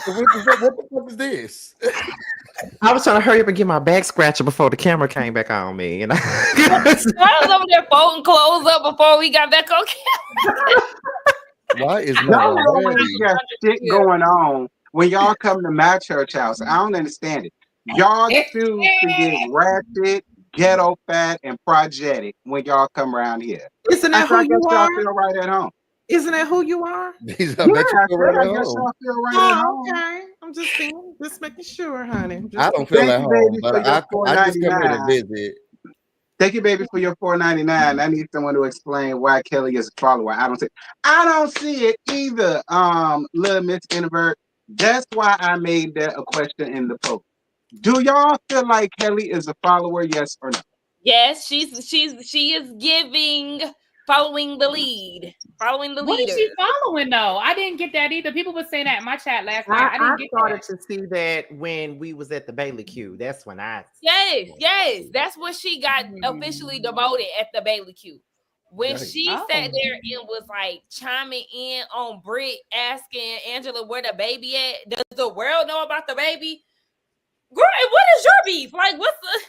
What the fuck is this? I was trying to hurry up and get my back scratcher before the camera came back on me. And I was over there folding clothes up before we got back on camera. Why is y'all got shit going on when y'all come to my church house? I don't understand it. Y'all choose to get ratchet, ghetto fat, and progetic when y'all come around here. Isn't that who you are? Y'all feel right at home. Isn't that who you are? I guess y'all feel right at home. Okay. I'm just saying, just making sure, honey. I don't feel at home, but I just come here to visit. Thank you, baby, for your $4.99. I need someone to explain why Kelly is a follower. I don't see it either. Little Miss Introvert. That's why I made that a question in the post. Do y'all feel like Kelly is a follower? Yes or no? Yes, she is following the lead. Following the leader. What is she following though? I didn't get that either. People were saying that in my chat last night. I didn't get started to see that when we was at the Bailey Q. That's when I Yes. That's when she got officially demoted at the Bailey Q. When she sat there and was like chiming in on Britt, asking Angela where the baby at. Does the world know about the baby? Girl, what is your beef? Like, what's the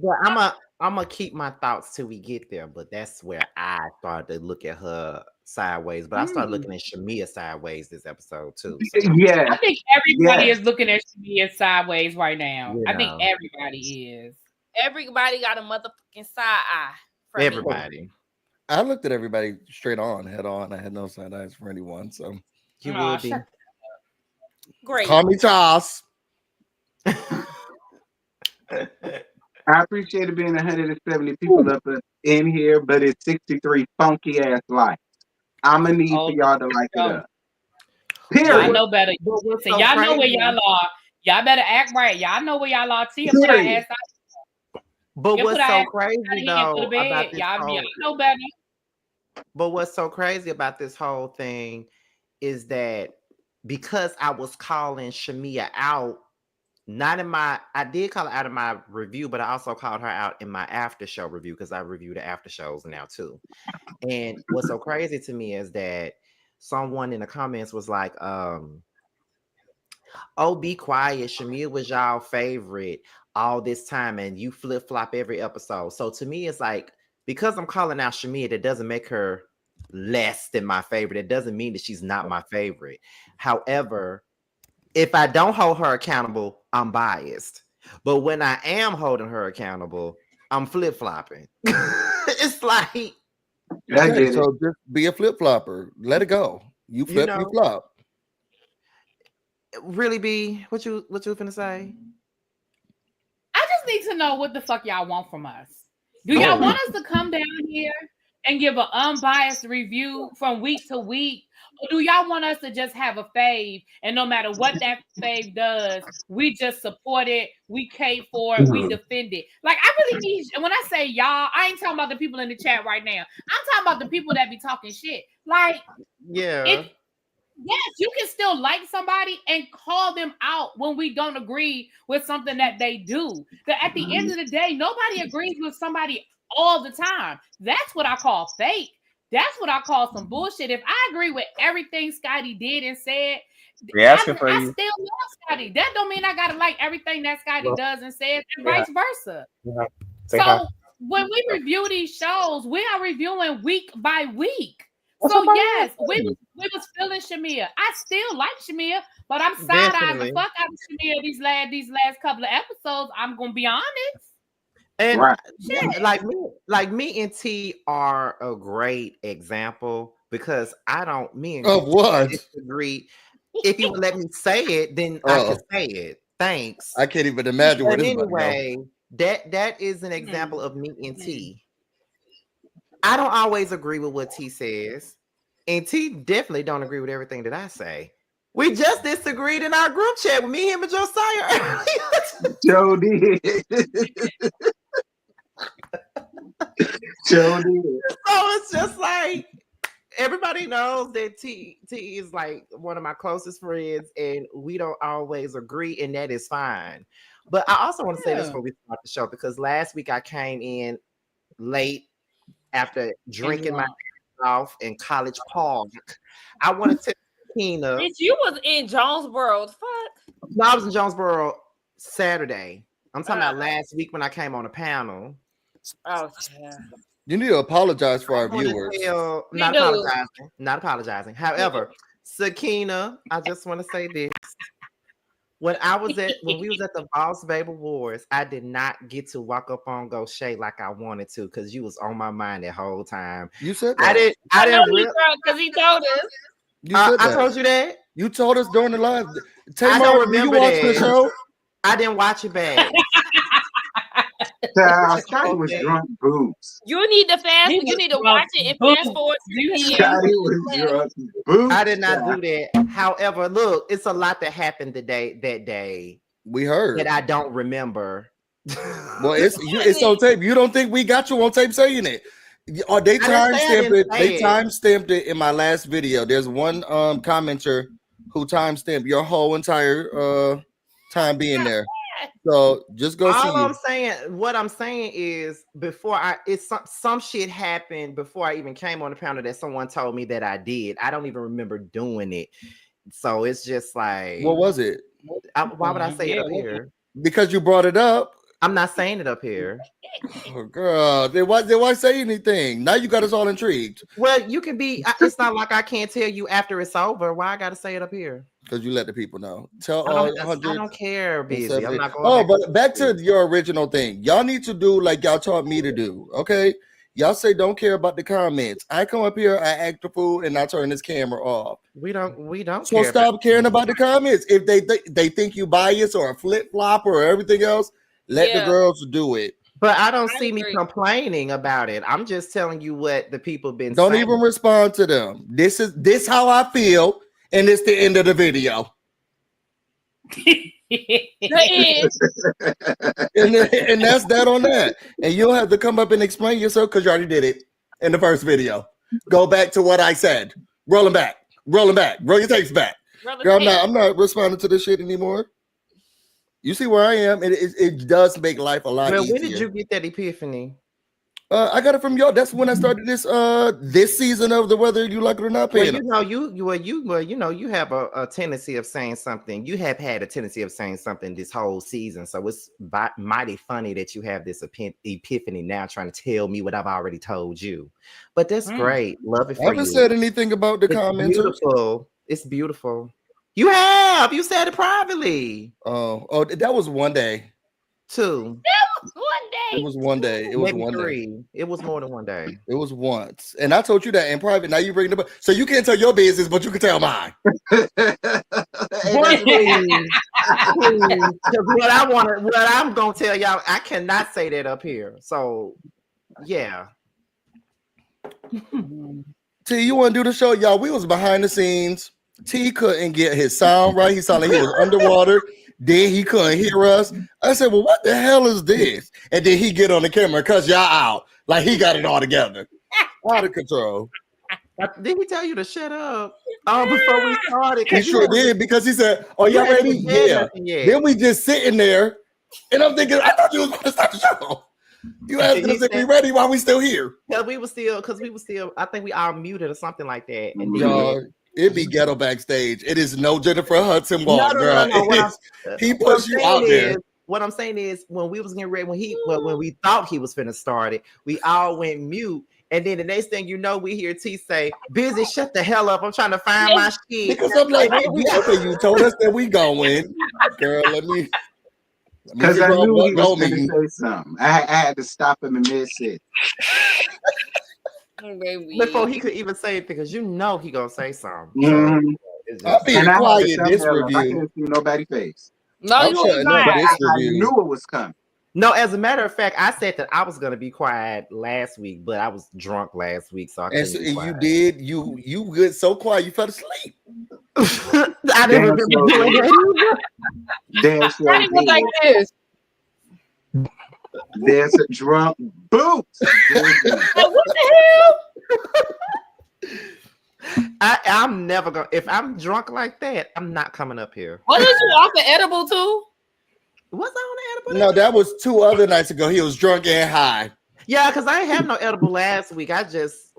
but I'm gonna keep my thoughts till we get there, but that's where I started to look at her sideways. But I started looking at Shamia sideways this episode too. So. Yeah, I think everybody is looking at Shamia sideways right now. Yeah. I think everybody is. Everybody got a motherfucking side eye. Everybody. Me. I looked at everybody straight on, head on. I had no side eyes for anyone. So you would be great. Call me Toss. I appreciate it being 170 people up in here, but it's 63 funky ass likes. I'm gonna need for y'all to like it up. Period. Y'all know better. Listen, y'all know where y'all are. Y'all better act right. Y'all know where y'all are. Tia put her ass out. But what's so crazy though about this y'all know better. But what's so crazy about this whole thing is that because I was calling Shamia out. I did call her out in my review, but I also called her out in my after show review because I review the after shows now too. And what's so crazy to me is that someone in the comments was like, oh, be quiet. Shamia was y'all favorite all this time and you flip-flop every episode. So to me, it's like, because I'm calling out Shamia, that doesn't make her less than my favorite. It doesn't mean that she's not my favorite. However, if I don't hold her accountable, I'm biased. But when I am holding her accountable, I'm flip-flopping. It's like... So just be a flip-flopper. Let it go. You flip, you flop. Really, B? What you finna say? I just need to know what the fuck y'all want from us. Do y'all want us to come down here and give an unbiased review from week to week? Or do y'all want us to just have a fave and no matter what that fave does, we just support it, we cape for it, we defend it? Like, I really need, when I say y'all, I ain't talking about the people in the chat right now. I'm talking about the people that be talking shit. Like, yes, you can still like somebody and call them out when we don't agree with something that they do. But at the end of the day, nobody agrees with somebody all the time. That's what I call fake. That's what I call some bullshit. If I agree with everything Scotty did and said, I still love Scotty. That don't mean I gotta like everything that Scotty does and says, and vice versa. So when we review these shows, we are reviewing week by week. So yes, we was feeling Shamia. I still like Shamia, but I'm side-eyeing the fuck out of Shamia these last couple of episodes. I'm gonna be honest. And like me and T are a great example because me and of what disagree. If you would let me say it, then I can say it. Thanks. I can't even imagine what this anyway. That is an example of me and T. I don't always agree with what T says, and T definitely don't agree with everything that I say. We just disagreed in our group chat with me, him, and Josiah. Joe did. Joe did. So it's just like everybody knows that T is like one of my closest friends, and we don't always agree, and that is fine. But I also want to say this before we start the show, because last week I came in late after drinking my off in College Park. I wanted to Tina. Bitch, you was in Jonesboro. Fuck. No, I was in Jonesboro Saturday. I'm talking about last week when I came on a panel. Oh, yeah. You need to apologize for our viewers. Not apologizing. However, Sakina, I just want to say this. When we was at the Boss Baby Wars, I did not get to walk up on Go Shay like I wanted to because you was on my mind that whole time. You said that. I didn't because he told us. I told you that. You told us during the live. I don't remember you watch the show? I didn't watch it back. Scotty was drunk boobs. You need to fast. You need to watch it and fast forward. Scotty was drunk boobs. I did not do that. However, look, it's a lot that happened that day. We heard that I don't remember. Well, it's on tape. You don't think we got you on tape saying it? Or they time stamped it. They time stamped it in my last video. There's one commenter who time stamped your whole entire time being there. So just go see. What I'm saying is some shit happened before I even came on the panel that someone told me that I did. I don't even remember doing it. So it's just like, what was it? Why would I say it up here? Because you brought it up. I'm not saying it up here. Oh, girl, they why say anything? Now you got us all intrigued. Well, you can be. It's not like I can't tell you after it's over. Why I got to say it up here? Because you let the people know. Tell I don't care, busy. I'm not going. But back to your original thing. Y'all need to do like y'all taught me to do. Okay, y'all say don't care about the comments. I come up here, I act the fool, and I turn this camera off. We don't. So stop caring about the comments. If they think you biased or a flip flopper or everything else, let the girls do it. But I don't see me complaining about it. I'm just telling you what the people been saying. Don't even respond to them. This how I feel, and it's the end of the video. and that's that on that. And you don't have to come up and explain yourself because you already did it in the first video. Go back to what I said. Roll back. Roll your tapes back. Girl, I'm not responding to this shit anymore. You see where I am, and it does make life a lot easier. When did you get that epiphany? I got it from y'all. That's when I started this season of the Whether You Like It or Not panel. You have a tendency of saying something. You have had a tendency of saying something this whole season. So it's mighty funny that you have this epiphany now, trying to tell me what I've already told you. But that's great. Love it for you. I haven't said anything about the comments. It's beautiful. You have. You said it privately. Oh, that was one day. Two. It was one day. It was one day. It was more than one day. It was once. And I told you that in private. Now you bring it up. So you can't tell your business, but you can tell mine. What I'm gonna tell y'all, I cannot say that up here. So yeah. T, you want to do the show? Y'all, we was behind the scenes. T couldn't get his sound right. He sounded like he was underwater. Then he couldn't hear us. I said, well, what the hell is this? And then he get on the camera because y'all out. Like he got it all together. Out of control. Did he tell you to shut up? Before we started. He sure did, because he said, "Are y'all ready?" Yeah. Then we just sitting there, and I'm thinking, I thought you was going to start the show. You asked us if we ready while we still here. Because we were still, I think we all muted or something like that. And y'all, it be ghetto backstage. It is no Jennifer Hudson walk, girl. No. He puts you out there. what I'm saying is when we was getting ready, when we thought he was finna start it, we all went mute. And then the next thing you know, we hear T say, "Busy, shut the hell up. I'm trying to find my shit." Because I'm like, okay, you told us that we going. Girl, let me Because I knew he was going going to say something. I had to stop him in mid-sit. Before he could even say it, because you know he gonna say something. Mm-hmm. So I'll be quiet in this I review. couldn't see nobody's face. No, you was I knew it was coming. No, as a matter of fact, I said that I was gonna be quiet last week, but I was drunk last week, so I couldn't be quiet. You did. You good so quiet you fell asleep. I didn't remember doing that. Damn sure It was like this. There's a drunk boot. What the hell? I'm never gonna. If I'm drunk like that, I'm not coming up here. What did you offer edible to? Was I on the edible? No, that was 2 other nights ago. He was drunk and high. Yeah, because I didn't have no edible last week. I just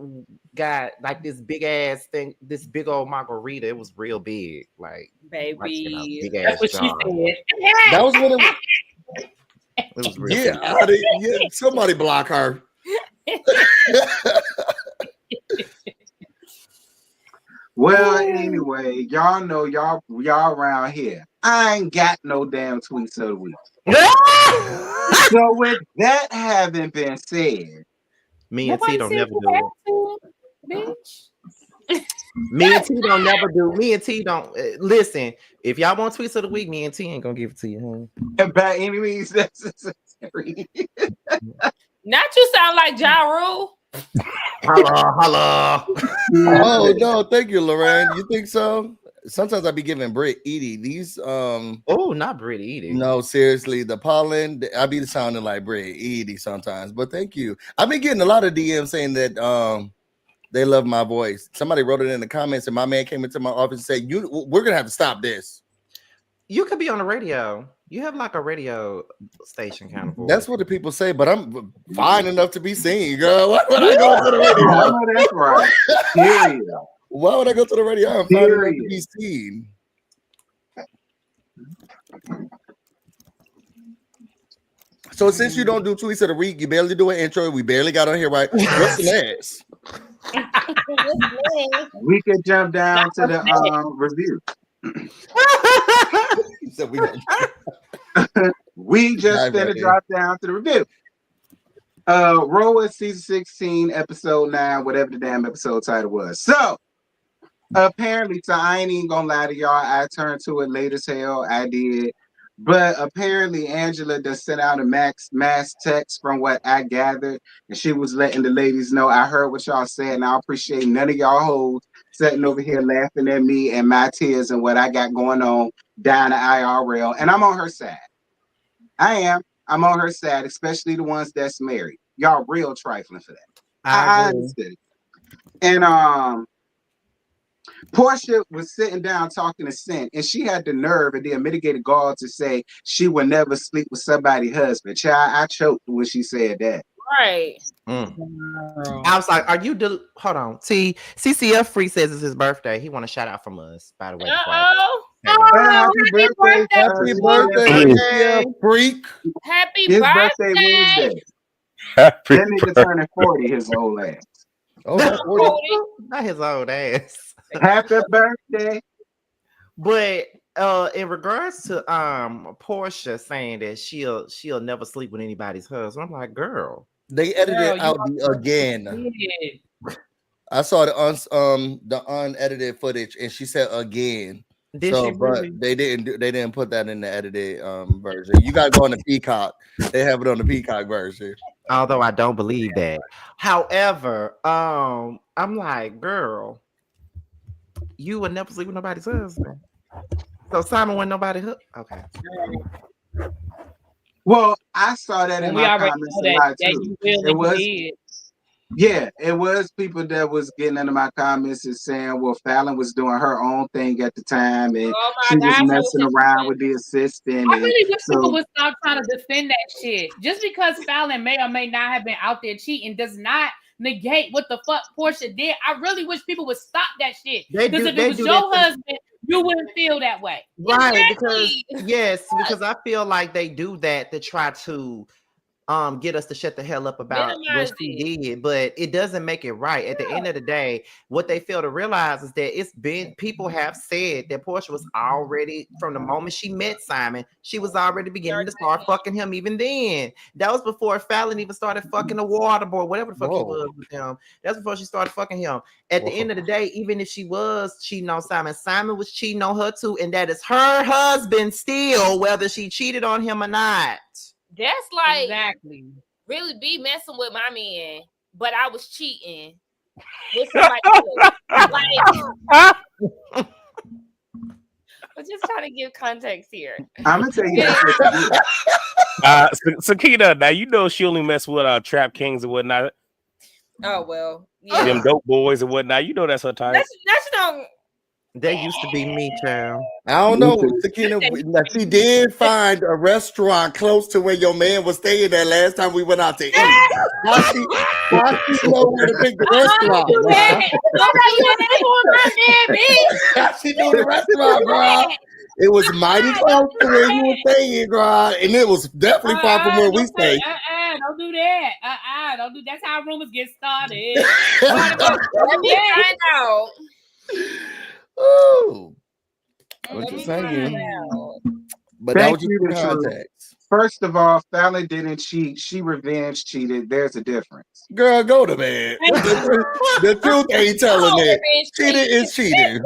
got like this big ass thing, this big old margarita. It was real big, like baby. Big ass That's what jar. she said. That was when It was real big. yeah, somebody block her. Well, anyway, y'all know y'all around here. I ain't got no damn tweets of the week. So with that having been said, me and T don't never do it. Bitch. Me and T don't never do. Me and T don't listen. If y'all want tweets of the week, me and T ain't gonna give it to you. by any means necessary. Not you sound like Ja Rule. Hello. Oh no, thank you, Lorraine. You think so? Sometimes I be giving Britt Edie these. Oh, not Britt Edie. No, seriously, the pollen. I be sounding like Britt Edie sometimes. But thank you. I've been getting a lot of DMs saying that they love my voice. Somebody wrote it in the comments, and my man came into my office and said, we're gonna have to stop this." You could be on the radio. You have like a radio station kind of voice. That's what the people say, but I'm fine enough to be seen, girl. Why would I go to the radio? Oh, that's right. Period. Why would I go to the radio? I'm fine enough to be seen. So since you don't do tweets of the week, you barely do an intro. We barely got on here, right? What's next? We could jump down to the review. So we just gonna drop down to the review. Roa season 16, episode 9, whatever the damn episode title was. So apparently, so I ain't even gonna lie to y'all, I turned to it late as hell. I did. But apparently Angela just sent out a mass text from what I gathered, and she was letting the ladies know, I heard what y'all said, and I appreciate none of y'all hoes sitting over here laughing at me and my tears and what I got going on down at IRL, and I'm on her side. I'm on her side, especially the ones that's married. Y'all real trifling for that. I understood it. And Porsha was sitting down talking to Sin, and she had the nerve and the unmitigated gall to say she would never sleep with somebody's husband. Child, I choked when she said that. Right. I was like, "Are you?" Hold on. See, CCF Free says it's his birthday. He want a shout out from us, by the way. Happy birthday, yeah, freak. Happy his birthday. Wednesday. Happy That nigga turning 40, his old ass. Oh, Not his old ass. Happy birthday. But in regards to Porsha saying that she'll never sleep with anybody's husband, I'm like, girl. they edited out again. I saw the unedited footage, and she said again. Did she really? But they didn't put that in the edited version. You gotta go on the Peacock. They have it on the Peacock version. Although I don't believe that. However, I'm like, girl, you would never sleep with nobody's husband. So Simon went nobody hook. Okay. Well, I saw that in my comments a lot too. It was, yeah, it was people that was getting into my comments and saying, well, Fallon was doing her own thing at the time, and she was messing around with the assistant. I really wish people would stop trying to defend that shit. Just because Fallon may or may not have been out there cheating does not negate what the fuck Porsha did. I really wish people would stop that shit. Because if it was your husband, you wouldn't feel that way. Right, Exactly. because I feel like they do that to try to get us to shut the hell up about Minimize what she did, but it doesn't make it right. At the end of the day, what they fail to realize is that it's been people have said that Porsha was already from the moment she met Simon, she was already beginning to start fucking him. Even then, that was before Fallon even started fucking the water boy, whatever the fuck he was with him. That's before she started fucking him. At the end of the day, even if she was cheating on Simon, Simon was cheating on her too, and that is her husband still, whether she cheated on him or not. That's like Exactly. really be messing with my man, but I was cheating with somebody else. Like, I'm just trying to give context here. I'm gonna tell you Sakina, now you know she only mess with trap kings and whatnot. Oh well, yeah. Them dope boys and whatnot. You know that's her type. That's don't. That used to be me, child. I don't know, Sakina. She did find a restaurant close to where your man was staying there last time we went out to eat. How she know where to pick the restaurant? How she knew the restaurant, bro? It was mighty close to where you were staying, bro, and it was definitely far from where we stayed. Don't do that. Don't do. That's how rumors get started. Let me find out. Oh, I'm just saying. But that was just you, the context. First of all, Fallon didn't cheat. She revenge cheated. There's a difference. Girl, go to bed. The truth ain't telling it. Cheating is cheating.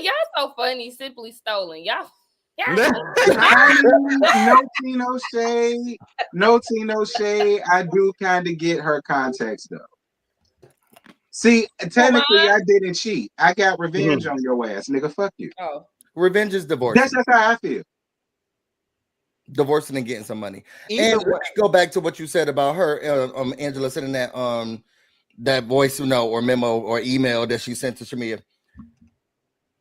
Y'all so funny. Simply stolen. Y'all. No Tino shade. No Tino shade. I do kind of get her context though. See, technically, I didn't cheat. I got revenge on your ass, nigga. Fuck you. Oh, revenge is divorce. That's just how I feel. Divorcing and getting some money. And let's go back to what you said about her, Angela, sending that that voice note or memo or email that she sent to Shamia.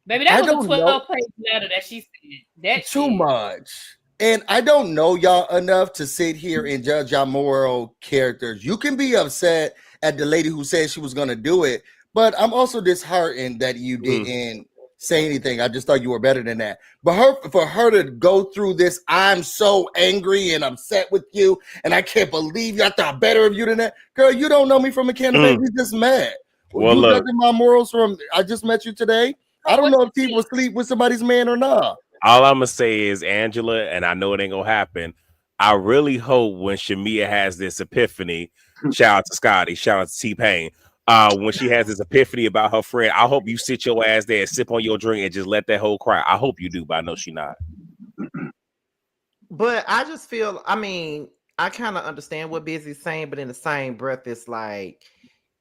Baby, that was a 12-page letter that she sent. That's too much. And I don't know y'all enough to sit here and judge y'all moral characters. You can be upset at the lady who said she was going to do it, but I'm also disheartened that you didn't say anything. I just thought you were better than that. But for her to go through this, I'm so angry and upset with you, and I can't believe you. I thought better of you than that. Girl, you don't know me from a can of paint. We just met. Well, you look, judging my morals from I just met you today. I don't know if people sleep with somebody's man or not. All I'm gonna say is, Angela, and I know it ain't gonna happen. I really hope when Shamia has this epiphany, shout out to Scotty, shout out to T-Pain, when she has this epiphany about her friend, I hope you sit your ass there and sip on your drink and just let that whole cry. I hope you do, but I know she not. But I just feel, I mean, I kind of understand what Busy's saying, but in the same breath, it's like,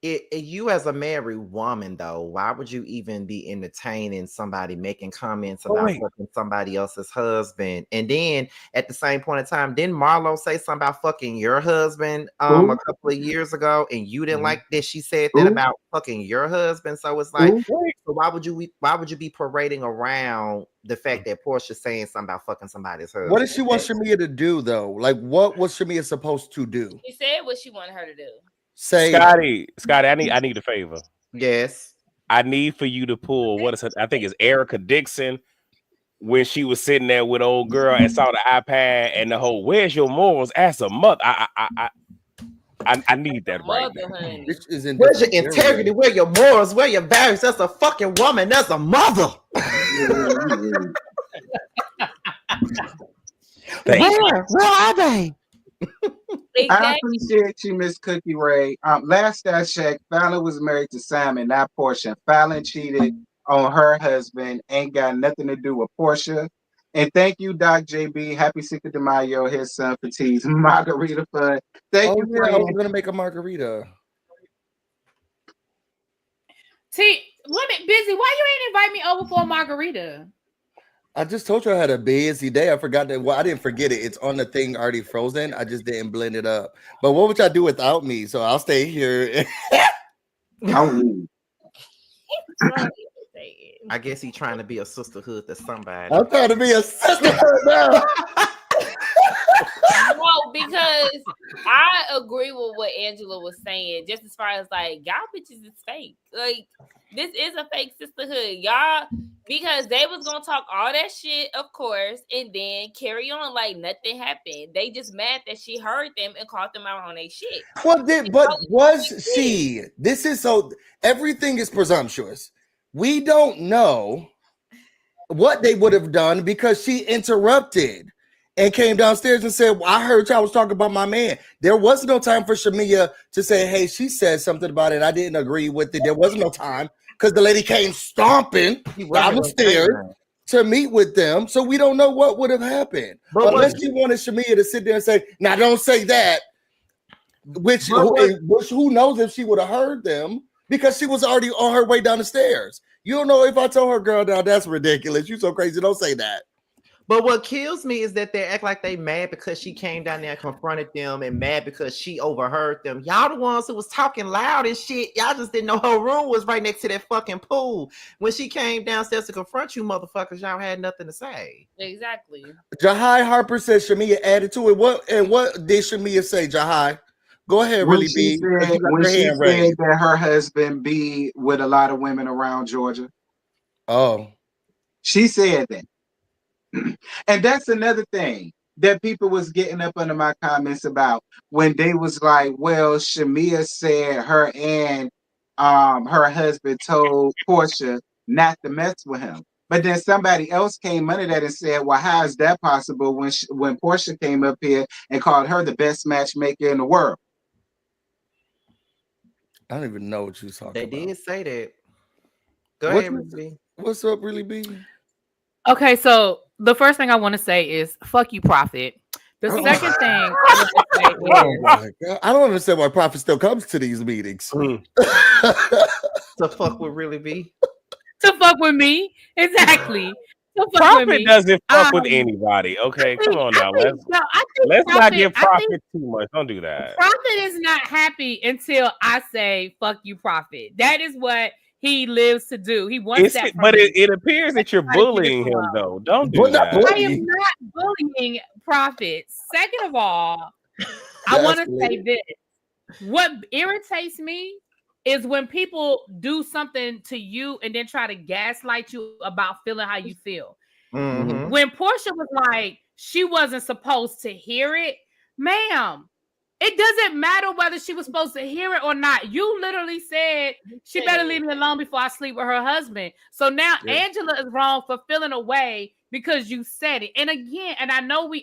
you as a married woman, though, why would you even be entertaining somebody making comments about fucking somebody else's husband? And then at the same point in time, didn't Marlo say something about fucking your husband a couple of years ago, and you didn't like that she said that about fucking your husband? So it's like, so why would you be parading around the fact that Portia's saying something about fucking somebody's husband? What did she want Shamia to do, though? Like, what was Shamia supposed to do? She said what she wanted her to do. Say, Scotty, I need a favor. Yes, I need for you to pull I think it's Erica Dixon when she was sitting there with old girl and saw the iPad and the whole "Where's your morals?" as a mother. I need that right now. Where's your integrity? Where your morals? Where your values? That's a fucking woman. That's a mother. Where are they? I appreciate you, Miss Cookie Ray. Last I checked, Fallon was married to Simon, not Porsha. Fallon cheated on her husband, ain't got nothing to do with Porsha. And thank you, Doc JB. Happy Cinco de Mayo, his son for teas. Margarita fun. Thank you. Yeah, I'm gonna make a margarita. See, women busy. Why you ain't invite me over for a margarita? I just told you I had a busy day. I forgot that. Well, I didn't forget it. It's on the thing already frozen. I just didn't blend it up. But what would y'all do without me? So I'll stay here. I guess he's trying to be a sisterhood to somebody. I'm trying to be a sisterhood now. No, because I agree with what Angela was saying. Just as far as like y'all bitches is fake. Like This is a fake sisterhood, y'all, because they was gonna talk all that shit, of course, and then carry on like nothing happened. They just mad that she heard them and called them out on their shit. Well, but was she? This is so. Everything is presumptuous. We don't know what they would have done because she interrupted and came downstairs and said, well, I heard y'all was talking about my man. There was no time for Shamia to say, hey, she said something about it. I didn't agree with it. There was no time because the lady came stomping down the stairs to meet with them. So we don't know what would have happened. But unless she wanted Shamia to sit there and say, now don't say that, which who knows if she would have heard them because she was already on her way down the stairs. You don't know if I told her, girl, now that's ridiculous. You so crazy. Don't say that. But what kills me is that they act like they mad because she came down there and confronted them and mad because she overheard them. Y'all the ones who was talking loud and shit. Y'all just didn't know her room was right next to that fucking pool. When she came downstairs to confront you motherfuckers, y'all had nothing to say. Exactly. Jahai Harper says Shamia added to it. What did Shamia say, Jahai? Go ahead, when really she be. said, when she said that her husband be with a lot of women around Georgia. Oh. She said that. And that's another thing that people was getting up under my comments about when they was like, well, Shamia said her and her husband told Porsha not to mess with him. But then somebody else came under that and said, well, how is that possible when Porsha came up here and called her the best matchmaker in the world? I don't even know what you're talking about. They did say that. Go ahead, Ruby. What's up, Really B? Okay, so the first thing I want to say is fuck you, Prophet. The second thing I want to say is, I don't understand why Prophet still comes to these meetings. To fuck with Really B. To fuck with me. Exactly. Prophet doesn't fuck with anybody. Okay, come on now. Let's not give Prophet too much. Don't do that. Prophet is not happy until I say fuck you, Prophet. That is what he lives to do. He wants that. But it appears that you're bullying him, though. Don't do that. I am not bullying Prophet. Second of all, I want to say this. What irritates me is when people do something to you and then try to gaslight you about feeling how you feel. Mm-hmm. When Porsha was like, she wasn't supposed to hear it, ma'am, it doesn't matter whether she was supposed to hear it or not. You literally said she better leave me alone before I sleep with her husband. So now Angela is wrong for feeling away because you said it. And again, and I know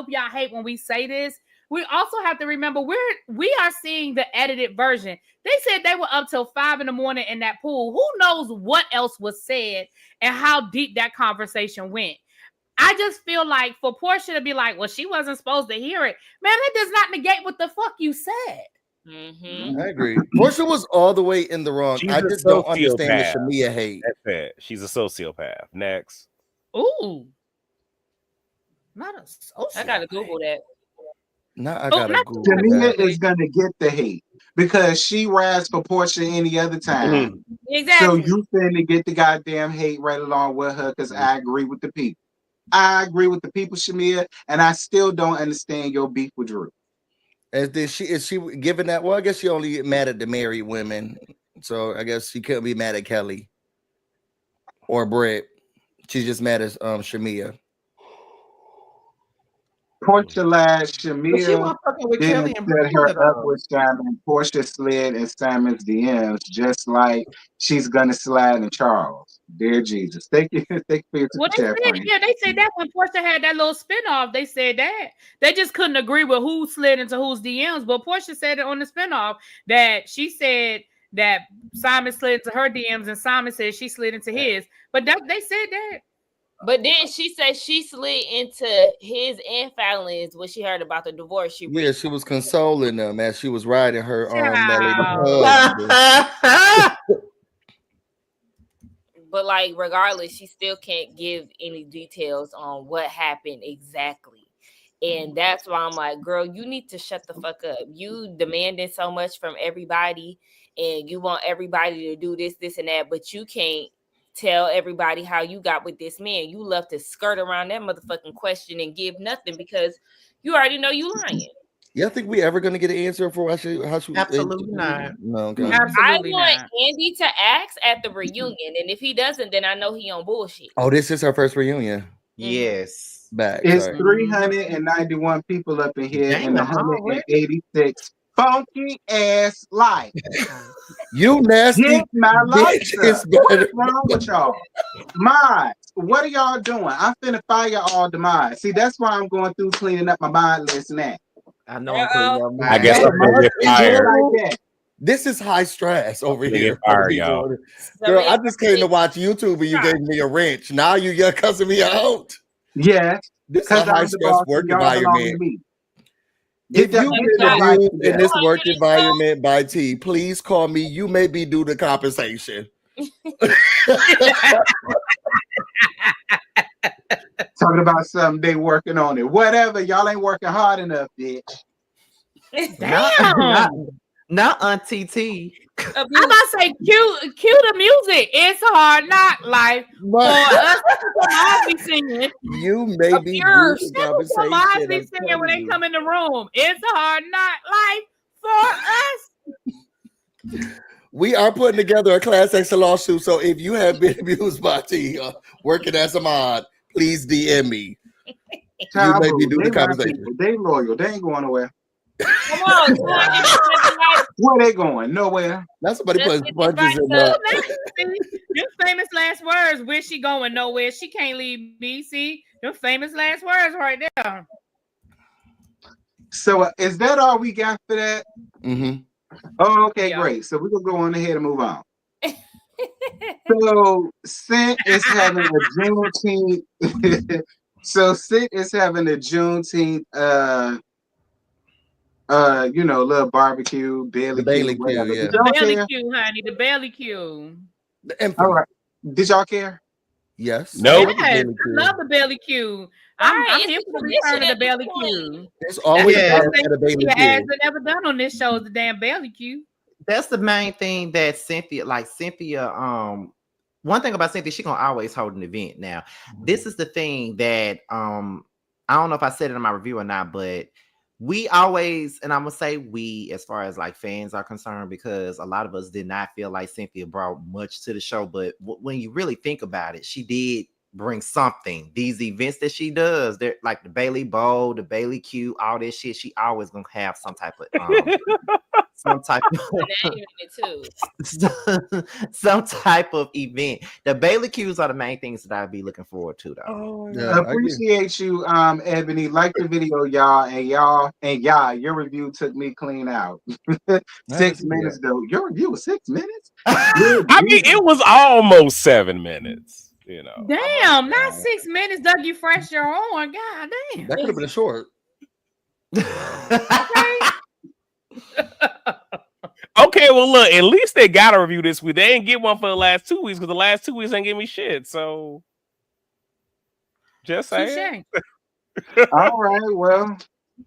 y'all hate when we say this. We also have to remember we are seeing the edited version. They said they were up till 5 a.m. in that pool. Who knows what else was said and how deep that conversation went. I just feel like for Porsha to be like, well, she wasn't supposed to hear it. Man, that does not negate what the fuck you said. Mm-hmm. I agree. Porsha was all the way in the wrong. I just don't understand the Shamia hate. That's it. She's a sociopath. Next. Ooh. Not a sociopath. I gotta Google that. No, I gotta Google Shamia is gonna get the hate because she rides for Porsha any other time. Mm-hmm. Exactly. So you finna get the goddamn hate right along with her because I agree with the people. I agree with the people, Shamia, and I still don't understand your beef with Drew. Is she giving that? Well, I guess she only get mad at the married women, so I guess she couldn't be mad at Kelly or Brett. She's just mad at Shamia. Porsha lied. Shamia didn't set her up with Simon. Porsha slid in Simon's DMs just like she's gonna slide in Charles. Dear Jesus, thank you for your chat. They said that when Porsha had that little spinoff, they said that they just couldn't agree with who slid into whose DMs. But Porsha said it on the spinoff that she said that Simon slid into her DMs and Simon said she slid into his. But they said that. But then she said she slid into his and Fallon's when she heard about the divorce. She was consoling them as she was riding her But like, regardless, she still can't give any details on what happened exactly. And that's why I'm like, girl, you need to shut the fuck up. You demanding so much from everybody and you want everybody to do this, this, and that, but you can't tell everybody how you got with this man. You love to skirt around that motherfucking question and give nothing because you already know you lying. You think we ever gonna get an answer for how she Absolutely not. No, okay. I Absolutely want not. Andy to ask at the reunion, and if he doesn't, then I know he on bullshit. Oh, this is her first reunion. Yes. Back. It's Sorry. 391 people up in here Damn, and 186 funky ass lights. You nasty Get my lights bitch is up. better. What's wrong with y'all? Mods, what are y'all doing? I'm finna fire all the mods. See, that's why I'm going through cleaning up my mod list now. I know I'm putting your mind. I guess I'm gonna get fired. Like that. This is high stress over They here. get fired, y'all. Girl, I just came to watch YouTube and you gave me a wrench. Now you're cussing me out. Yeah, This is a high stress work environment. If you've been abused in this work environment by T, please call me. You may be due to compensation. Talking about something they working on it. Whatever, y'all ain't working hard enough, bitch. Not Auntie T. I'm about to say, cue the music. It's hard knock life for us to be singing. You may be due to compensation. Be singing when they come in the room. It's a hard knock life for us. We are putting together a class action lawsuit. So if you have been abused by T working as a mod, please DM me. You may be due to compensation. They loyal. They ain't going nowhere. Come on, where they going? Nowhere. That's somebody putting sponges in Them famous last words. Where she going? Nowhere. She can't leave me. See, them famous last words right there. So is that all we got for that? Mm-hmm. Oh, okay, great. So we're gonna go on ahead and move on. So Sint is having a Juneteenth. So Sint is having a Juneteenth little barbecue, Bailey Q, yeah. The Bailey Q, honey, the Bailey Q. All right. Did y'all care? Yes. No. Yes, I love the Bailey Q. I'm here for the return of the Bailey Q. It's always a Bailey Q. Has never done on this show is the damn Bailey Q. That's the main thing that Cynthia, one thing about Cynthia, she gonna always hold an event. Now, this is the thing that I don't know if I said it in my review or not, but we always, and I'm gonna say we, as far as like fans are concerned, because a lot of us did not feel like Cynthia brought much to the show. But when you really think about it, she did bring something. These events that she does, they're like the Bailey Bowl, the Bailey Q, all this shit. She always gonna have some type of some type of event. The Bailey Qs are the main things that I'd be looking forward to, though. Oh, yeah, appreciate you, Ebony. Like the video, y'all, your review took me clean out. 6 minutes though. Your review was 6 minutes. I mean, it was almost 7 minutes. You know, damn, not 6 minutes. Doug, you fresh your horn. God damn, that could have been a short. Okay, well, look, at least they got a review this week. They ain't get one for the last 2 weeks because the last 2 weeks ain't give me shit. So, just saying. All right, well,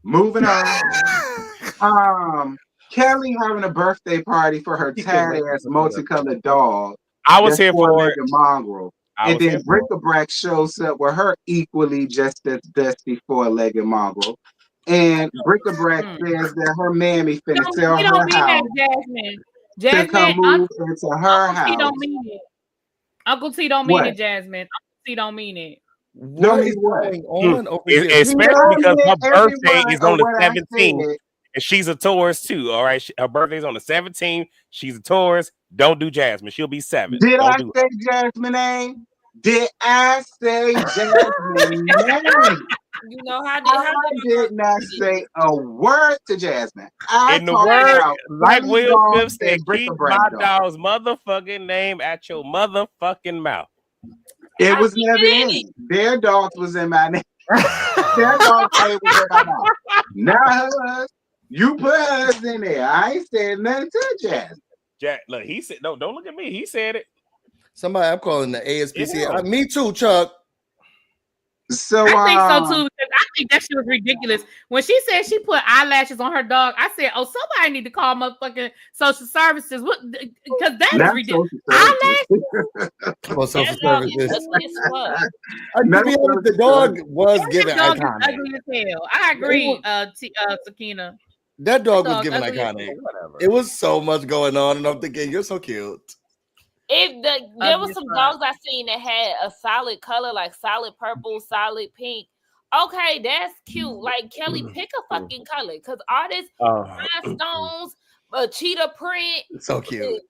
moving on. Kelly having a birthday party for her tad ass multicolored dog. I was here for it. Mongrel. And then Brick-a-Brack shows up with her equally just as dusty four-legged mongrel. And Brick-a-Brack says that her mammy finna tell her house to come move into her house. He don't mean it. Uncle T don't mean it, Jasmine. Uncle T don't mean it. What is going on over here? Especially because her birthday is on the 17th. And she's a Taurus too. All right. Her birthday's on the 17th. She's a Taurus. Don't do Jasmine. She'll be 7. Did I say Jasmine name? Did I say Jasmine name? You know how I did not say a word to Jasmine. In the word, like Will Smith said, keep my dog's motherfucking name at your motherfucking mouth. It was never in. Their dogs was in my name. Their dog's name was in my mouth. Not hers. You put hers in there. I ain't said nothing to Jasmine. Jack, look, he said, no, don't look at me. He said it. Somebody, I'm calling the ASPCA. Me too, Chuck. So I think so too. Because I think that shit was ridiculous. When she said she put eyelashes on her dog, I said, "Oh, somebody need to call motherfucking social services." What? Because that is ridiculous. Eyelashes. Well, social That dog is services. ugly as fuck. To be honest, the dog was giving That dog is iconic. ugly as hell. I agree, Sakina. That dog was dog giving ugly as iconic. hell. Whatever. It was so much going on, and I'm thinking, you're so cute. There was some dogs I seen that had a solid color, like solid purple, solid pink. Okay, that's cute. Like Kelly, pick a fucking color, cause all this rhinestones, cheetah print, So cute.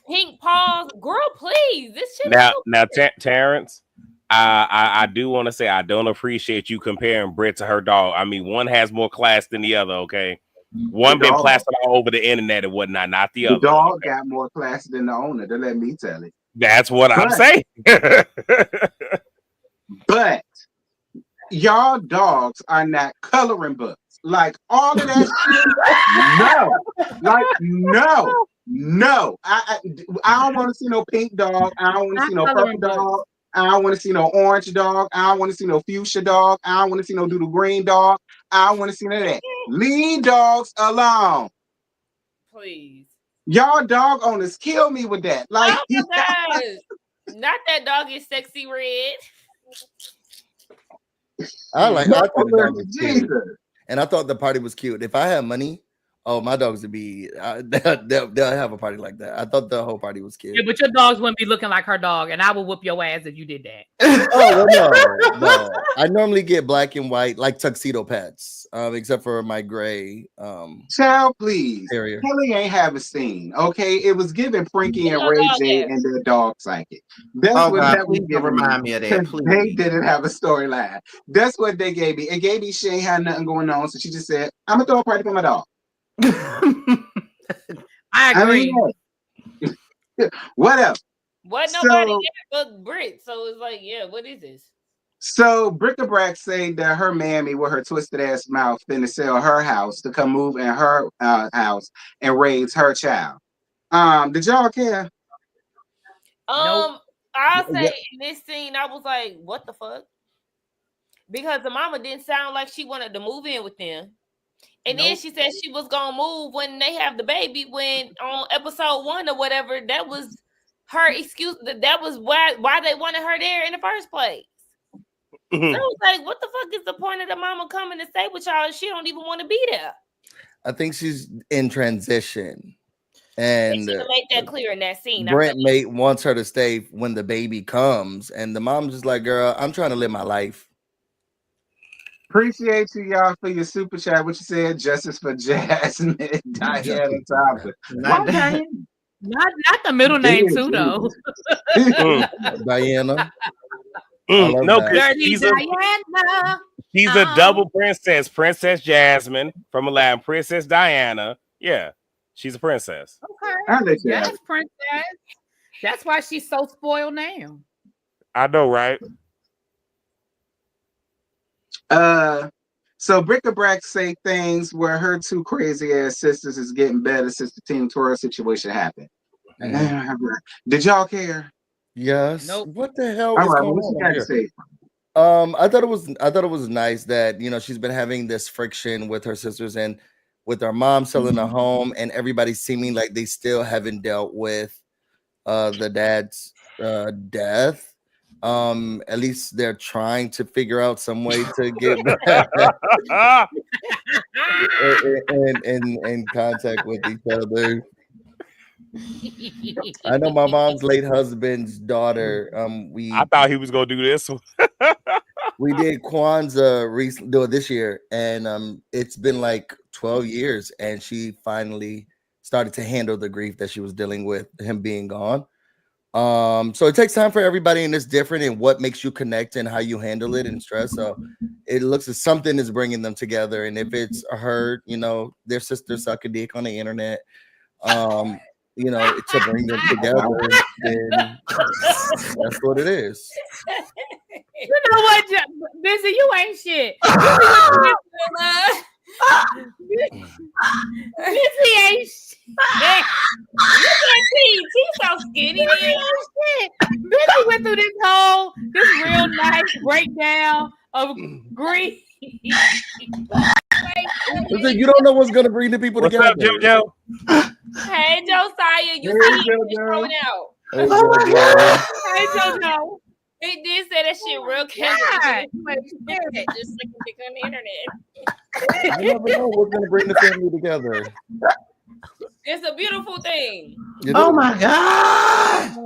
pink paws, girl, please. This shit. Now, Terrence, I do want to say I don't appreciate you comparing Britt to her dog. I mean, one has more class than the other. Okay, one been plastered all over the internet and whatnot, not the other. The dog got more class than the owner. Don't let me tell it. That's what I'm saying. But y'all dogs are not coloring books. Like all of that shit. No. Like no. I don't want to see no pink dog. I don't want to see no purple dog. I don't want to see no orange dog. I don't want to see no fuchsia dog. I don't want to see no doodle green dog. I don't want to see none of that. Leave dogs alone. Please. Y'all dog owners kill me with that. Like, oh my gosh. Not that dog is sexy red. I thought the dog was Jesus. cute. And I thought the party was cute. If I had money, oh, my dogs would be, they'll have a party like that. I thought the whole party was cute. Yeah, but your dogs wouldn't be looking like her dog, and I would whoop your ass if you did that. Oh, well, no. I normally get black and white, like tuxedo pets, except for my gray. Child, please. Terrier. Kelly ain't have a scene, okay? It was giving Frankie and Ray J and their dog psychic. That's what that was giving. Remind me of that, please. They didn't have a storyline. That's what they gave me. It gave me she ain't had nothing going on, so she just said, "I'm gonna throw a party for my dog." I agree. What else? What nobody there but Brit. So it's like, yeah, what is this? So Brick-a-Brack say that her mammy with her twisted ass mouth finna sell her house to come move in her house and raise her child. Did y'all care? Nope. I'll say in this scene, I was like, what the fuck? Because the mama didn't sound like she wanted to move in with them. And then she said she was gonna move when they have the baby. When on episode 1 or whatever, that was her excuse. That was why they wanted her there in the first place. So I was like, what the fuck is the point of the mama coming to stay with y'all? She don't even want to be there. I think she's in transition, and make that clear in that scene. Brent mate wants her to stay when the baby comes, and the mom's just like, "Girl, I'm trying to live my life." Appreciate you, y'all, for your super chat. What you said, justice for Jasmine, Diana Thompson. Not the middle name too, though. Diana. No, she's a double princess. Princess Jasmine from Aladdin. Princess Diana. Yeah, she's a princess. Okay, yes, princess. That's why she's so spoiled now. I know, right? So Brick-a-Brack say things where her two crazy ass sisters is getting better since the Team Toro situation happened. Did y'all care? Yes. Nope. What the hell is going on here? I thought it was nice that, you know, she's been having this friction with her sisters and with her mom selling a home, and everybody seeming like they still haven't dealt with the dad's death. At least they're trying to figure out some way to get back in contact with each other. I know my mom's late husband's daughter. I thought he was gonna do this. We did Kwanzaa this year, and it's been like 12 years, and she finally started to handle the grief that she was dealing with, him being gone. So it takes time for everybody, and it's different in what makes you connect and how you handle it and stress. So it looks as something is bringing them together. And if it's her, you know, their sister suck a dick on the internet, you know, to bring them together, then that's what it is. You know what, Busy, you ain't shit. Busy ain't shit. Look at She's so skinny now. Shit. Bitch, went through this real nice breakdown of grief. You don't know what's gonna bring the people What's together. up, JoJo? Hey, Josiah, you Hey, see him JoJo. throwing out. Hey, JoJo. Hey, JoJo. He did say that shit real casual. Just like a dick on the internet. You never know what's gonna bring the family together. It's a beautiful thing. Oh my god.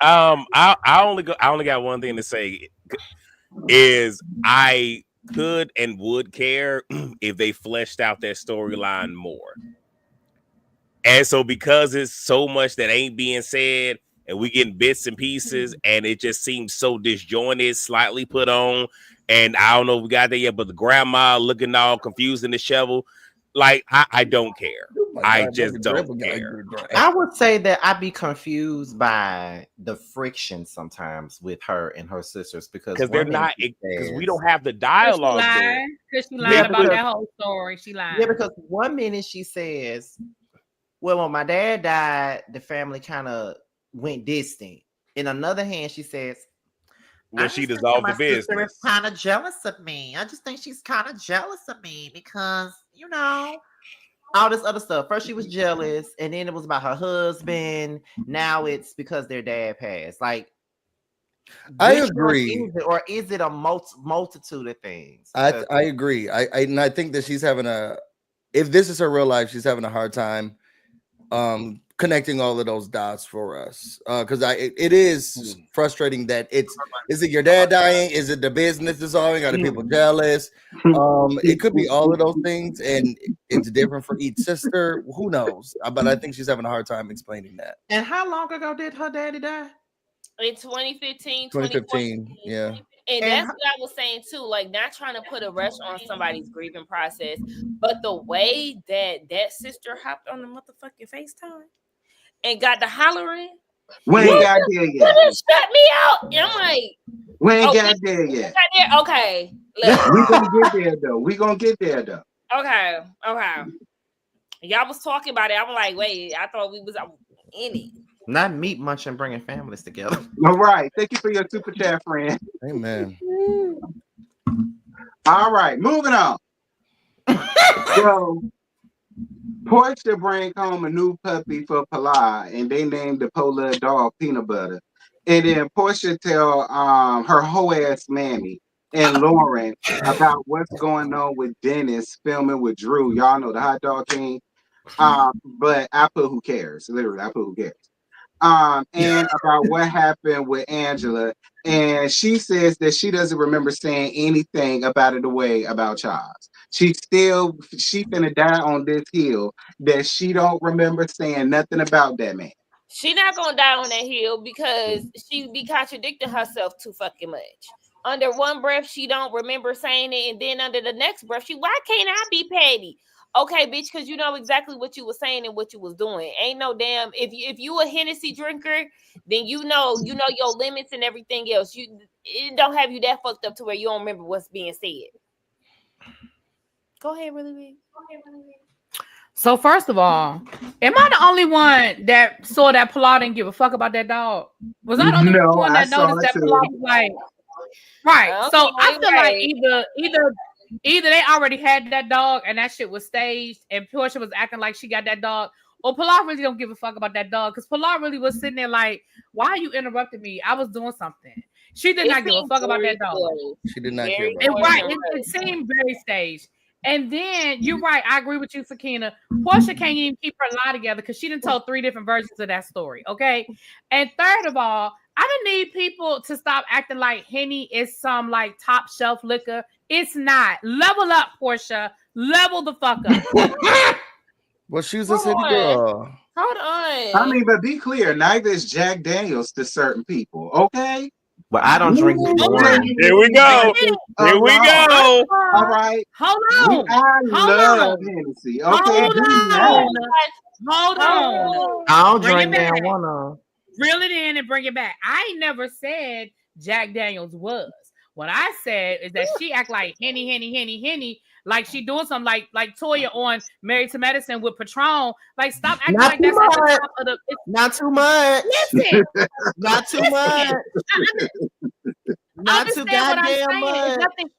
I only got one thing to say is I could and would care if they fleshed out their storyline more. And so because it's so much that ain't being said and we getting bits and pieces and it just seems so disjointed, slightly put on, and I don't know if we got there yet, but the grandma looking all confused in the shovel, like I don't care. I just don't care. I would say that I'd be confused by the friction sometimes with her and her sisters because they're not, because we don't have the dialogue there. Because she lied about that whole story. She lied. Yeah, because one minute she says, well, when my dad died, the family kind of went distant. In another hand, she says, Well, she dissolved the business. Kind of jealous of me. I just think she's kind of jealous of me because, you know, all this other stuff. First, she was jealous, and then it was about her husband. Now it's because their dad passed. Like, I agree. Or is it a multitude of things? I agree. I think that she's having if this is her real life, she's having a hard time connecting all of those dots for us, because it is frustrating that is it your dad dying, is it the business dissolving, are the people jealous, it could be all of those things, and it's different for each sister, who knows, but I think she's having a hard time explaining that. And how long ago did her daddy die? In 2015, 2015, yeah. And that's what I was saying too, like not trying to put a rush on somebody's grieving process, but the way that sister hopped on the motherfucking FaceTime and got the hollering. We ain't got there yet. Shut me out. And I'm like, we ain't got there yet. Okay. We gonna get there though. We gonna get there though. Okay. Y'all was talking about it. I'm like, wait, I thought we was in it. Not meat munching, bringing families together. All right. Thank you for your super chat, friend. Amen. All right, moving on. So, Porsha brings home a new puppy for Pilar, and they named the polar dog Peanut Butter. And then Porsha tell her whole ass mammy and Lauren about what's going on with Dennis filming with Drew. Y'all know the hot dog king. But I put who cares. Literally, I put who cares. And about what happened with Angela. And she says that she doesn't remember saying anything about it away about Charles. She finna die on this hill that she don't remember saying nothing about that man. She not gonna die on that hill because she be contradicting herself too fucking much. Under one breath, she don't remember saying it, and then under the next breath, why can't I be petty? Okay, bitch, because you know exactly what you were saying and what you was doing. Ain't no damn. If you a Hennessy drinker, then you know your limits and everything else. It don't have you that fucked up to where you don't remember what's being said. Go ahead, really. So first of all, am I the only one that saw that Pilar didn't give a fuck about that dog? Was I the only one that noticed that Pilar was like, right? Okay, so I feel like either they already had that dog and that shit was staged and Porsha was acting like she got that dog, or Pilar really don't give a fuck about that dog because Pilar really was sitting there like, why are you interrupting me? I was doing something. She did not give a fuck about that dog. She did not care. It seemed very staged. And then you're right. I agree with you, Sakina. Porsha can't even keep her lie together because she done told 3 different versions of that story. Okay. And third of all, I don't need people to stop acting like Henny is some like top shelf liquor. It's not. Level up, Porsha. Level the fuck up. Well, she was a city girl. Hold on. I mean, but be clear, neither is Jack Daniels to certain people. Okay. But I don't drink it. Here we go. Here we go. All right. Hold on. I love Hennessy. Okay. Hold on. I don't drink that one. Reel it in and bring it back. I never said Jack Daniels was. What I said is that she act like henny, like she doing something like Toya on Married to Medicine with Patron. Like, stop acting Not like that's too at the much. top of the. Not too much. Listen, Not too much. Not too understand what I'm goddamn saying. It's much. nothing.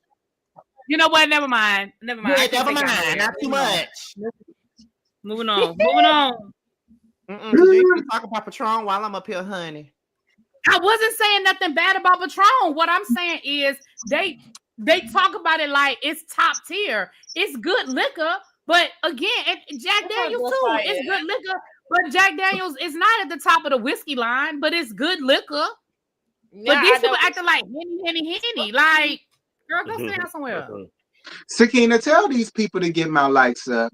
You know what? Never mind. Yeah, I can't never take that mind. there. Not too much. Moving on. You ain't gonna talk about Patron while I'm up here, honey. I wasn't saying nothing bad about Patron. What I'm saying is they talk about it like it's top tier. It's good liquor, but again, Jack Daniels too. It's good liquor, but Jack Daniels is not at the top of the whiskey line, but it's good liquor. Yeah, But these people acting like henny. Like, girl, go sit down somewhere. Sakina, tell these people to get my likes up.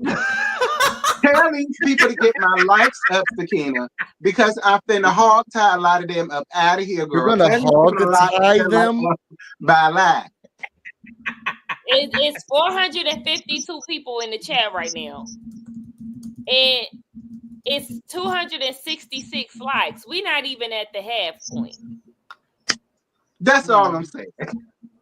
Tell these people to get my likes up, Sakina, because I'm finna hog tie a lot of them up out of here, girl. You're gonna hog tie them by lie. It's 452 people in the chat right now, and it's 266 likes. We're not even at the half point. That's all I'm saying.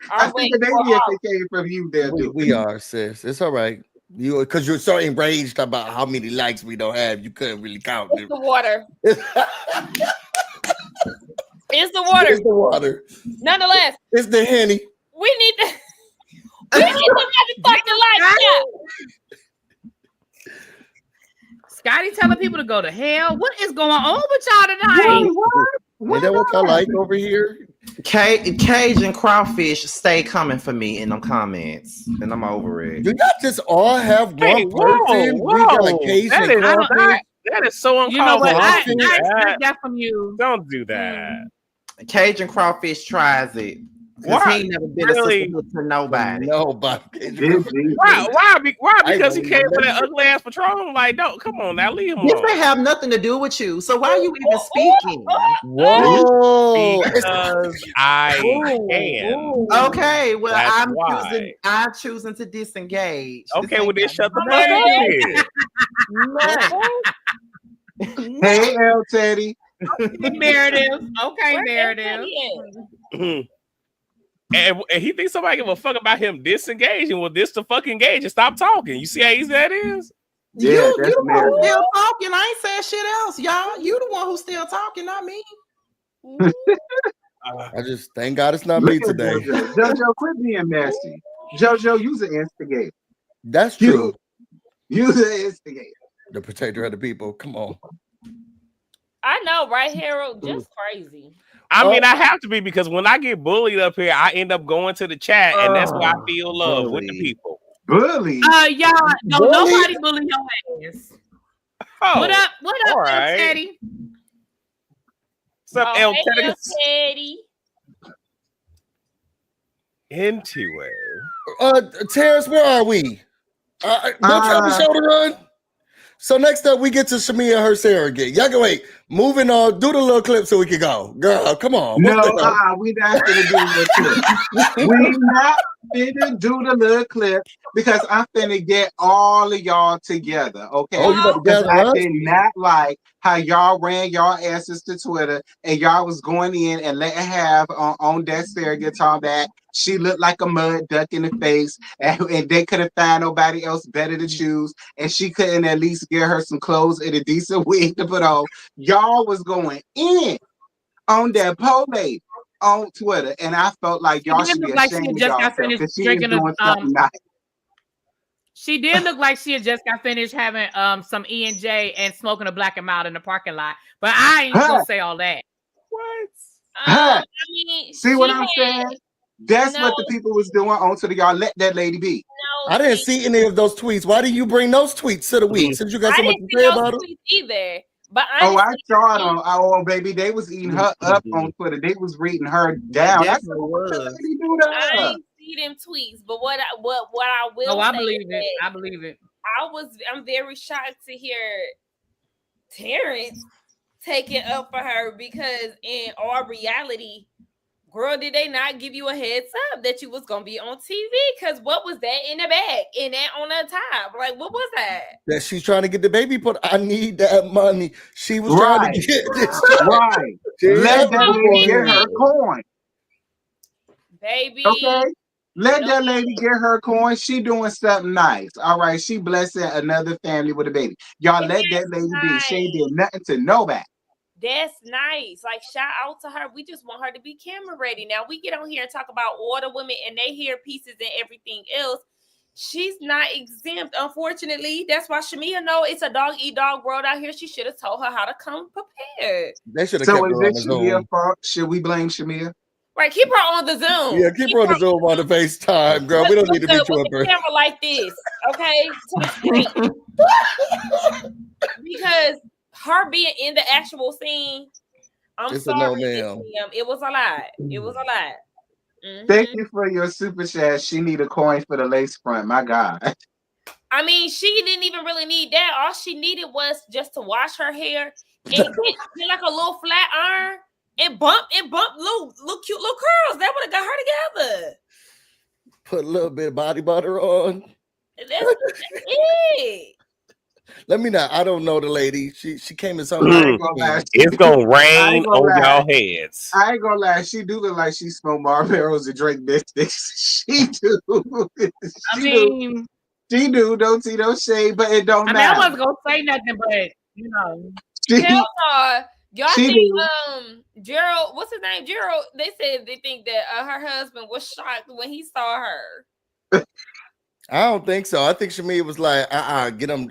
I think the baby if they came from you, they'll do. We are, sis. It's all right. You because you're so enraged about how many likes we don't have, you couldn't really count It's the water. It's the water. It's the water. Nonetheless, it's the Henny. We need to motherfucking lights out. Scotty telling people to go to hell. What is going on with y'all tonight? Is that what y'all like over here? Cajun crawfish stay coming for me in them comments, and I'm over it. Do y'all just all have one person? We got a Cajun crawfish. That is so uncalled for. You know what? I expect that from you. Don't do that. Cajun crawfish tries it. Because he ain't never been a sister to nobody. Why? Because he came with that ugly ass Patron? Like, don't come on now, leave him alone. This may have nothing to do with you. So why are you even speaking? Whoa! Because I can. Okay, well, That's I'm choosing to disengage. Okay, well then shut the fuck up. Hey, L Teddy. Meredith. Okay, Meredith. And he thinks somebody give a fuck about him disengaging. Well, this to fucking engage and stop talking. You see how easy that is? You the one who's still talking. I ain't saying shit else, y'all. You the one who's still talking, not me. I just thank God it's not me today. JoJo, quit being messy. JoJo, use an instigator. That's true. Use an instigator. The protector of the people. Come on. I know, right, Harold? Just crazy. I mean, I have to be because when I get bullied up here, I end up going to the chat, and that's why I feel love with the people. Bully? Y'all, don't nobody bully your ass. Oh, what up, all right. Teddy? What's up, El Teddy? Teddy? Into it. Terrence, where are we? Don't tell the show to run. So next up, we get to Shamia her surrogate. Y'all can wait. Moving on. Do the little clip so we can go. Girl, come on. No, we not gonna do the clip. We not gonna do the little clip because I'm finna get all of y'all together. Okay. Oh, you about to gather I us? did not like how y'all ran y'all asses to Twitter and y'all was going in and letting have on that surrogate talking that she looked like a mud duck in the face, and they couldn't find nobody else better to choose, and she couldn't at least get her some clothes and a decent wig to put on. Y'all was going in on that poll lady on Twitter, and I felt like y'all should be ashamed of yourself because she is doing something nice. She did look like she had just got finished having some E&J and smoking a black and mild in the parking lot, but I ain't gonna say all that. What? I mean, see what I'm saying? That's what the people was doing on Twitter. Y'all let that lady be. No, I didn't see any of those tweets. Why do you bring those tweets to the week? Since you got so much to say about them? Either. But I saw it on baby. They was eating her up on Twitter. They was reading her down. That's what lady do to her. I ain't see them tweets, but what I will say I believe it. I believe it. I'm very shocked to hear Terrence take it up for her because in all reality, girl, did they not give you a heads up that you was gonna be on TV? Because what was that in the bag? And that on the top? Like, what was that? That she's trying to get the baby put. I need that money. She was trying to get this. Right. Let that lady get her coin. baby. Okay. Let that lady get her coin. She doing something nice. All right. She blessing another family with a baby. Y'all let that lady be. She ain't did nothing to nobody. That's nice. Like, shout out to her. We just want her to be camera ready. Now, we get on here and talk about all the women and they hear pieces and everything else. She's not exempt, unfortunately. That's why Shamia know it's a dog-eat-dog world out here. She should have told her how to come prepared. They should have kept her on the Zoom. Shamia's fault? Should we blame Shamia? Right, keep her on the Zoom. Yeah, keep her on the Zoom on the FaceTime, girl. We don't need to beat you up. With the camera like this, okay? To the screen. Because her being in the actual scene, I'm sorry, it was a lot. It was a lot. Mm-hmm. Thank you for your super chat. She need a coin for the lace front. My God. I mean, she didn't even really need that. All she needed was just to wash her hair and get like a little flat iron and bump little cute little curls. That would have got her together. Put a little bit of body butter on. That's it. Let me know. I don't know the lady. She came in something. It's gonna rain on y'all heads. I ain't gonna lie. She do look like she smoked Marlboros and drink biscuits. She do. She do. Don't see no shade, but it don't matter. I wasn't gonna say nothing, but you know. Hell no. Y'all think Gerald, what's his name? Gerald, they said they think that her husband was shocked when he saw her. I don't think so. I think Shamia was like, get him.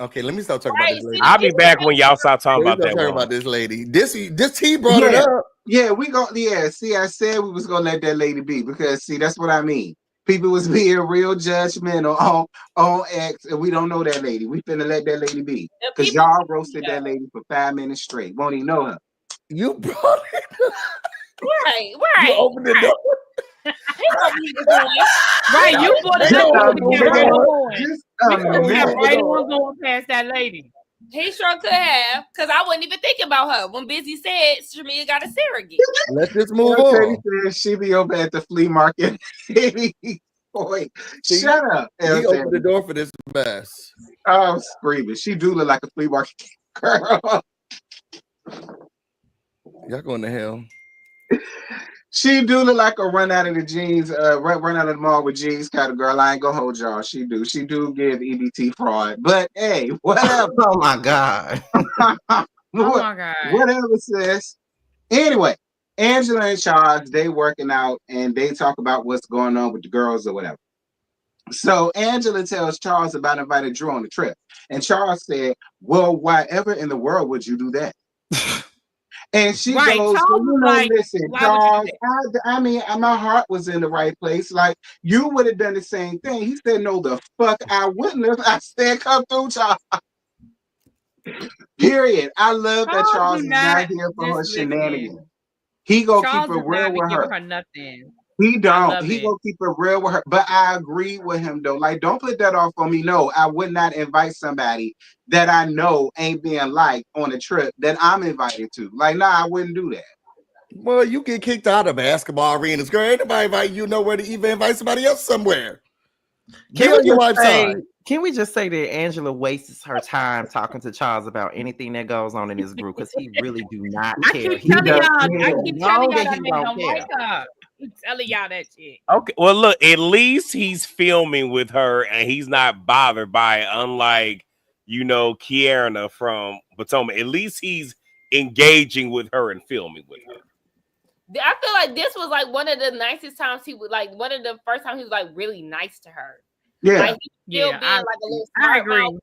Okay, let me stop talking about this lady. I'll be back when y'all stop talking about that. Talking about this lady. This T brought it up. Yeah, we go. Yeah, see, I said we was gonna let that lady be because see, that's what I mean. People was being real judgmental on X, and we don't know that lady. We finna let that lady be because y'all roasted that lady for 5 minutes straight. Won't even know her. You brought it up. Right. You opened the door. Right, you brought it up. Just right on going past that lady. He sure could have, because I wasn't even thinking about her when Busy said Shamia got a surrogate. Let this move on. She be over at the flea market. Boy, shut up. He opened the door for this mess. I'm screaming. She do look like a flea market girl. Y'all going to hell. She do look like a run out of the jeans, run out of the mall with jeans kind of girl. I ain't gonna hold y'all. She do give EBT fraud. But hey, whatever. Oh my God. Whatever, sis. Anyway, Angela and Charles, they working out and they talk about what's going on with the girls or whatever. So Angela tells Charles about inviting Drew on the trip. And Charles said, well, why ever in the world would you do that? And she goes, listen, Charles, I mean, my heart was in the right place. Like, you would have done the same thing. He said, no, the fuck I wouldn't have. I said, come through, Charles. Period. I love that Charles is not here for her shenanigans. He gonna keep it real with her. Nothing. He don't. He gonna keep it real with her. But I agree with him though. Like, don't put that off on me. No, I would not invite somebody that I know ain't being liked on a trip that I'm invited to. Like, nah, I wouldn't do that. Well, you get kicked out of basketball arenas, girl. Ain't nobody invite you nowhere to even invite somebody else somewhere. Can we just say that Angela wastes her time talking to Charles about anything that goes on in this group because he really do not care. I keep telling y'all that man don't like her. I'm telling y'all that shit. Okay, well, look, at least he's filming with her and he's not bothered by it, unlike, Kiara from Potomac. At least he's engaging with her and filming with her. I feel like this was like one of the nicest times he would one of the first times he was like really nice to her. Yeah. Like, he still being like a little smart. I agree.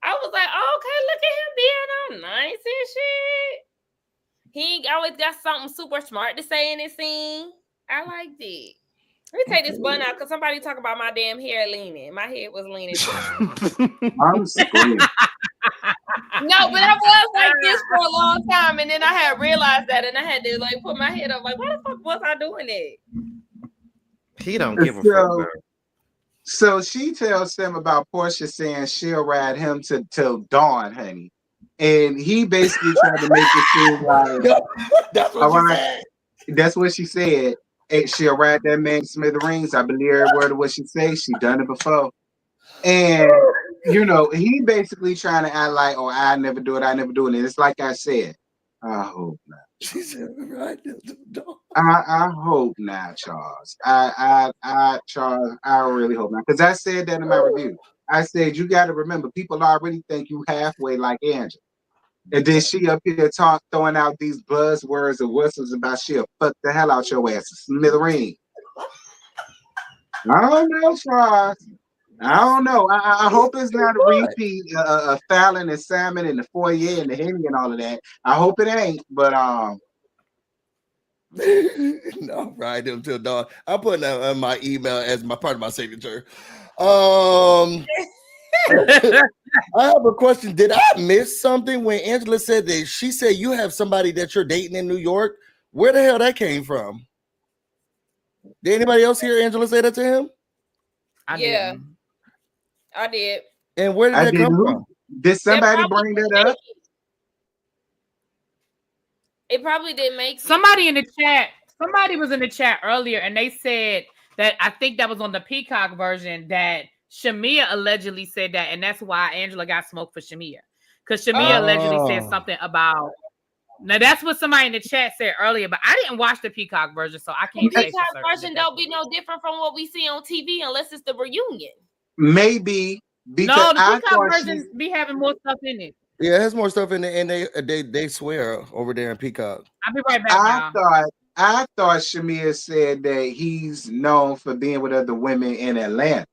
I was like, oh, okay, look at him being all nice and shit. He always got something super smart to say in his scene. I liked it. Let me take this bun out because somebody talk about my damn hair leaning. My head was leaning. I'm screaming. No, but I was like this for a long time, and then I had realized that, and I had to put my head up. Like, why the fuck was I doing it? He don't give a fuck. So she tells them about Porsha saying she'll ride him till dawn, honey. And he basically tried to make it seem like that's what she said. That's what she said. And she'll ride that man smithereens. I believe every word of what she says. She done it before. And he basically trying to act like, oh, I never do it. And it's like I said, I hope not. She said, right. I hope not, Charles. Charles, I really hope not. Because I said that in my review. I said, you got to remember, people already think you halfway like Angela. And then she up here throwing out these buzzwords and whistles about she'll fuck the hell out your ass, smithereen. I don't know, Charles. I don't know. I hope it's not a repeat of Fallon and Salmon and the foyer and the Henny and all of that. I hope it ain't, but no, ride them till dawn. I'm putting that on my email as my part of my signature. I have a question. Did I miss something when Angela said that she said you have somebody that you're dating in New York? Where the hell that came from? Did anybody else hear Angela say that to him? I did. And where did that come from? Did somebody bring that up? It probably didn't make sense. Somebody in the chat. Somebody was in the chat earlier, and they said that I think that was on the Peacock version that Shamia allegedly said that, and that's why Angela got smoked for Shamia, because Shamia allegedly said something about. Now that's what somebody in the chat said earlier, but I didn't watch the Peacock version, so I can't. The Peacock version don't be no different from what we see on TV unless it's the reunion. Maybe because no, the Peacock version be having more stuff in it. Yeah, it has more stuff in it, and they swear over there in Peacock. I'll be right back. I thought Shamia said that he's known for being with other women in Atlanta.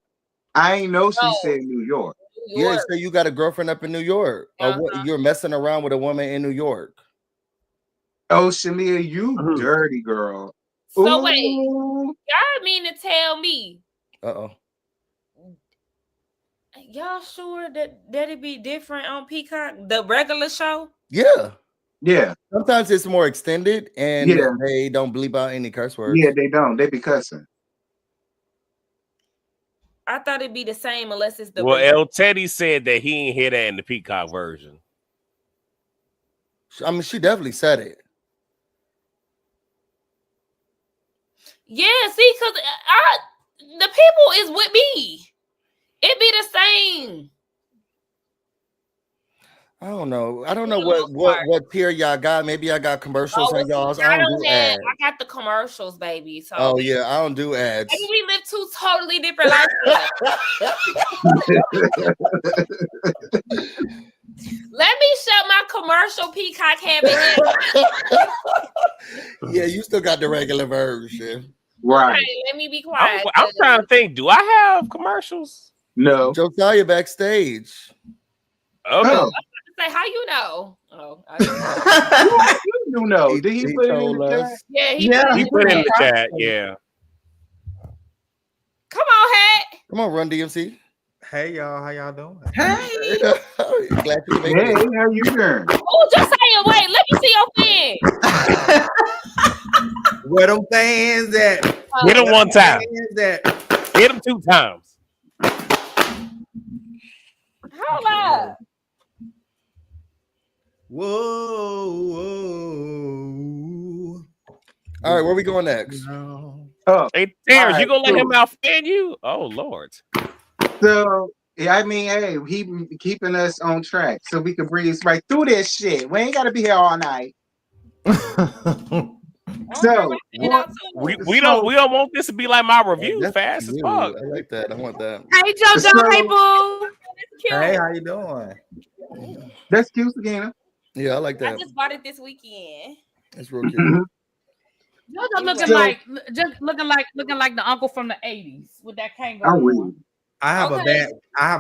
I ain't know she said New York. Yeah, so you got a girlfriend up in New York. Or what, you're messing around with a woman in New York. Oh, Shamia, you dirty girl. So wait, y'all mean to tell me? Y'all sure that it'd be different on Peacock, the regular show? Yeah. Yeah. Sometimes it's more extended and they don't bleep out any curse words. Yeah, they don't. They be cussing. I thought it'd be the same unless it's the El Teddy said that he ain't hear that in the Peacock version. I mean, she definitely said it. Yeah, see, because the people is with me. It be the same. I don't know. I don't know what tier y'all got. Maybe I got commercials on y'all's. I don't do ads. I got the commercials, baby. So oh yeah, I don't do ads. Maybe we live two totally different lifestyles. Let me shut my commercial Peacock habit. Yeah, you still got the regular version. Right. Okay, let me be quiet. I'm trying to think. Do I have commercials? No. Josiah backstage. Okay. Oh. Say, how you know? Oh, you know. Did he put it in the chat? Yeah, he put it in the chat. Yeah. Come on, Hat. Come on, Run DMC. Hey y'all, how y'all doing? Hey. Glad you made Hey, it. how you doing? Oh, Josiah, wait, let me see your fan. Where them fans at? Hit him one time. Hit him 2 times. Hold up. Whoa. All right, where we going next? Hey, Terrence, you gonna let him out fan you? Oh Lord. So I mean, hey, he keeping us on track so we can breeze right through this shit. We ain't gotta be here all night. So we don't want this to be like my review fast as fuck. I like that. I want that. Hey JoJo, hey boo. Hey, how you doing? That's cute, Sakina. Yeah, I like that. I just bought it this weekend. It's real cute. JoJo looking like the uncle from the 80s with that kangaroo. I'm weird. I have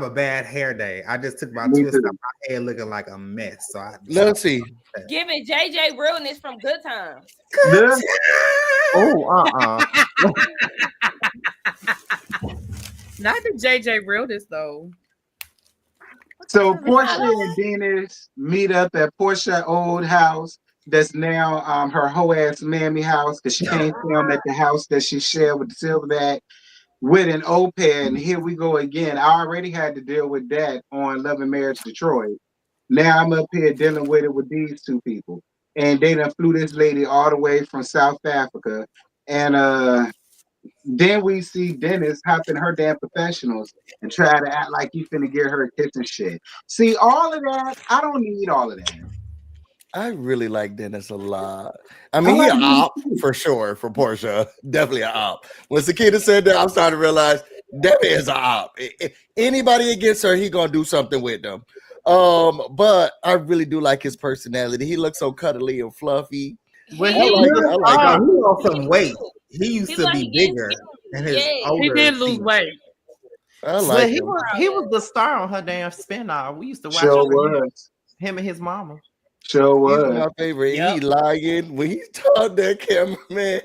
a bad hair day. I just took my twist out my hair looking like a mess. So let's see. Giving JJ realness from Good Times. Not the JJ realness though. So Porsha and Dennis meet up at Porsha old house. That's now her whole ass mammy house because she can't film at the house that she shared with the Silverback with an au pair. And here we go again. I already had to deal with that on Love and Marriage Detroit. Now I'm up here dealing with it with these two people. And they done flew this lady all the way from South Africa. And then we see Dennis hopping her damn professionals and try to act like you finna get her a kiss and shit. See, all of that, I don't need all of that. I really like Dennis a lot. I mean, he an op for sure for Porsha. Definitely an op. When Sakina said that, I'm starting to realize that is an op. Anybody against her, he gonna do something with them. But I really do like his personality. He looks so cuddly and fluffy. Well, I like it. I like it. he lost some weight. He used to be bigger and his older. He did lose weight. I like him. He was the star on her damn spinoff. We used to watch him and his mama. He's my favorite. Yep. He lying when he told that cameraman,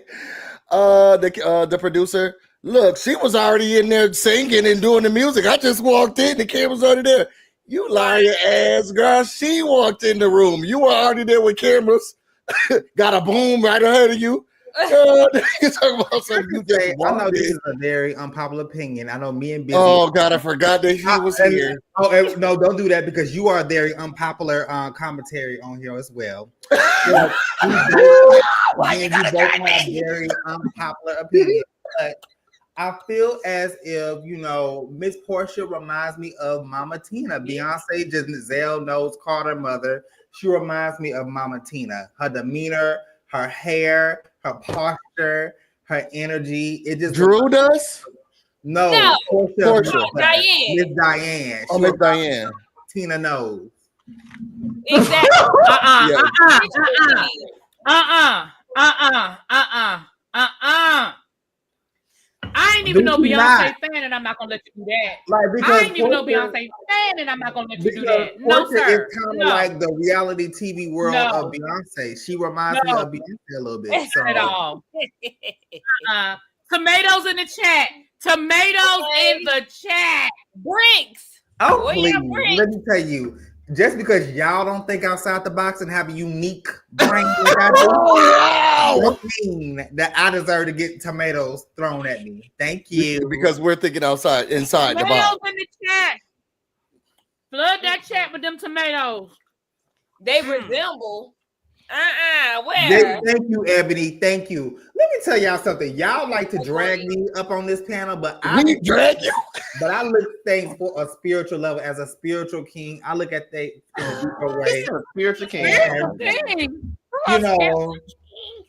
the producer. Look, she was already in there singing and doing the music. I just walked in. The camera's already there. You lying ass girl. She walked in the room. You were already there with cameras. Got a boom right ahead of you. You talking about something you just I know this is a very unpopular opinion. I know me and Busy. Oh God, I forgot that he was here. No, don't do that because you are a very unpopular commentary on here as well. Why you both have very unpopular opinions. But I feel as if Miss Porsha reminds me of Mama Tina. Beyonce, Giselle knows Carter mother. She reminds me of Mama Tina. Her demeanor, her hair, her posture, her energy. It just Drew does? No. Porsha. Diane. Miss Diane. Oh, Miss Diane. Tina knows. Exactly. I ain't even no Beyonce fan, and I'm not gonna let you do that. I ain't even no Beyonce fan, and I'm not gonna let you do that. No, sir. It's kind of like the reality TV world of Beyonce. She reminds me of Beyonce a little bit. So. At all. Tomatoes in the chat. Tomatoes in the chat. Brinks. Oh, please. Let me tell you. Just because y'all don't think outside the box and have a unique brain like I do, don't mean that I deserve to get tomatoes thrown at me. Thank you. Because we're thinking inside the box. Tomatoes in the chat. Flood that chat with them tomatoes. They resemble. Where? Thank you, Ebony. Thank you. Let me tell y'all something. Y'all like to drag me up on this panel, but I drag you. But I look things for a spiritual level. As a spiritual king, I look at things in a deeper way. Spiritual king.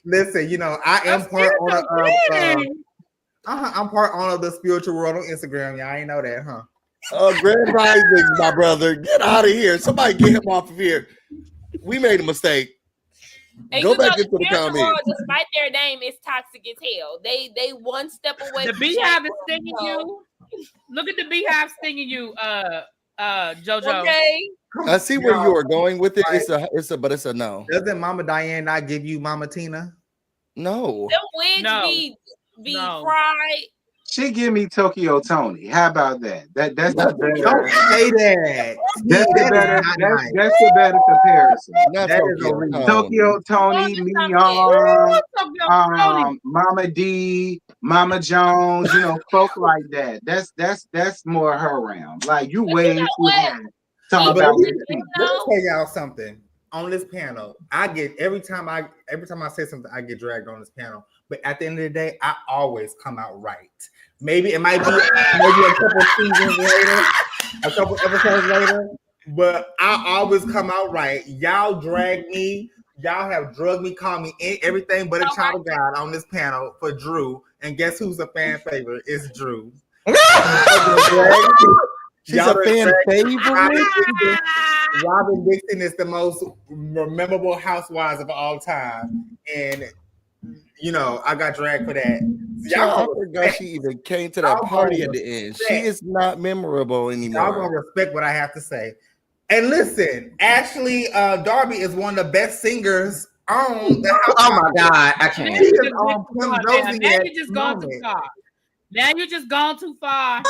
Listen. I am part owner of. I'm part owner of the spiritual world on Instagram. Y'all ain't know that, huh? Grand Rising, my brother. Get out of here. Somebody get him off of here. We made a mistake. And go back into the comments. Despite their name, it's toxic as hell. They one step away. The beehive is stinging you. Look at the beehive stinging you, JoJo. Okay. I see where you are going with it. But it's a no. Doesn't Mama Diane not give you Mama Tina? No. Them wigs be fried. She give me Tokyo Tony. How about that? That's the better. Don't say that. That's the better comparison. That Tokyo Tony, Mama D, Mama Jones, folk like that. That's more her realm. Like you way too high. Let me tell y'all something. On this panel, I get every time I say something, I get dragged on this panel. But at the end of the day, I always come out right. Maybe it might be maybe a couple seasons later, a couple episodes later, but I always come out right. Y'all drag me, y'all have drugged me, called me everything but a child of God on this panel for Drew. And guess who's a fan favorite? It's Drew. She's a fan favorite. Robin Dixon is the most memorable housewives of all time. And I got dragged for that. I forgot she even came to that party at the end. She is not memorable anymore. Y'all gonna respect what I have to say. And listen, Ashley Darby is one of the best singers on the house. Oh my God, I can't. Now you just gone too far. Now you just gone too far.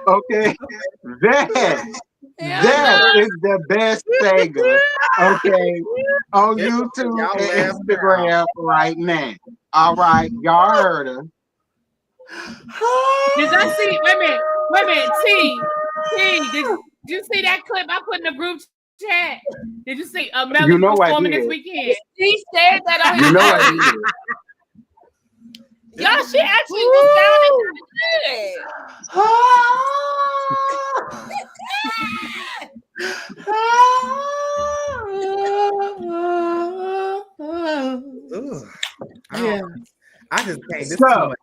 Okay, that is the best singer. Okay, on YouTube and Instagram right now. All right, y'all heard her. Did I see? Wait a minute. T. Did you see that clip I put in the group chat? Did you see Melly You know I performing did. this weekend? He said that on his You know I story. did. Y'all, she actually was sounding good. Ugh. Yeah. I just can't. This So- too much.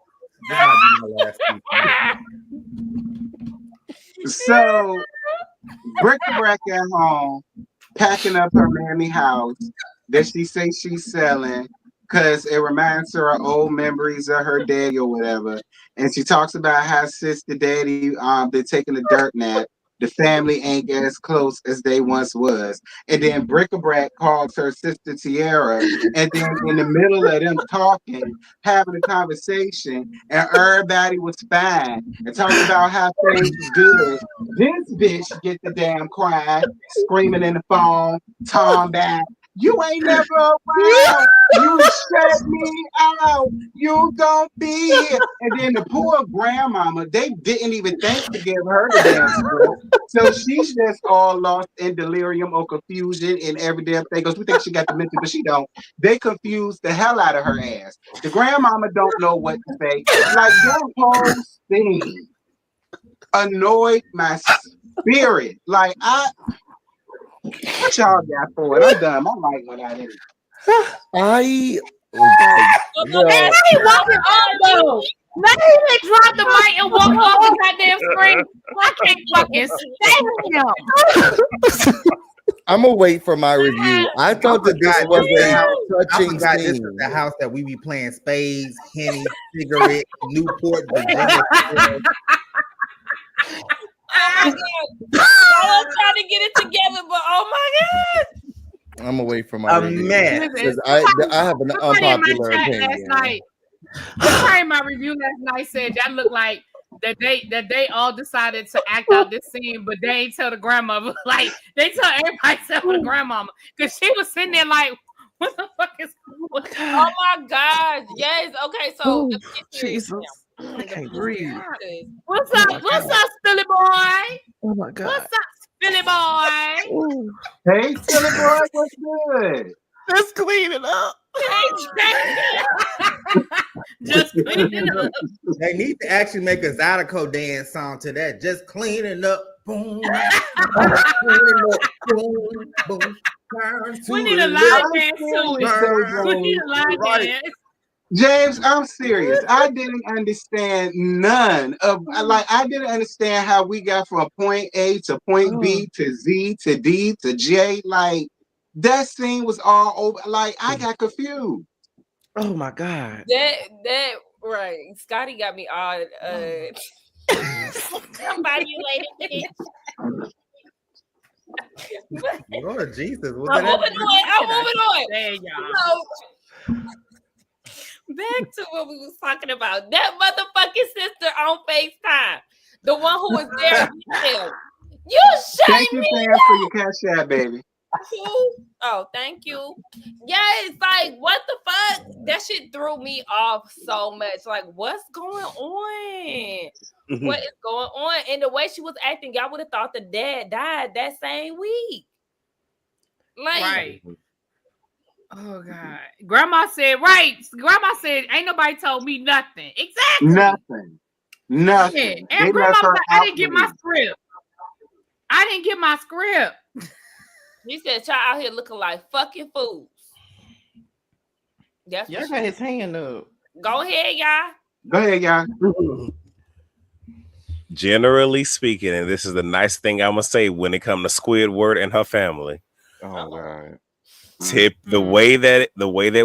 This might be my last week. So, bric-a-brac at home, packing up her mammy house that she says she's selling because it reminds her of old memories of her daddy or whatever. And she talks about how sister daddy been taking a dirt nap. The family ain't as close as they once was. And then bric-a-brac calls her sister Tiara. And then in the middle of them talking, having a conversation, and everybody was fine and talking about how things was good. This bitch get the damn crying, screaming in the phone, Tom back. You ain't never around. You shut me out. You don't be here. And then the poor grandmama, they didn't even think to give her the damn script. So she's just all lost in delirium or confusion and every damn thing. Because we think she got dementia, but she don't. They confused the hell out of her ass. The grandmama don't know what to say. Like that whole thing annoyed my spirit. Like what y'all got for it? I'm done. My mic went out anyway. Now he walking off though. Now he dropped the mic and walk off the goddamn screen. I can't fucking stand him. I'm gonna wait for my review. I thought that this was a I touching forgot this scene. is the house that we be playing spades, Henny, cigarette, Newport, Virginia. I'm trying to get it together, but oh my god. I'm gonna wait for my review. Man. Because I have an unpopular opinion. Somebody in my review last night said y'all look like that they all decided to act out this scene, but they ain't tell the grandmother. Like they tell everybody except for the grandmama, because she was sitting there like, what the fuck is going on? Oh my gosh. Yes. Okay, so let's get serious Jesus. now. I can't breathe. What's up, Silly boy? Oh my God. What's up, Silly boy? Ooh. Hey, Silly boy, what's good? Let's clean it up. Just clean it up. They need to actually make a Zydeco dance song to that. Just cleaning up. Boom. Boom. Boom. We need a live dance too. We need a live dance. James, I'm serious. I didn't understand none of I didn't understand how we got from point A to point B to Z to D to J. Like that scene was all over. Like I got confused. Oh my God. That right. Scotty got me all somebody later. Lord Jesus. I'm moving on. There y'all. So, back to what we was talking about. That motherfucking sister on FaceTime. The one who was there with him. You shut Thank you, me Sam, for your cash app, baby. Oh, thank you. Yes, like what the fuck? That shit threw me off so much. Like, what's going on? What is going on? And the way she was acting, y'all would have thought the dad died that same week. Like, Right. Oh God. Grandma said, right. Grandma said, ain't nobody told me nothing. Exactly. Nothing. And They grandma left her was like, I out didn't get there. my script. I didn't get my script. he said, y'all out here looking like fucking fools. That's Y'all what got his hand up. Go ahead, y'all. Go ahead, y'all. Generally speaking, and this is the nice thing I'm gonna say when it comes to Squidward and her family. Oh God. The way that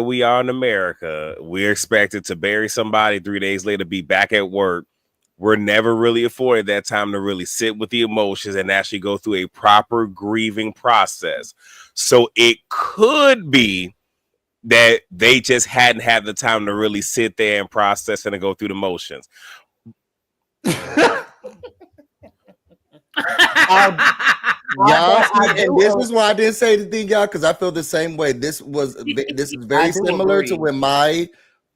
we are in America, we're expected to bury somebody 3 days later, be back at work. We're never really afforded that time to really sit with the emotions and actually go through a proper grieving process. So it could be that they just hadn't had the time to really sit there and process and go through the motions. Y'all, and this is why I didn't say anything, y'all, because I feel the same way. This is very similar to when my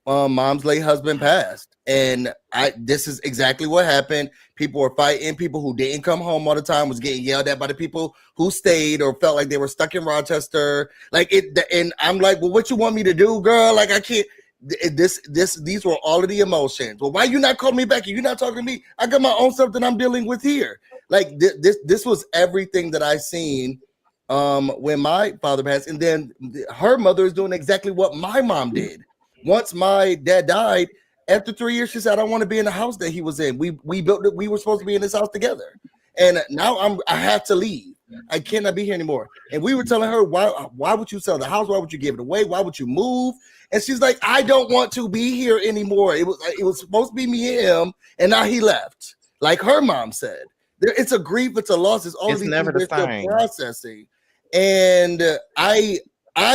mom's late husband passed, and this is exactly what happened. People were fighting. People who didn't come home all the time was getting yelled at by the people who stayed or felt like they were stuck in Rochester. And I'm like, well, what you want me to do, girl? Like, I can't. These were all of the emotions. Well, why you not calling me back? You're not talking to me. I got my own stuff that I'm dealing with here. Like this was everything that I seen when my father passed, and then her mother is doing exactly what my mom did. Once my dad died, after 3 years, she said, "I don't want to be in the house that he was in. We built it. We were supposed to be in this house together, and now I have to leave. I cannot be here anymore." And we were telling her, why would you sell the house? Why would you give it away? Why would you move? And she's like, "I don't want to be here anymore. It was supposed to be me and him, and now he left." Like her mom said, it's a grief, it's a loss, it's all It's these never things the they're same. still processing. And I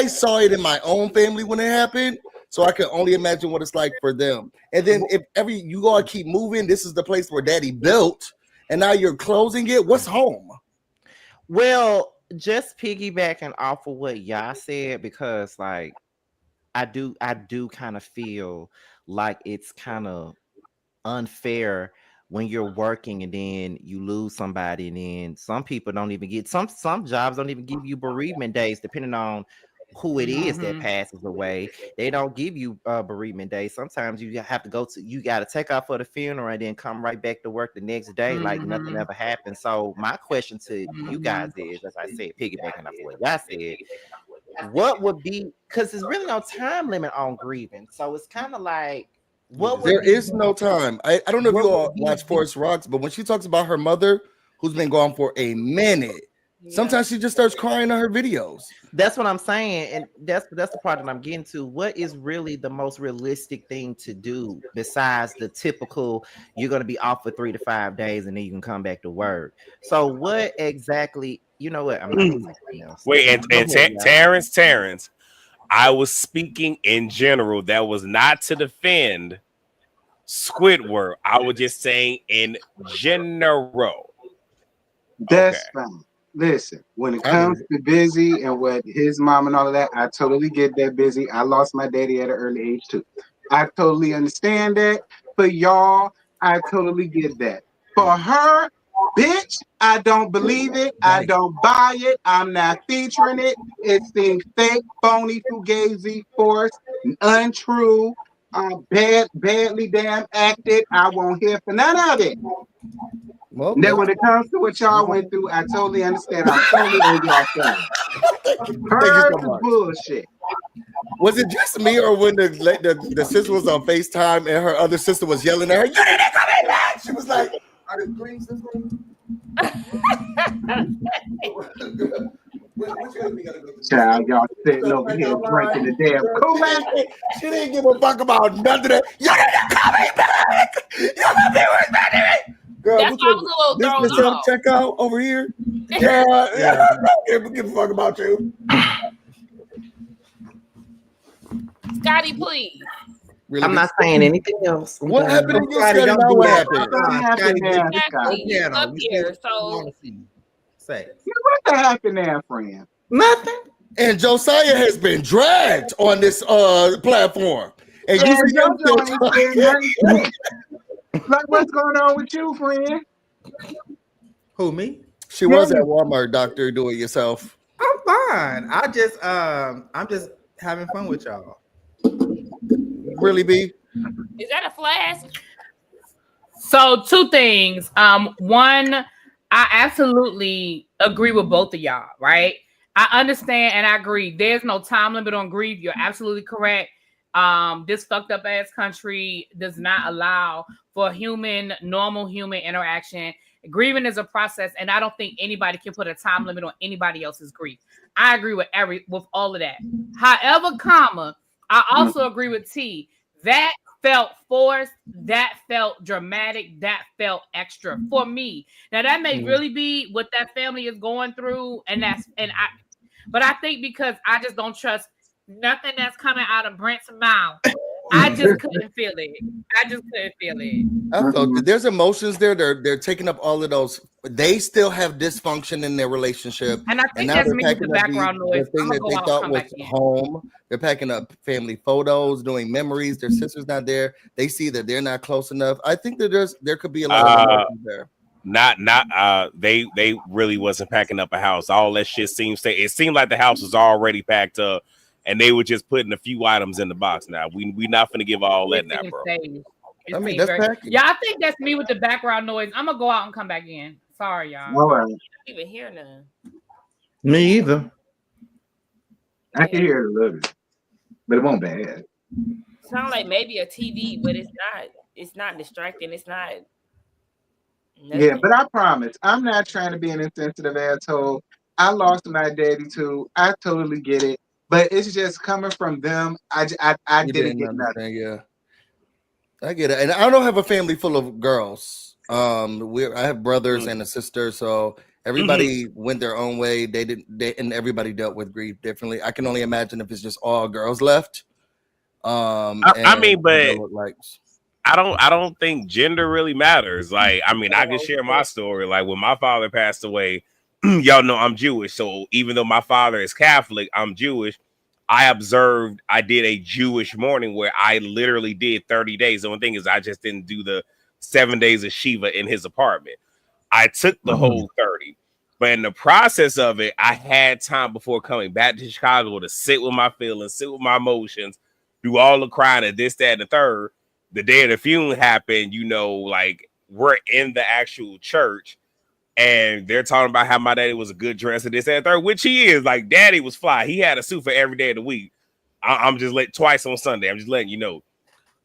saw it in my own family when it happened, so I can only imagine what it's like for them. And then if you gotta keep moving, this is the place where Daddy built, and now you're closing it. What's home? Well, just piggybacking off of what y'all said, because like I do kind of feel like it's kind of unfair when you're working and then you lose somebody, and then some people don't even get some jobs don't even give you bereavement days, depending on who it is that passes away. They don't give you bereavement days. Sometimes you have to you got to take off for the funeral and then come right back to work the next day like nothing ever happened. So my question to you guys is, as I said, piggybacking off what y'all said, what would be, because there's really no time limit on grieving, so it's kind of like There is no time. I don't know if you all watch Forest Rocks, but when she talks about her mother who's been gone for a minute, sometimes she just starts crying on her videos. That's what I'm saying, and that's the part that I'm getting to. What is really the most realistic thing to do besides the typical you're going to be off for 3 to 5 days and then you can come back to work? So what exactly, you know what, I'm not gonna say anything else. Wait, and Terrence, I was speaking in general. That was not to defend Squidward. I was just saying in general. That's fine. Listen, when it comes to Busy and what his mom and all of that, I totally get that. Busy. I lost my daddy at an early age too. I totally understand that. For y'all, I totally get that. For her, bitch, I don't believe it. I don't buy it. I'm not featuring it. It seems fake, phony, fugazi, forced, untrue, badly damn acted. I won't hear for none of it. Well, now, when it comes to what y'all went through, I totally understand. I'm totally on y'all side. Her bullshit. Was it just me, or when the sister was on FaceTime and her other sister was yelling at her, "You need to come in back"? She was like, "Are the greens this Child, y'all sitting over here drinking the damn Kool-Aid. She didn't give a fuck about none of that. You need to come in back. You gonna be with me. Girl, that's why I was a little this thrown off. checkout over here. Yeah, I don't give a fuck about you. Scotty, please. Really? I'm not saying anything else. What happened to you, Scotty? Now what happened? Exactly. You up here, so say. What happened there, friend? Nothing. And Josiah has been dragged on this platform. And you see him like, what's going on with you, friend? Who, me? She was at Walmart, doctor, do it yourself. I'm fine. I'm just having fun with y'all. Really, B? Is that a flask? So 2 things. One, I absolutely agree with both of y'all, right? I understand and I agree. There's no time limit on grief. You're absolutely correct. This fucked up ass country does not allow for normal human interaction. Grieving is a process, and I don't think anybody can put a time limit on anybody else's grief. I agree with all of that. However, I also agree with T. That felt forced, that felt dramatic, that felt extra for me. Now that may really be what that family is going through, but I think because I just don't trust nothing that's coming out of Brent's mouth I just couldn't feel it. I just couldn't feel it. I felt it. There's emotions there. They're taking up all of those. They still have dysfunction in their relationship, And I think now that's they're me with packing the up background the noise. thing I'm that gonna they go out and thought come was back in. home. They're packing up family photos, doing memories. Their sister's not there. They see that they're not close enough. I think that there could be a lot of emotions there. They really wasn't packing up a house. All that shit it seemed like the house was already packed up, and they were just putting a few items in the box. Now we not gonna give all that now, bro. I mean, that's packing. Yeah, I think that's me with the background noise. I'm gonna go out and come back in. Sorry, y'all. All right. I don't even hear none. Me either. I can hear it a little bit, but it won't bad. Sound like maybe a TV, but it's not. It's not distracting. It's not. Nothing. Yeah, but I promise, I'm not trying to be an insensitive asshole. I lost my daddy too. I totally get it, but it's just coming from them. I didn't get nothing. Yeah, I get it, and I don't have a family full of girls. I have brothers and a sister, so everybody went their own way. And everybody dealt with grief differently. I can only imagine if it's just all girls left. I mean, but I don't think gender really matters. Like, I mean, I can share my story. Like, when my father passed away, y'all know I'm Jewish. So even though my father is Catholic, I'm Jewish. I did a Jewish mourning where I literally did 30 days. The only thing is I just didn't do the 7 days of Shiva in his apartment. I took the whole 30. But in the process of it, I had time before coming back to Chicago to sit with my feelings, sit with my emotions, do all the crying and this, that, and the third. The day of the funeral happened, like we're in the actual church and they're talking about how my daddy was a good dresser, this, that, and third, which he is. Like, daddy was fly. He had a suit for every day of the week. I'm just twice on Sunday. I'm just letting you know.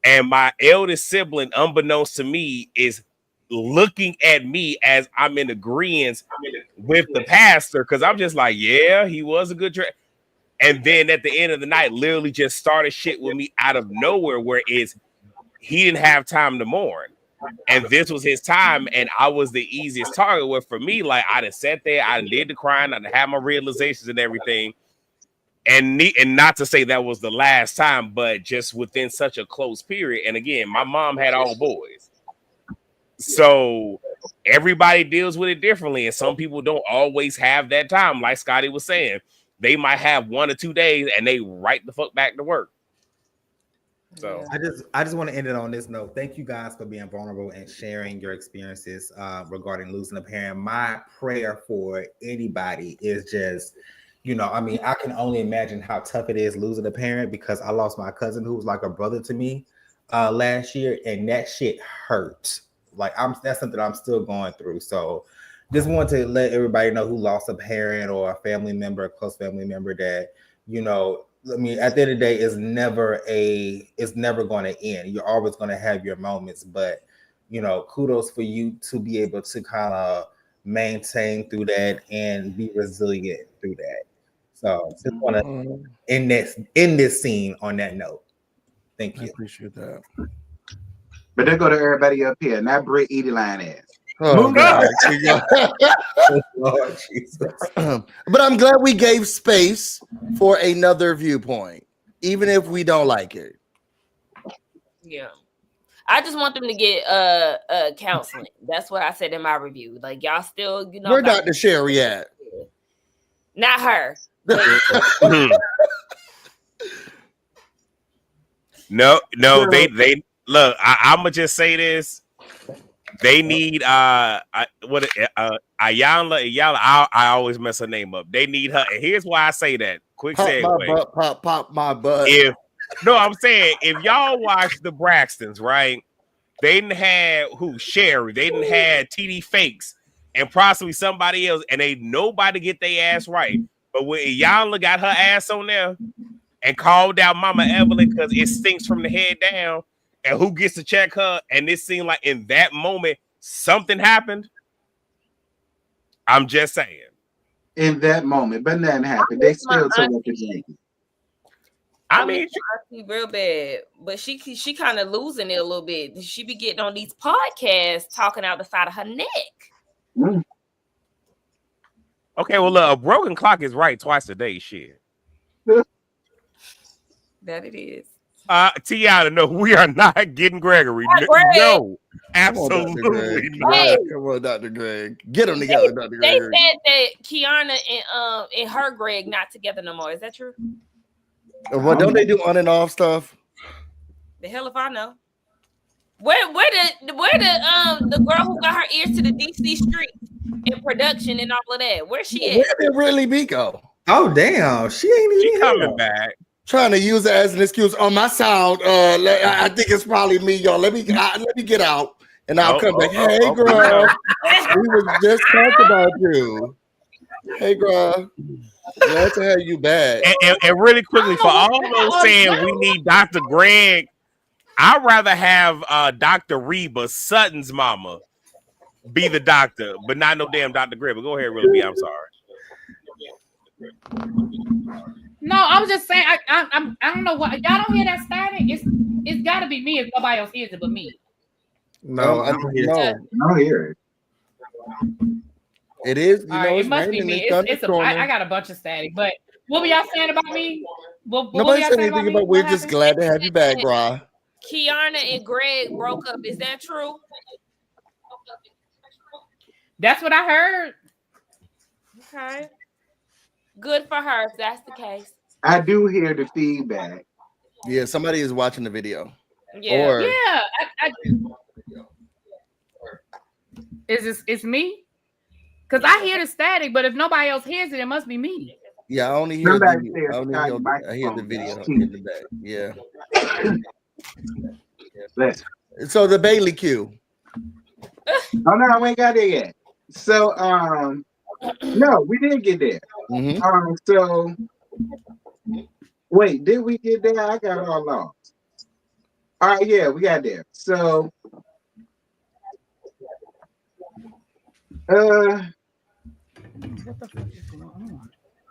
And my eldest sibling, unbeknownst to me, is looking at me as I'm in agreement with the pastor, because I'm just like, yeah, he was a good dresser. And then at the end of the night, literally just started shit with me out of nowhere, where he didn't have time to mourn. And this was his time, and I was the easiest target. Where for me, like, I done sat there, I did the crying, I had my realizations and everything. And not to say that was the last time, but just within such a close period. And again, my mom had all boys. So everybody deals with it differently. And some people don't always have that time. Like Scotty was saying, they might have 1 or 2 days and they right the fuck back to work. So I just want to end it on this note. Thank you guys for being vulnerable and sharing your experiences regarding losing a parent. My prayer for anybody is just, I mean, I can only imagine how tough it is losing a parent, because I lost my cousin who was like a brother to me last year, and that shit hurt. Like, that's something I'm still going through. So just want to let everybody know who lost a parent or a family member, a close family member, that, I mean, at the end of the day, it's never going to end. You're always going to have your moments, but, kudos for you to be able to kind of maintain through that and be resilient through that. So just want to end this scene on that note. Thank you. I appreciate that. But they go to everybody up here, not Britt Edie line ass. Oh, God. Lord Jesus. But I'm glad we gave space for another viewpoint, even if we don't like it. Yeah. I just want them to get counseling. That's what I said in my review. Like, y'all still, Where Dr. Sherry at? Not her. No, they look, I'ma just say this. They need Ayala. I always mess her name up. They need her. And here's why I say that. Quick segue. Pop my butt. I'm saying, if y'all watch the Braxtons, right? They didn't have Sherry. They didn't have TD Fakes and possibly somebody else, and nobody get their ass right. But when Ayala got her ass on there and called out Mama Evelyn because it stinks from the head down, and who gets to check her, and it seemed like in that moment something happened. I'm just saying. In that moment, but nothing happened. They still took up the drinking. I mean, real bad, but she kind of losing it a little bit. She be getting on these podcasts talking out the side of her neck. Okay, well, look, a broken clock is right twice a day. Shit. That it is. Tiana, no, we are not getting Gregory. No, absolutely not. Come on, Dr. Greg. Get them together, Dr. They Greg. said that Kiana and her Greg not together no more. Is that true? Well, don't they do on and off stuff? The hell if I know. Where the girl who got her ears to the DC street in production and all of that? Where's she at? Where did Really Be go? Oh damn, she ain't even coming back. Trying to use it as an excuse. Oh, my sound. I think it's probably me, y'all. Let me get out, and I'll come back. Hey, girl, we was just talking about you. Hey, girl, glad to have you back. And really quickly, for all those saying we need Dr. Greg, I'd rather have Dr. Reba, Sutton's mama, be the doctor, but not no damn Dr. Greg. But go ahead, Really Be. I'm sorry. No, I was just saying. I don't know what y'all don't hear that static. It's got to be me if nobody else hears it but me. No, I don't hear it. I don't hear it. It is. You All know, right, it's it must be me. I got a bunch of static. But what were y'all saying about me? What Nobody said anything about. We're just glad to have you back, Gra. Kiana and Greg broke up. Is that true? That's what I heard. Okay. Good for her if that's the case. I do hear the feedback. Yeah, somebody is watching the video. Yeah. Or, yeah. It's me? Because I hear the static, but if nobody else hears it, it must be me. Yeah, I only hear I hear the video in the back. Yeah. So the Bailey Q. Oh no, we ain't got there yet. So no, we didn't get there. So wait, did we get there? I got all lost. All right, yeah, we got there. So all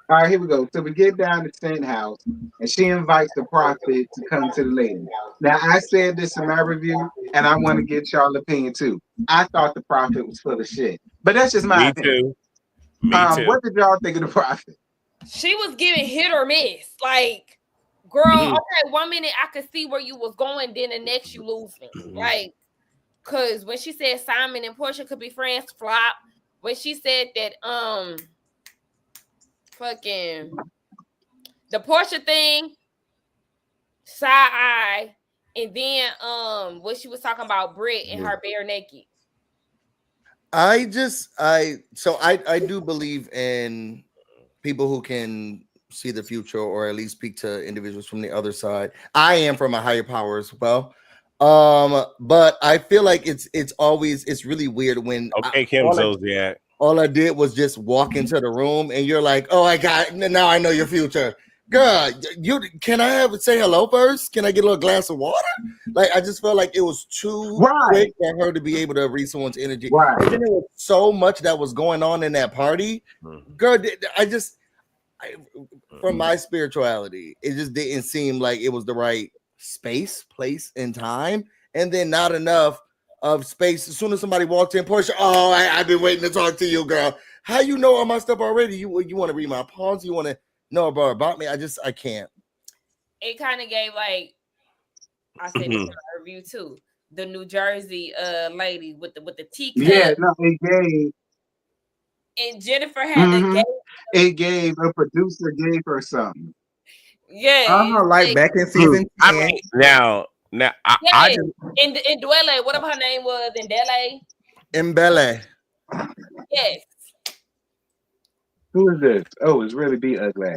right, here we go. So we get down to Saint House, and she invites the prophet to come to the lady. Now, I said this in my review, and I want to get y'all opinion too. I thought the prophet was full of shit, but that's just my opinion. Me too. What did y'all think of the prophet? She was giving hit or miss. Like, girl, okay, 1 minute I could see where you was going, then the next you lose me. Like, because when she said Simon and Porsha could be friends, flop. When she said that, fucking the Porsha thing, side eye, and then what she was talking about Britt and her bare naked. I do believe in people who can see the future or at least speak to individuals from the other side. I am from a higher power as well. But I feel like it's really weird when all I did was just walk into the room and you're like, oh, now I know your future. Girl, can I say hello first? Can I get a little glass of water? Like, I just felt like it was too quick for her to be able to read someone's energy. And then there was so much that was going on in that party. Girl, from my spirituality, it just didn't seem like it was the right space, place, and time. And then not enough of space. As soon as somebody walked in, Porsha, I've been waiting to talk to you, girl. How you know all my stuff already? You want to read my palms? You want to know about me? I can't. It kind of gave like I said this in my review too. The New Jersey lady with the teacup. Yeah, no, it gave. And Jennifer had the game. It gave a producer gave her something. Yeah, like back in season 10. I mean, now I just in Dwele, whatever her name was in Dele. Mbele. Yes. Who is this? Oh, it's Really Be Ugly.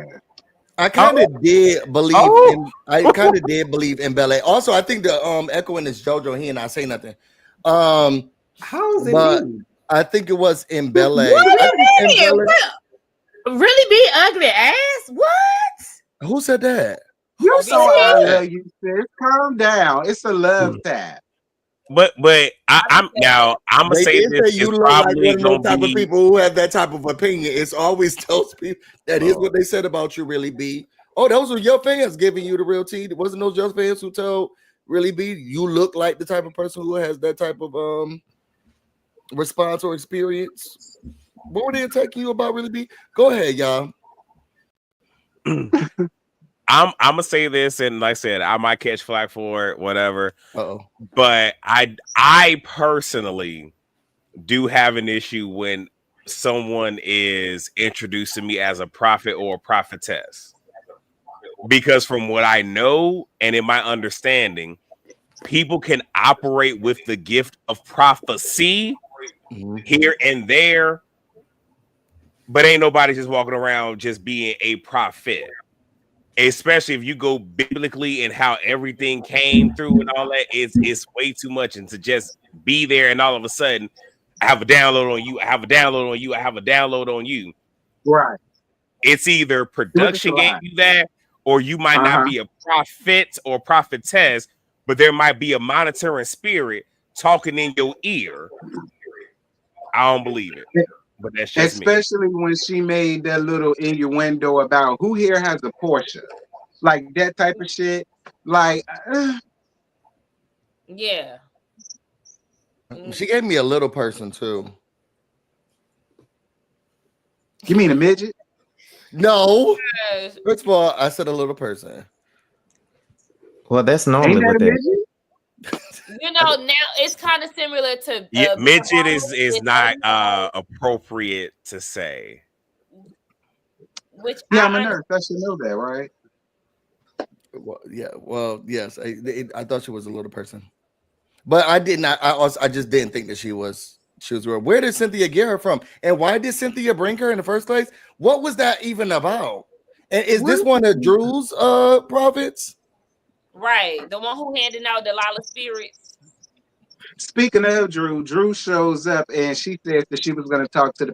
I kind of did believe in Bele. Also, I think the echoing is JoJo. He and I say nothing. How is it? I think it was in Bele. Really Be Ugly ass? What? Who said that? You so I love you, sis. Calm down. It's a love tap. But I'm gonna say this. You look like one of those type of people who have that type of opinion. It's always those people. That is what they said about you, Really Be. Oh, those were your fans giving you the real tea. Wasn't those your fans who told Really Be you look like the type of person who has that type of response or experience? What were they attacking you about, Really Be? Go ahead, y'all. I'm gonna say this, and like I said, I might catch flack for it, whatever. But I personally do have an issue when someone is introducing me as a prophet or a prophetess, because from what I know and in my understanding, people can operate with the gift of prophecy here and there, but ain't nobody just walking around just being a prophet. Especially if you go biblically and how everything came through and all that, it's way too much. And to just be there and all of a sudden, I have a download on you, I have a download on you, I have a download on you. Right. It's either production gave you that, or you might not be a prophet or prophetess, but there might be a monitoring spirit talking in your ear. I don't believe it. But that's just especially when she made that little innuendo about who here has a Porsche, like that type of shit. Like, yeah, she gave me a little person too. You mean a midget? No. First of all, I said a little person. Well, that's normally what that. You know, now it's kind of similar to midget is not appropriate to say. Which I'm a nurse. I should know that, right? Well, yeah. Well, yes. I thought she was a little person, but I did not. I just didn't think that she was real. Where did Cynthia get her from, and why did Cynthia bring her in the first place? What was that even about? And is this one of Drew's prophets? Right, the one who handing out the Lala spirits. Speaking of Drew shows up and she says that she was going to talk to the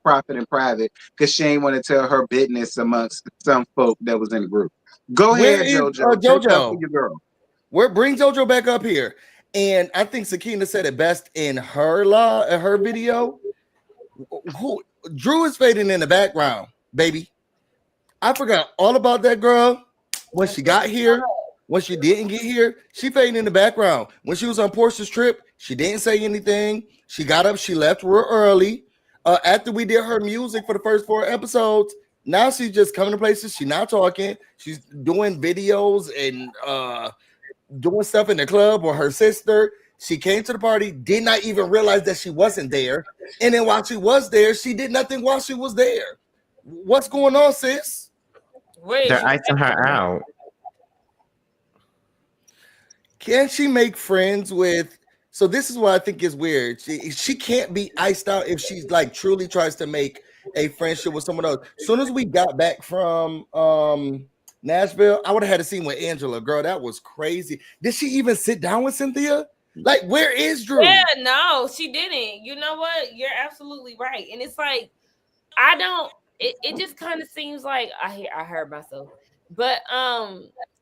prophet in private because she ain't want to tell her business amongst some folk that was in the group. Go ahead, JoJo. JoJo. Bring JoJo back up here. And I think Sakina said it best in her video. Drew is fading in the background, baby. I forgot all about that girl when she got here. When she didn't get here, she fading in the background. When she was on Porsha's trip, she didn't say anything. She got up, she left real early. After we did her music for the first 4 episodes, now she's just coming to places. She's not talking. She's doing videos and doing stuff in the club with her sister. She came to the party, did not even realize that she wasn't there. And then while she was there, she did nothing while she was there. What's going on, sis? They're icing her out. Can she make friends with? So this is what I think is weird. She can't be iced out if she's like truly tries to make a friendship with someone else. As soon as we got back from Nashville, I would have had a scene with Angela. Girl, that was crazy. Did she even sit down with Cynthia? Like, where is Drew? Yeah, no, she didn't. You know what? You're absolutely right. And it's like, I don't. It just kind of seems like I heard myself, but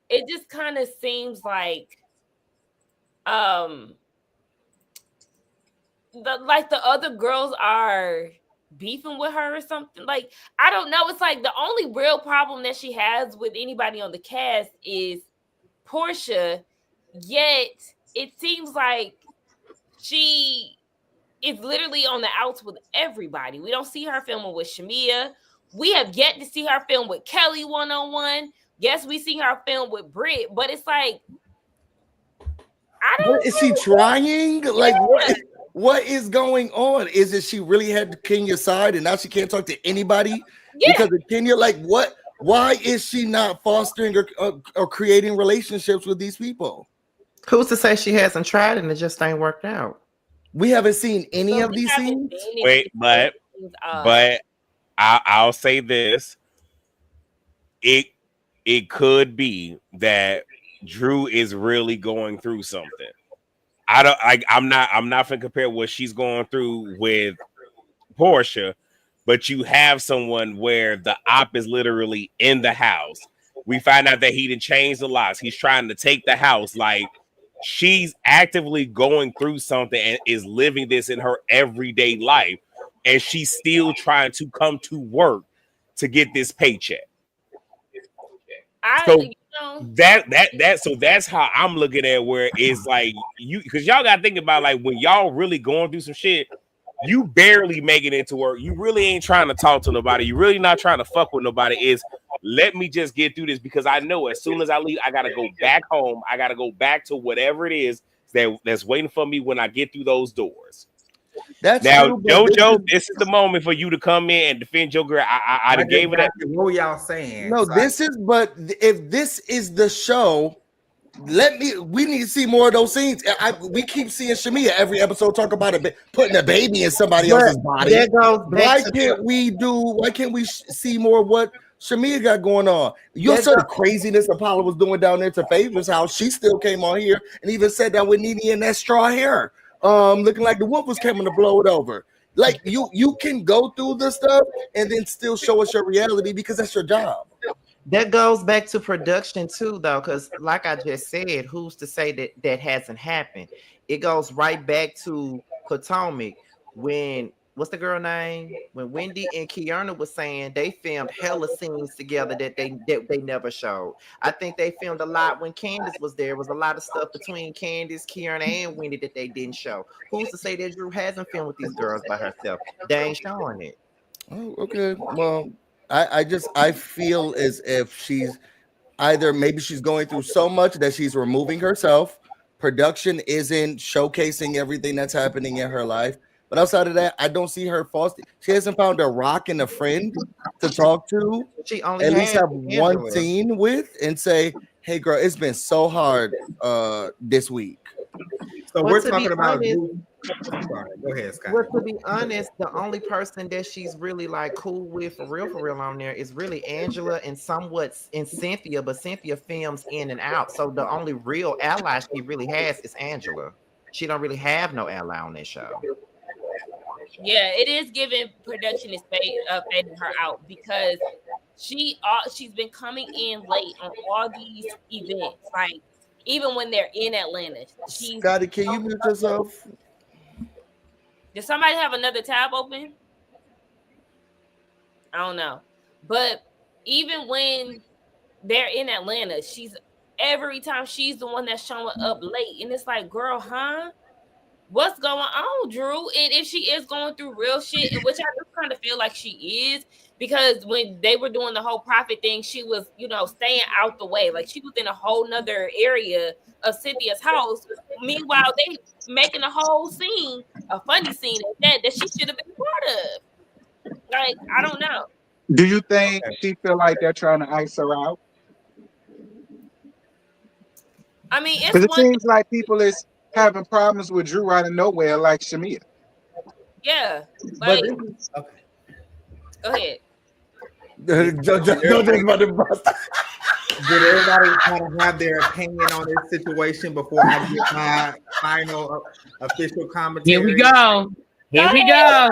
it just kind of seems like. The other girls are beefing with her or something. Like, I don't know. It's like the only real problem that she has with anybody on the cast is Porsha. Yet it seems like she is literally on the outs with everybody. We don't see her filming with Shamia. We have yet to see her film with Kelly one-on-one. Yes, we see her film with Britt, but it's like, I don't know. Is she trying? Like, what is going on? Is it she really had Kenya's side and now she can't talk to anybody because of Kenya? Like, what? Why is she not fostering or creating relationships with these people? Who's to say she hasn't tried and it just ain't worked out? We haven't seen any of these scenes. Wait, but I'll say this: it could be that Drew is really going through something. I'm not gonna compare what she's going through with Porsha, but you have someone where the op is literally in the house. We find out that he didn't change the locks. He's trying to take the house. Like, she's actively going through something and is living this in her everyday life, and she's still trying to come to work to get this paycheck. So that's how I'm looking at where it's like because y'all got to think about, like, when y'all really going through some shit, you barely making it to work. You really ain't trying to talk to nobody. You really not trying to fuck with nobody. Is let me just get through this because I know as soon as I leave, I gotta go back home. I gotta go back to whatever it is that's waiting for me when I get through those doors. That's now, true, JoJo, this is the moment for you to come in and defend your girl. I gave it that. What were y'all saying? No, but if this is the show, we need to see more of those scenes. We keep seeing Shamia every episode talk about putting a baby in somebody else's body. Why can't we see more of what Shamia got going on? You saw the craziness Apollo was doing down there to Favor's house. She still came on here and even said that with Nene and that straw hair, looking like the wolf was coming to blow it over. Like you can go through the stuff and then still show us your reality because that's your job. That goes back to production too, though, because like I just said, who's to say that hasn't happened? It goes right back to Potomac when what's the girl name? When Wendy and Kiana was saying they filmed hella scenes together that they never showed. I think they filmed a lot when Candace was there. There was a lot of stuff between Candace, Kiana, and Wendy that they didn't show. Who's to say that Drew hasn't filmed with these girls by herself? They ain't showing it. Oh, okay. Well, I feel as if she's maybe she's going through so much that she's removing herself. Production isn't showcasing everything that's happening in her life. But outside of that, I don't see her false. She hasn't found a rock and a friend to talk to. She only at least have one scene with and say, "Hey, girl, it's been so hard this week." So we're talking about. Sorry, go ahead, Scott. Well, to be honest, the only person that she's really like cool with for real on there is really Angela and somewhat in Cynthia, but Cynthia films in and out. So the only real ally she really has is Angela. She don't really have no ally on this show. Yeah, it is giving production is fading her out because she's been coming in late on all these events. Like even when they're in Atlanta, Scotty, can you mute yourself? Does somebody have another tab open? I don't know. But even when they're in Atlanta, every time she's the one that's showing up late. And it's like, girl, huh? What's going on, Drew? And if she is going through real shit, which I just kind of feel like she is, because when they were doing the whole profit thing, she was, staying out the way. Like she was in a whole nother area of Cynthia's house. Meanwhile, they making a whole scene, a funny scene that she should have been part of. Like, I don't know. Do you think she feel like they're trying to ice her out? I mean, because it seems like people is having problems with Drew out of nowhere, like Shamia. Yeah, like, okay. Go ahead. Did everybody kind of have their opinion on this situation before I get my final official commentary? Here we go. Here we go.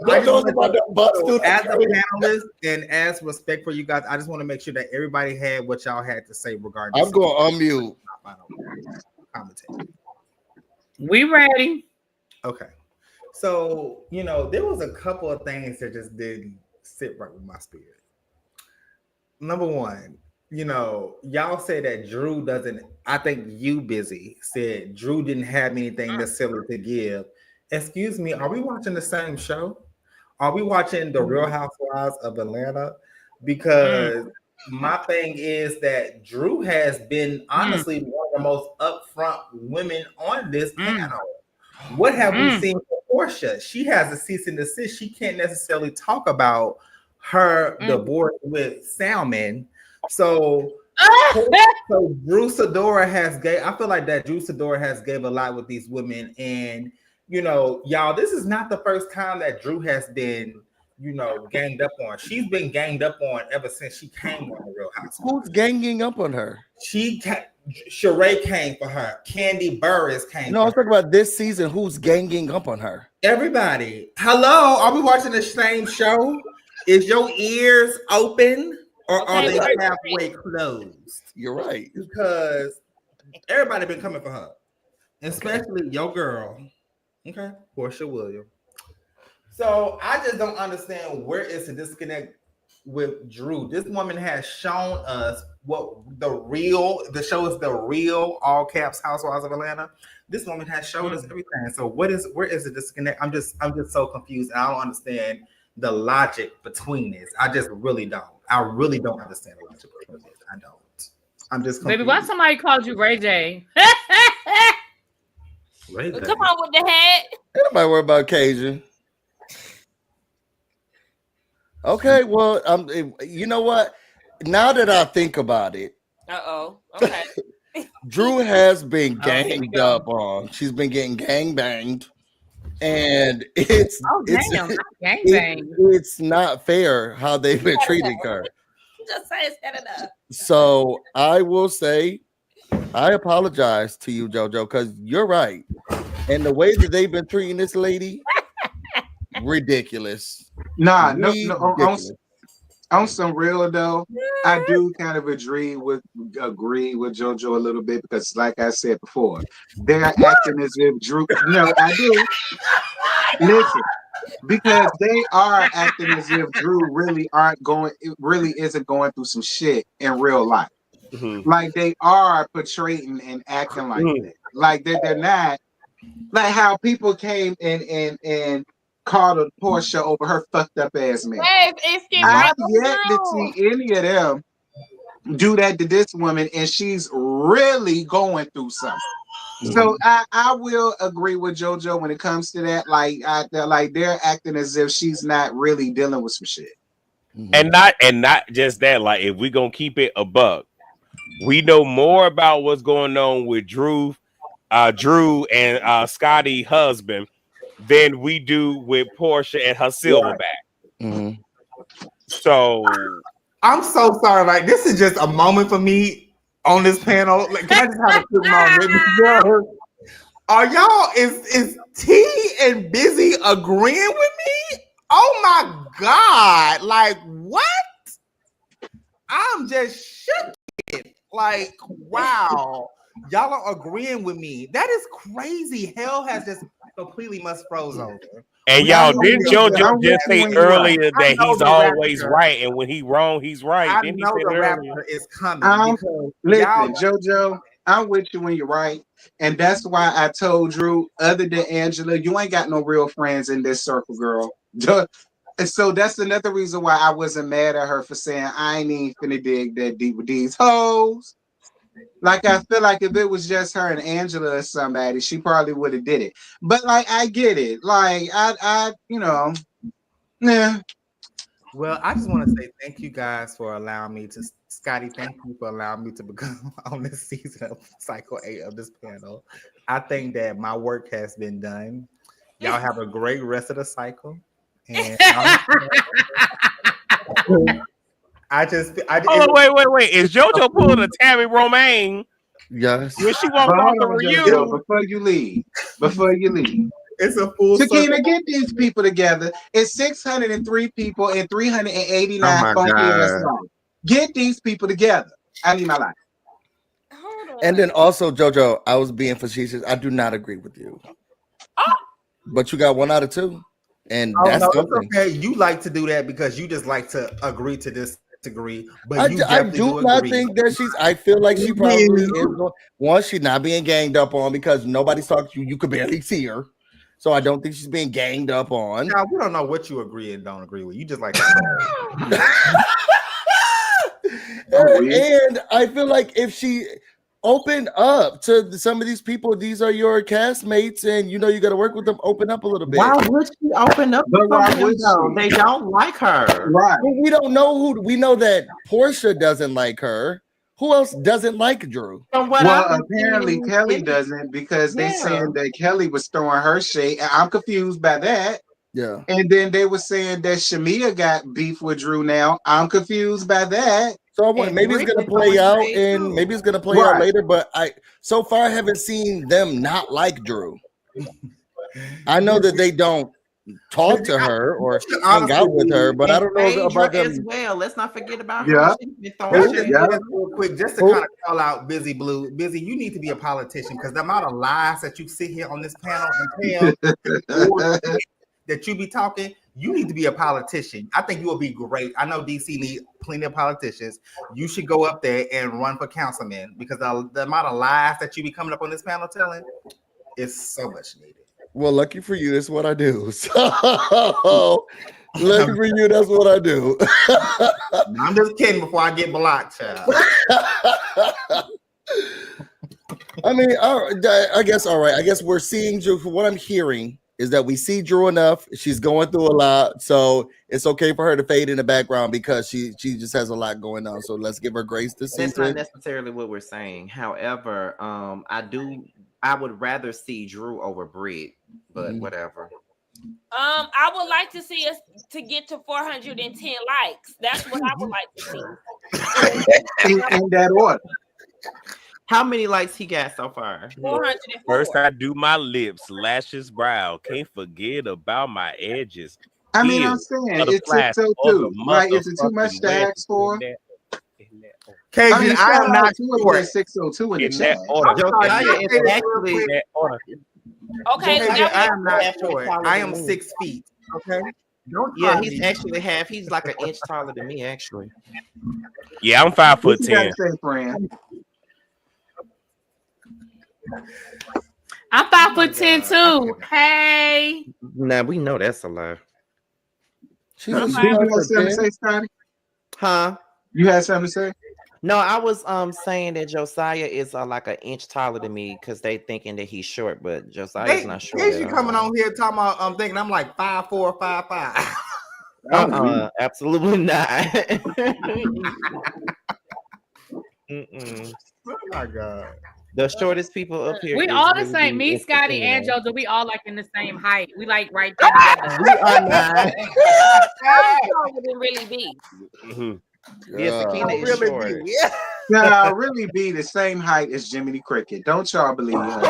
As a panelist and as respect for you guys, I just want to make sure that everybody had what y'all had to say regarding. I'm going to unmute. Commentary. We ready? Okay. So, there was a couple of things that just didn't sit right with my spirit. Number one, y'all say that Drew doesn't, I think you busy said Drew didn't have anything necessarily to give. Excuse me, are we watching the same show? Are we watching The Real Housewives of Atlanta? Because my thing is that Drew has been honestly one of the most upfront women on this panel. What have we seen for Porsha? She has a cease and desist. She can't necessarily talk about her divorce with Salmon. So Drew Sidora I feel like that Drew Sidora has gave a lot with these women. And, y'all, this is not the first time that Drew has been, ganged up on. She's been ganged up on ever since she came on The Real Housewives. Who's ganging up on her? Sheree came for her. Candy Burris came. No, I'm talking about this season. Who's ganging up on her? Everybody. Hello, are we watching the same show? Is your ears open or are they halfway closed? You're right. Because everybody been coming for her, especially your girl. Okay, Porsha Williams. So I just don't understand where is the disconnect with Drew. This woman has shown us what the show is, the real all caps Housewives of Atlanta. This woman has shown us everything. So where is the disconnect? I'm just so confused. I don't understand the logic between this. I just really don't. I really don't understand the logic of it. I don't. I'm just confused. Baby, why somebody called you Ray J? Ray J. Come on with the hat. Nobody worry about Cajun. Okay, well, you know what? Now that I think about it, Okay. Drew has been here we ganged go. up on. She's been getting gang banged, and it's it's not fair how they've been treating her. Just say it's good enough. So I will say, I apologize to you, JoJo, because you're right. And the way that they've been treating this lady, ridiculous. Nah, Ridiculous. on some real though, I do kind of agree with JoJo a little bit because, like I said before, they're acting as if Drew. No, I do. Listen, because they are acting as if Drew really isn't going through some shit in real life. Mhm. Like they are portraying and acting like that. Like they're not like how people came and called a Porsha over her fucked up ass man. I've yet to see any of them do that to this woman, and she's really going through something. So I will agree with JoJo when it comes to that. Like they're acting as if she's not really dealing with some shit. And not just that. Like if we gonna keep it a buck, we know more about what's going on with Drew and Scotty husband than we do with Porsha and her silverback. Mm-hmm. So I'm so sorry. Like this is just a moment for me on this panel. Like, can I just have a quick moment? Are y'all is T and Busy agreeing with me? Oh my God! Like what? I'm just shook. Like wow, y'all are agreeing with me. That is crazy. Hell has just completely must froze over. And y'all, didn't JoJo just say earlier that he's always right, and when he's wrong, he's right? I Didn't he know say the that rapper earlier? is coming. Listen, JoJo, I'm with you when you're right. And that's why I told Drew, other than Angela, you ain't got no real friends in this circle, girl. And so that's another reason why I wasn't mad at her for saying I ain't even finna dig that deep with these hoes. Like I feel like if it was just her and Angela or somebody, she probably would have did it. But like I get it. Like I yeah. Well, I just want to say thank you guys for allowing me to, Scotty. Thank you for allowing me to become on this season of Cycle 8 of this panel. I think that my work has been done. Y'all have a great rest of the cycle. And wait. Is JoJo pulling a Tammy Romaine? Yes. When she walked off the reunion. Before you leave. It's a full Sakina, get these people together. It's 603 people and 389 funky ass lives. Get these people together. I need my life. And then also, JoJo, I was being facetious. I do not agree with you. But you got 1 out of 2. And that's something. Okay. You like to do that because you just like to agree to disagree. But I do not think that I feel like she probably is. One, she's not being ganged up on because nobody's talking to you. You could barely see her. So I don't think she's being ganged up on. Now, we don't know what you agree and don't agree with. You just like and I feel like if she opened up to some of these people, these are your castmates, and you got to work with them. Open up a little bit. Why would she open up? They don't like her. Right. Well, we don't know who. We know that Porsha doesn't like her. Who else doesn't like Drew? Well, apparently Kelly doesn't because they saying that Kelly was throwing her shade. I'm confused by that. Yeah. And then they were saying that Shamia got beef with Drew now. I'm confused by that. So maybe it's gonna play out, and maybe it's gonna play out later. But so far I haven't seen them not like Drew. I know that they don't talk to her or hang out with her, but I don't know about them as well. Let's not forget about her. Yeah. Real quick, just to kind of call out BusyBlu. Busy, you need to be a politician because the amount of lies that you sit here on this panel and tell that you be talking, you need to be a politician. I think you will be great. I know DC need plenty of politicians. You should go up there and run for councilman because the amount of lies that you be coming up on this panel telling is so much needed. Well, lucky for you, that's what I do. So Looking for you. That's what I do. I'm just kidding before I get blocked, child. I mean, I guess all right. I guess we're seeing Drew. What I'm hearing is that we see Drew enough. She's going through a lot, so it's okay for her to fade in the background because she just has a lot going on. So let's give her grace this That's season. not necessarily what we're saying. However, I would rather see Drew over Britt, but whatever. I would like to see us to get to 410 likes. That's what I would like to see. In that order. How many likes he got so far? 404. First, I do my lips, lashes, brow. Can't forget about my edges. I mean, I'm saying it's 602. Right? Is it too much to ask for? KG, I mean, I am not sure. 602 in the chat. Okay, I am not short. I am 6 feet. Okay. Yeah, he's actually half. He's like an inch taller than me, actually. Yeah, I'm 5'10". I'm 5'10" too. Hey. Nah, we know that's a lie. You had something to say, Scotty? Huh? You had something to say? No, I was saying that Josiah is like an inch taller than me because they thinking that he's short, but Josiah's not short. KG coming on here talking about I'm thinking I'm like 5'4", 5'5". Absolutely not. Oh my god. The shortest people up here. We all the same. Me, Scotty, and JoJo. We all like in the same height. We like right there together. We are not. How tall would it really be? Yeah, Sakina is short. Nah, really be the same height as Jiminy Cricket. Don't y'all believe her?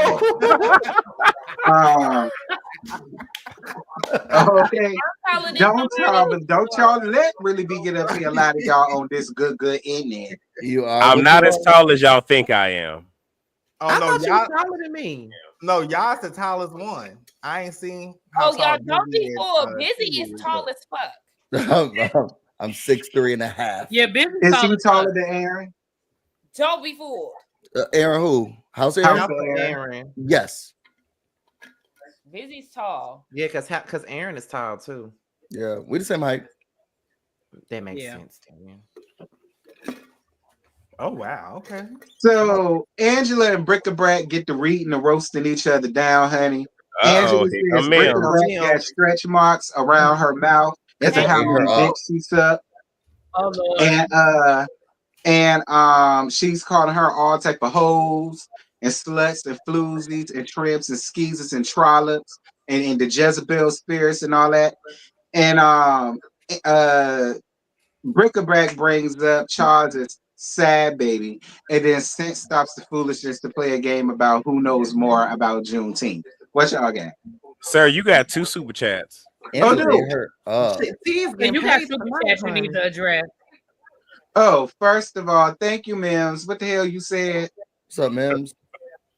Okay. Don't y'all let really be get up here a lot of y'all on this good in there. I'm not as tall as y'all think I am. Oh I no, thought you y'all were taller than me. No, y'all's the tallest one. I ain't seen. Oh, y'all don't be fooled. Busy is tall as fuck. I'm 6'3.5". Yeah, Busy is he taller than Aaron? Don't be fooled. Aaron who? How's Aaron? Aaron. Yes. Busy's tall. Yeah, because Aaron is tall too. Yeah, we the same height. That makes sense to me. Oh wow, okay. So Angela and Brick-a-Brack get to reading and roasting each other down, honey. Angela says Brick-a-Brack has stretch marks around her mouth as to how many dicks she sucked. Oh, Lord. And she's calling her all type of hoes and sluts and floozies and trimps and skeezers and trollops and the Jezebel spirits and all that. And Brick-a-Brack brings up Charles's sad baby, and then Sense stops the foolishness to play a game about who knows more about Juneteenth. What y'all got? Sir, you got 2 super chats. Oh, no. You got super chats you need to address. Oh, first of all, thank you, Mims. What the hell you said? What's up, Mims?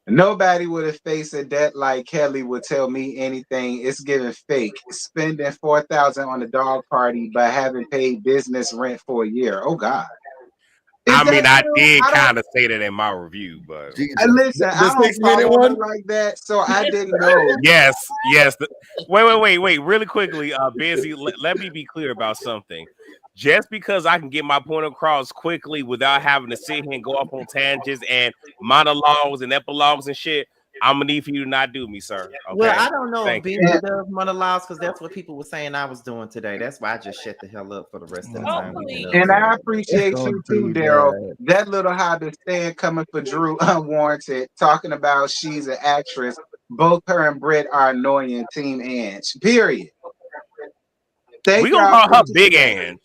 Nobody with a face of debt like Kelly would tell me anything. It's giving fake. Spending $4,000 on a dog party but haven't paid business rent for a year. Oh God. I mean, I did kind of say that in my review, but listen, I don't follow her like that, so I didn't know. Yes. Wait. Really quickly, Busy. Let me be clear about something. Just because I can get my point across quickly without having to sit here and go off on tangents and monologues and epilogues and shit, I'm gonna need for you to not do me, sir. Okay? Well, I don't know if Busy does monologues because that's what people were saying I was doing today. That's why I just shut the hell up for the rest of the time. And I appreciate you too, Daryl. That little hobby stand coming for Drew unwarranted, talking about she's an actress. Both her and Britt are annoying. Team Ange. Period. We gonna call her Big Ange.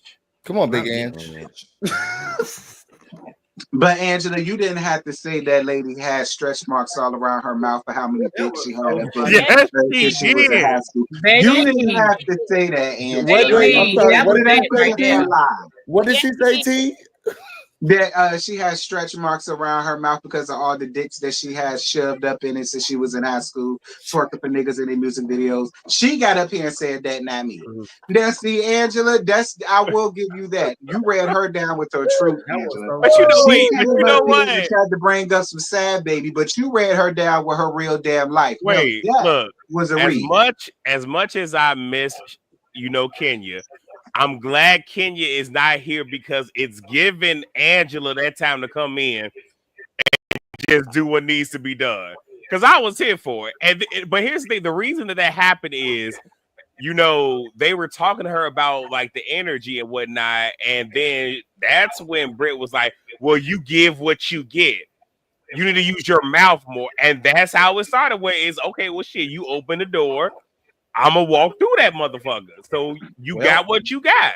Come on, Big Ange. But Angela, you didn't have to say that lady had stretch marks all around her mouth for how many dicks she had. Yes, she was in high school. You didn't have to say that, Angela. What did she say, T? That she has stretch marks around her mouth because of all the dicks that she has shoved up in it since she was in high school, twerking for niggas in their music videos. She got up here and said that, not me. Now, see, Angela, I will give you that. You read her down with her truth, Angela. But you know what? She tried to bring up some sad baby, but you read her down with her real damn life. Wait, now, look, was a as much as I miss Kenya. I'm glad Kenya is not here because it's giving Angela that time to come in and just do what needs to be done. Because I was here for it. But here's the thing. The reason that happened is, they were talking to her about like the energy and whatnot. And then that's when Britt was like, well, you give what you get. You need to use your mouth more. And that's how it started, where it's okay, well, shit, you open the door. I'm going to walk through that motherfucker. So you got what you got.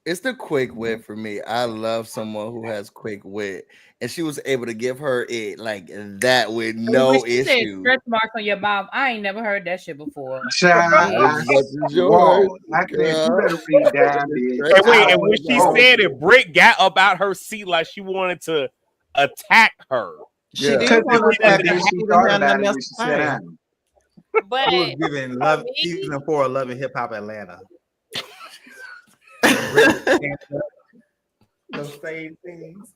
It's the quick wit for me. I love someone who has quick wit. And she was able to give her it like that with no issue. Said stretch marks on your mouth. I ain't never heard that shit before. Child, yours. I can't. You better read down. And when she said it, Britt got up out her seat like she wanted to attack her. She didn't want to attack her. She thought about it when she sat down. But She was giving love season 4 of Love and Hip Hop Atlanta. Those same things.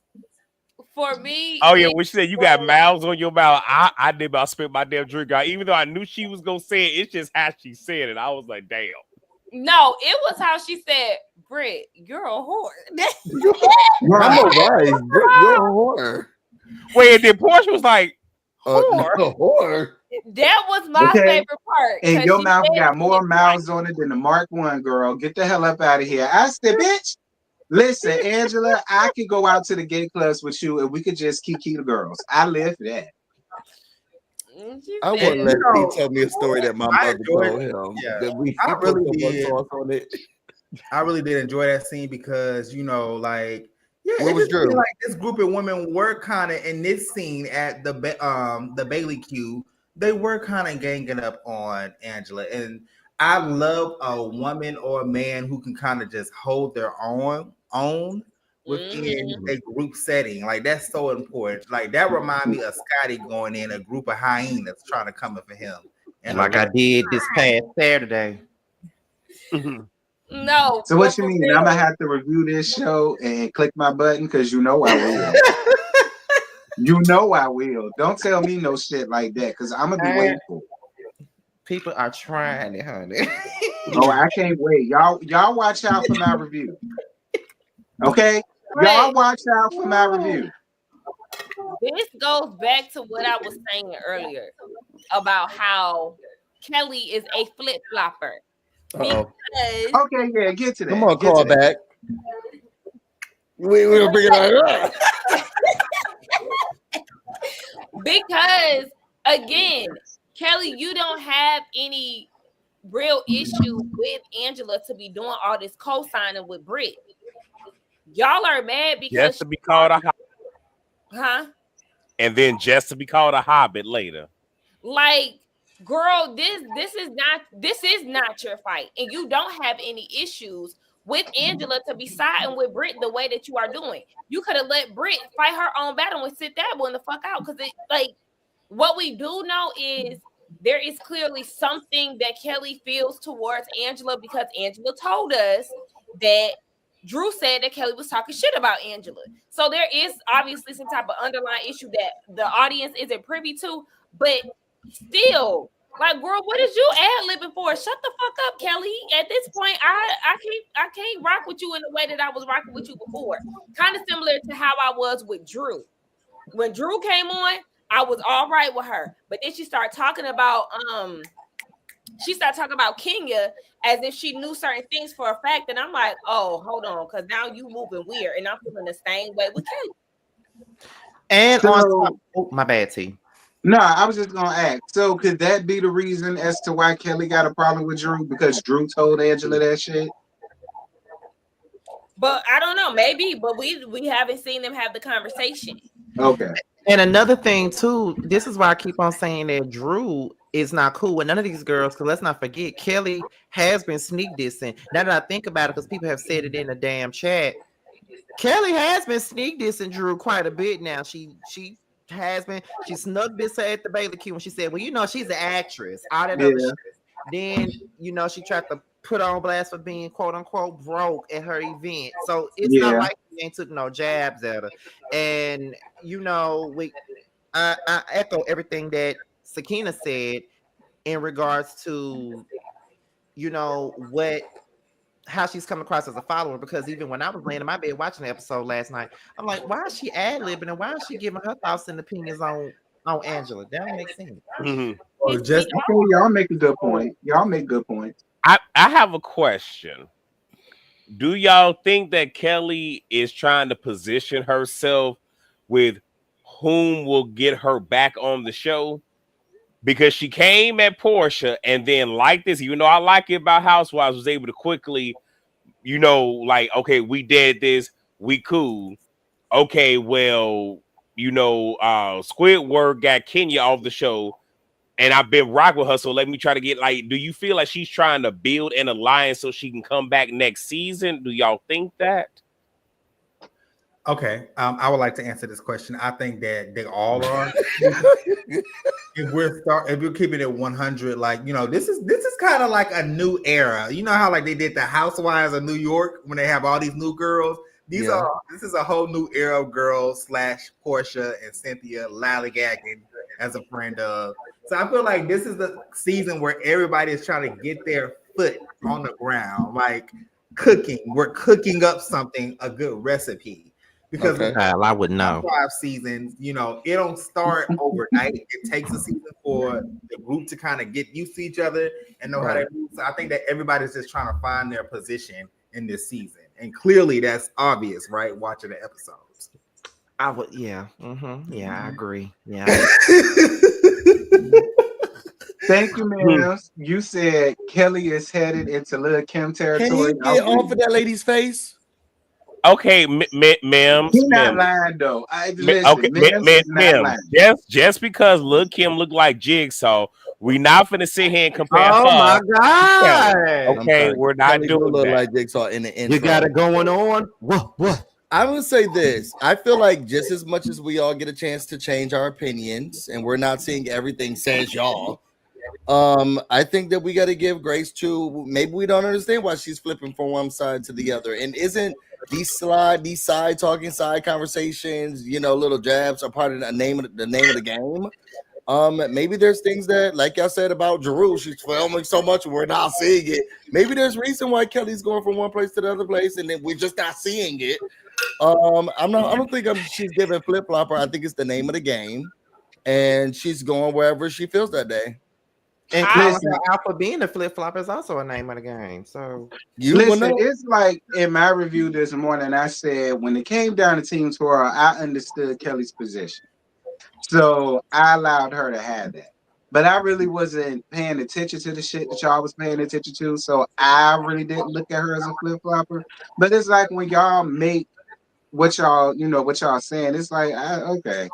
For me, oh yeah, when she said you got mouths on your mouth, I did about spit my damn drink out. Even though I knew she was gonna say it, it's just how she said it. I was like, damn. No, it was how she said, Britt, you're a whore. I'm a wife. Britt, you're a whore. Wait, and then Porsha was like, whore. Whore. That was my favorite part. And your mouth got more mouths on it than the Mark I girl. Get the hell up out of here. I said, bitch. Listen, Angela, I could go out to the gay clubs with you and we could just kiki the girls. I live for that. I wouldn't let you tell me a story that my mother told him. Yeah. That we I really did. sauce on it. I really did enjoy that scene because like what was Drew? Like this group of women were kind of in this scene at the Bailey Q. They were kind of ganging up on Angela, and I love a woman or a man who can kind of just hold their own within a group setting. Like that's so important. Like that remind me of Scotty going in a group of hyenas trying to come up for him, and like I did this past Saturday. No. So what you mean? I'm gonna have to review this show and click my button because you know I will. You know I will. Don't tell me no shit like that because I'm gonna be waiting for it. People are trying it, honey. Oh, I can't wait. Y'all watch out for my review. Okay? Y'all watch out for my review. This goes back to what I was saying earlier about how Kelly is a flip-flopper. Okay, yeah, get to that. Come on, call back. We'll bring it on. Because again, Kelly, you don't have any real issue with Angela to be doing all this co-signing with Britt. Y'all are mad because just to be called a hobbit. Huh? And then just to be called a hobbit later. Like, girl, this is not your fight, and you don't have any issues with Angela to be siding with Britt the way that you are doing. You could have let Britt fight her own battle and sit that one the fuck out. Because what we do know is there is clearly something that Kelly feels towards Angela because Angela told us that Drew said that Kelly was talking shit about Angela. So there is obviously some type of underlying issue that the audience isn't privy to, but still, like, girl, what is you ad-libbing for? Shut the fuck up, Kelly. At this point, I can't rock with you in the way that I was rocking with you before. Kind of similar to how I was with Drew. When Drew came on, I was all right with her. But then she started talking about Kenya as if she knew certain things for a fact. And I'm like, oh, hold on, because now you moving weird. And I'm feeling the same way with Kelly. And on my bad, T. No, I was just gonna ask. So could that be the reason as to why Kelly got a problem with Drew? Because Drew told Angela that shit? But I don't know, maybe, but we haven't seen them have the conversation. Okay. And another thing too, this is why I keep on saying that Drew is not cool with none of these girls, because let's not forget Kelly has been sneak dissing. Now that I think about it, because people have said it in the damn chat, Kelly has been sneak dissing Drew quite a bit now. She snuck this at the Bailey Q when she said, well, you know, she's an actress. All that other shit. Then, you know, she tried to put on blast for being quote unquote broke at her event. So it's not like she ain't took no jabs at her. And, you know, I echo everything that Sakina said in regards to you know, how she's coming across as a follower, because even when I was laying in my bed watching the episode last night, I'm like, why is she ad-libbing and why is she giving her thoughts and opinions on Angela? That don't make sense. Mhm. Or just Okay, y'all make a good point. Y'all make good points. I have a question. Do y'all think that Kelly is trying to position herself with whom will get her back on the show? Because she came at Porsha and then, like this, even though I like it about Housewives, was able to quickly, you know, like, okay, we did this, we cool. Okay, well, you know, Squidward got Kenya off the show, and I've been rock with her, so let me try to get, like, do you feel like she's trying to build an alliance so she can come back next season? Do y'all think that? okay. I would like to answer this question. I think that they all are. if we're keeping it 100, like, you know, this is kind of like a new era. You know how like they did the Housewives of New York when they have all these new girls. This is a whole new era of girls / Porsha and Cynthia lollygagging as a friend of. So I feel like this is the season where everybody is trying to get their foot on the ground, like cooking. We're cooking up something, a good recipe. Because I would know. 5 seasons, you know, it don't start overnight. It takes a season for the group to kind of get used to each other and know how to move. So I think that everybody's just trying to find their position in this season. And clearly that's obvious, right? Watching the episodes. I would, yeah. Yeah, I agree. Yeah. Thank you, ma'am. You said Kelly is headed into Lil' Kim territory. Can you get off of that lady's face? Okay, ma'am. He's not lying though. Ma'am. Just because Lil' Kim look like Jigsaw, we not finna sit here and compare. Oh my God! Okay, we're not doing that. Like Jigsaw in the intro. You got it going on. What? I would say this. I feel like just as much as we all get a chance to change our opinions, and we're not seeing everything says y'all. I think that we got to give grace to, maybe we don't understand why she's flipping from one side to the other, and isn't these side conversations, you know, little jabs are part of the name of the game. Maybe there's things that, like y'all said about Jeru, she's filming so much we're not seeing it. Maybe there's reason why Kelly's going from one place to the other place, and then we're just not seeing it. I don't think she's giving flip flopper. I think it's the name of the game, and she's going wherever she feels that day. And Alpha being a flip flop is also a name of the game. So it's like in my review this morning, I said when it came down to Team Tour, I understood Kelly's position, so I allowed her to have that. But I really wasn't paying attention to the shit that y'all was paying attention to, so I really didn't look at her as a flip flopper. But it's like when y'all make what y'all saying, it's like I get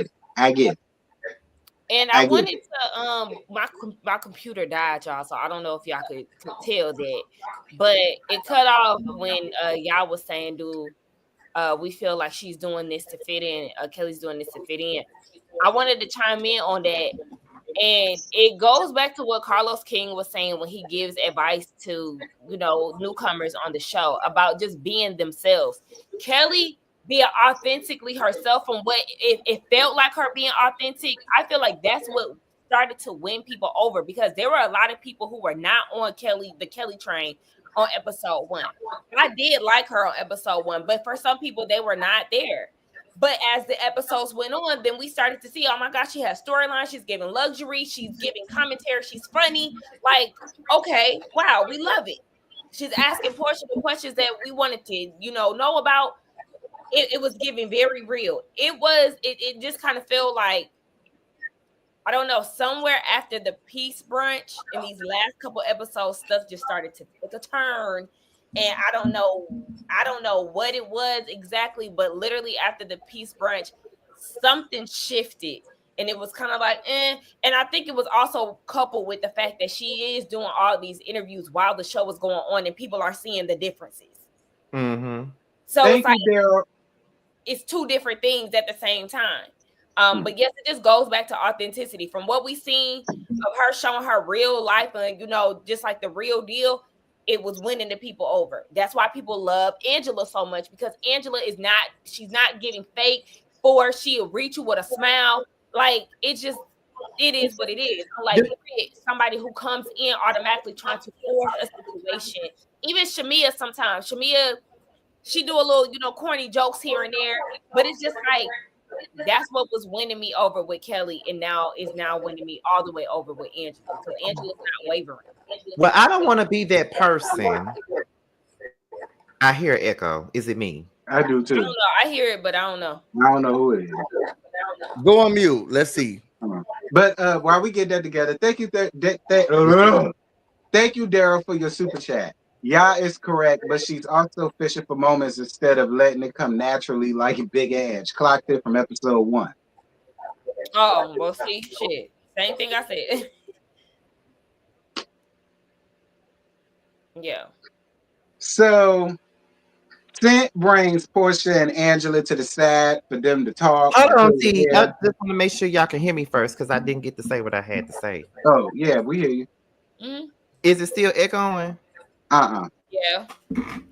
it. I get it. And I wanted to my computer died, y'all, so I don't know if y'all could tell that, but it cut off when y'all was saying, we feel like she's doing this to fit in, Kelly's doing this to fit in. I wanted to chime in on that, and it goes back to what Carlos King was saying when he gives advice to, you know, newcomers on the show about just being themselves. Kelly being authentically herself, from what it felt like her being authentic, I feel like that's what started to win people over, because there were a lot of people who were not on the Kelly train on episode 1. I did like her on episode 1, but for some people they were not there. But as the episodes went on, then we started to see, oh my gosh, she has storyline, she's giving luxury, she's giving commentary, she's funny. Like, okay, wow, we love it. She's asking Porsha the questions that we wanted to, know about. It was giving very real. It just kind of felt like, I don't know, somewhere after the peace brunch in these last couple episodes, stuff just started to take a turn. And I don't know what it was exactly, but literally after the peace brunch, something shifted. And it was kind of like, And I think it was also coupled with the fact that she is doing all these interviews while the show was going on, and people are seeing the differences. Mm-hmm. So it's like, it's two different things at the same time. But yes, it just goes back to authenticity. From what we've seen of her showing her real life and, just like the real deal, it was winning the people over. That's why people love Angela so much, because Angela she's not getting fake, or she'll reach you with a smile. Like, it's just, it is what it is. Like somebody who comes in automatically trying to force a situation. Even Shamia sometimes. Shamia, she do a little, corny jokes here and there, but it's just like that's what was winning me over with Kelly, and now is winning me all the way over with Angela, because Angela's not wavering. Well, I don't want to be that person. I hear echo. Is it me? I do too. I don't know. I hear it, but I don't know. I don't know who it is. Go on mute. Let's see. But while we get that together, thank you, thank you, Daryl, for your super chat. Yeah, is correct, but she's also fishing for moments instead of letting it come naturally like Big Edge. Clocked it from episode 1. Oh, well, see, shit. Same thing I said. Yeah. So, Sent brings Porsha and Angela to the side for them to talk. Hold on, T. I just want to make sure y'all can hear me first, because I didn't get to say what I had to say. Oh, yeah, we hear you. Mm-hmm. Is it still echoing? Yeah.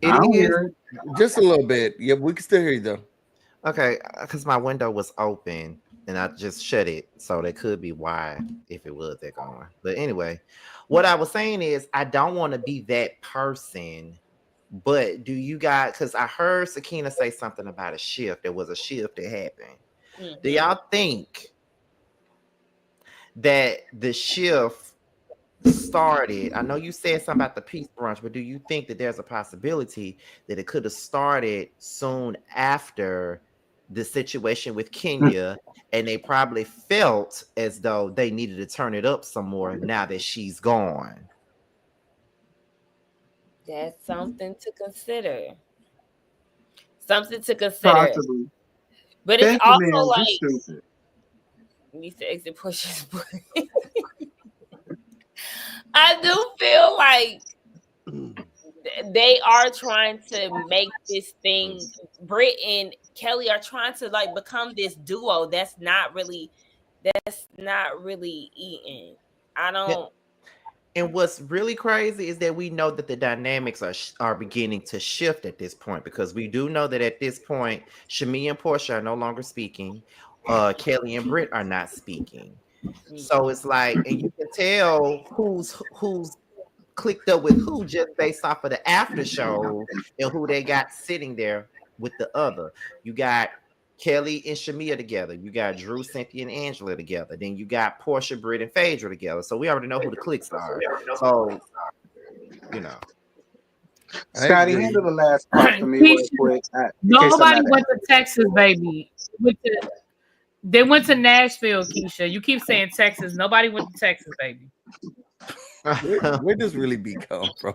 It is. Just a little bit. Yeah, we can still hear you though. Okay, because my window was open and I just shut it, so that could be why if it was echoing. But anyway, what I was saying is I don't want to be that person. But do you guys, because I heard Sakina say something about a shift. There was a shift that happened. Mm-hmm. Do y'all think that the shift started? I know you said something about the peace brunch, but do you think that there's a possibility that it could have started soon after the situation with Kenya, and they probably felt as though they needed to turn it up some more now that she's gone? That's something to consider. Something to consider. Possibly. But it's also like you need to exit Porsha's book. I do feel like they are trying to make this thing. Britt and Kelly are trying to like become this duo that's not really eating. I don't. Yeah. And what's really crazy is that we know that the dynamics are beginning to shift at this point, because we do know that at this point, Shamia and Porsha are no longer speaking. Kelly and Britt are not speaking. So it's like, and you can tell who's clicked up with who just based off of the after show and who they got sitting there with the other. You got Kelly and Shamia together. You got Drew, Cynthia, and Angela together. Then you got Porsha, Britt, and Phaedra together. So we already know who the cliques are. So, Scotty, handle the last part for me real quick. Nobody went to Texas, baby. They went to Nashville, Keisha. You keep saying Texas. Nobody went to Texas, baby. Where does really come from?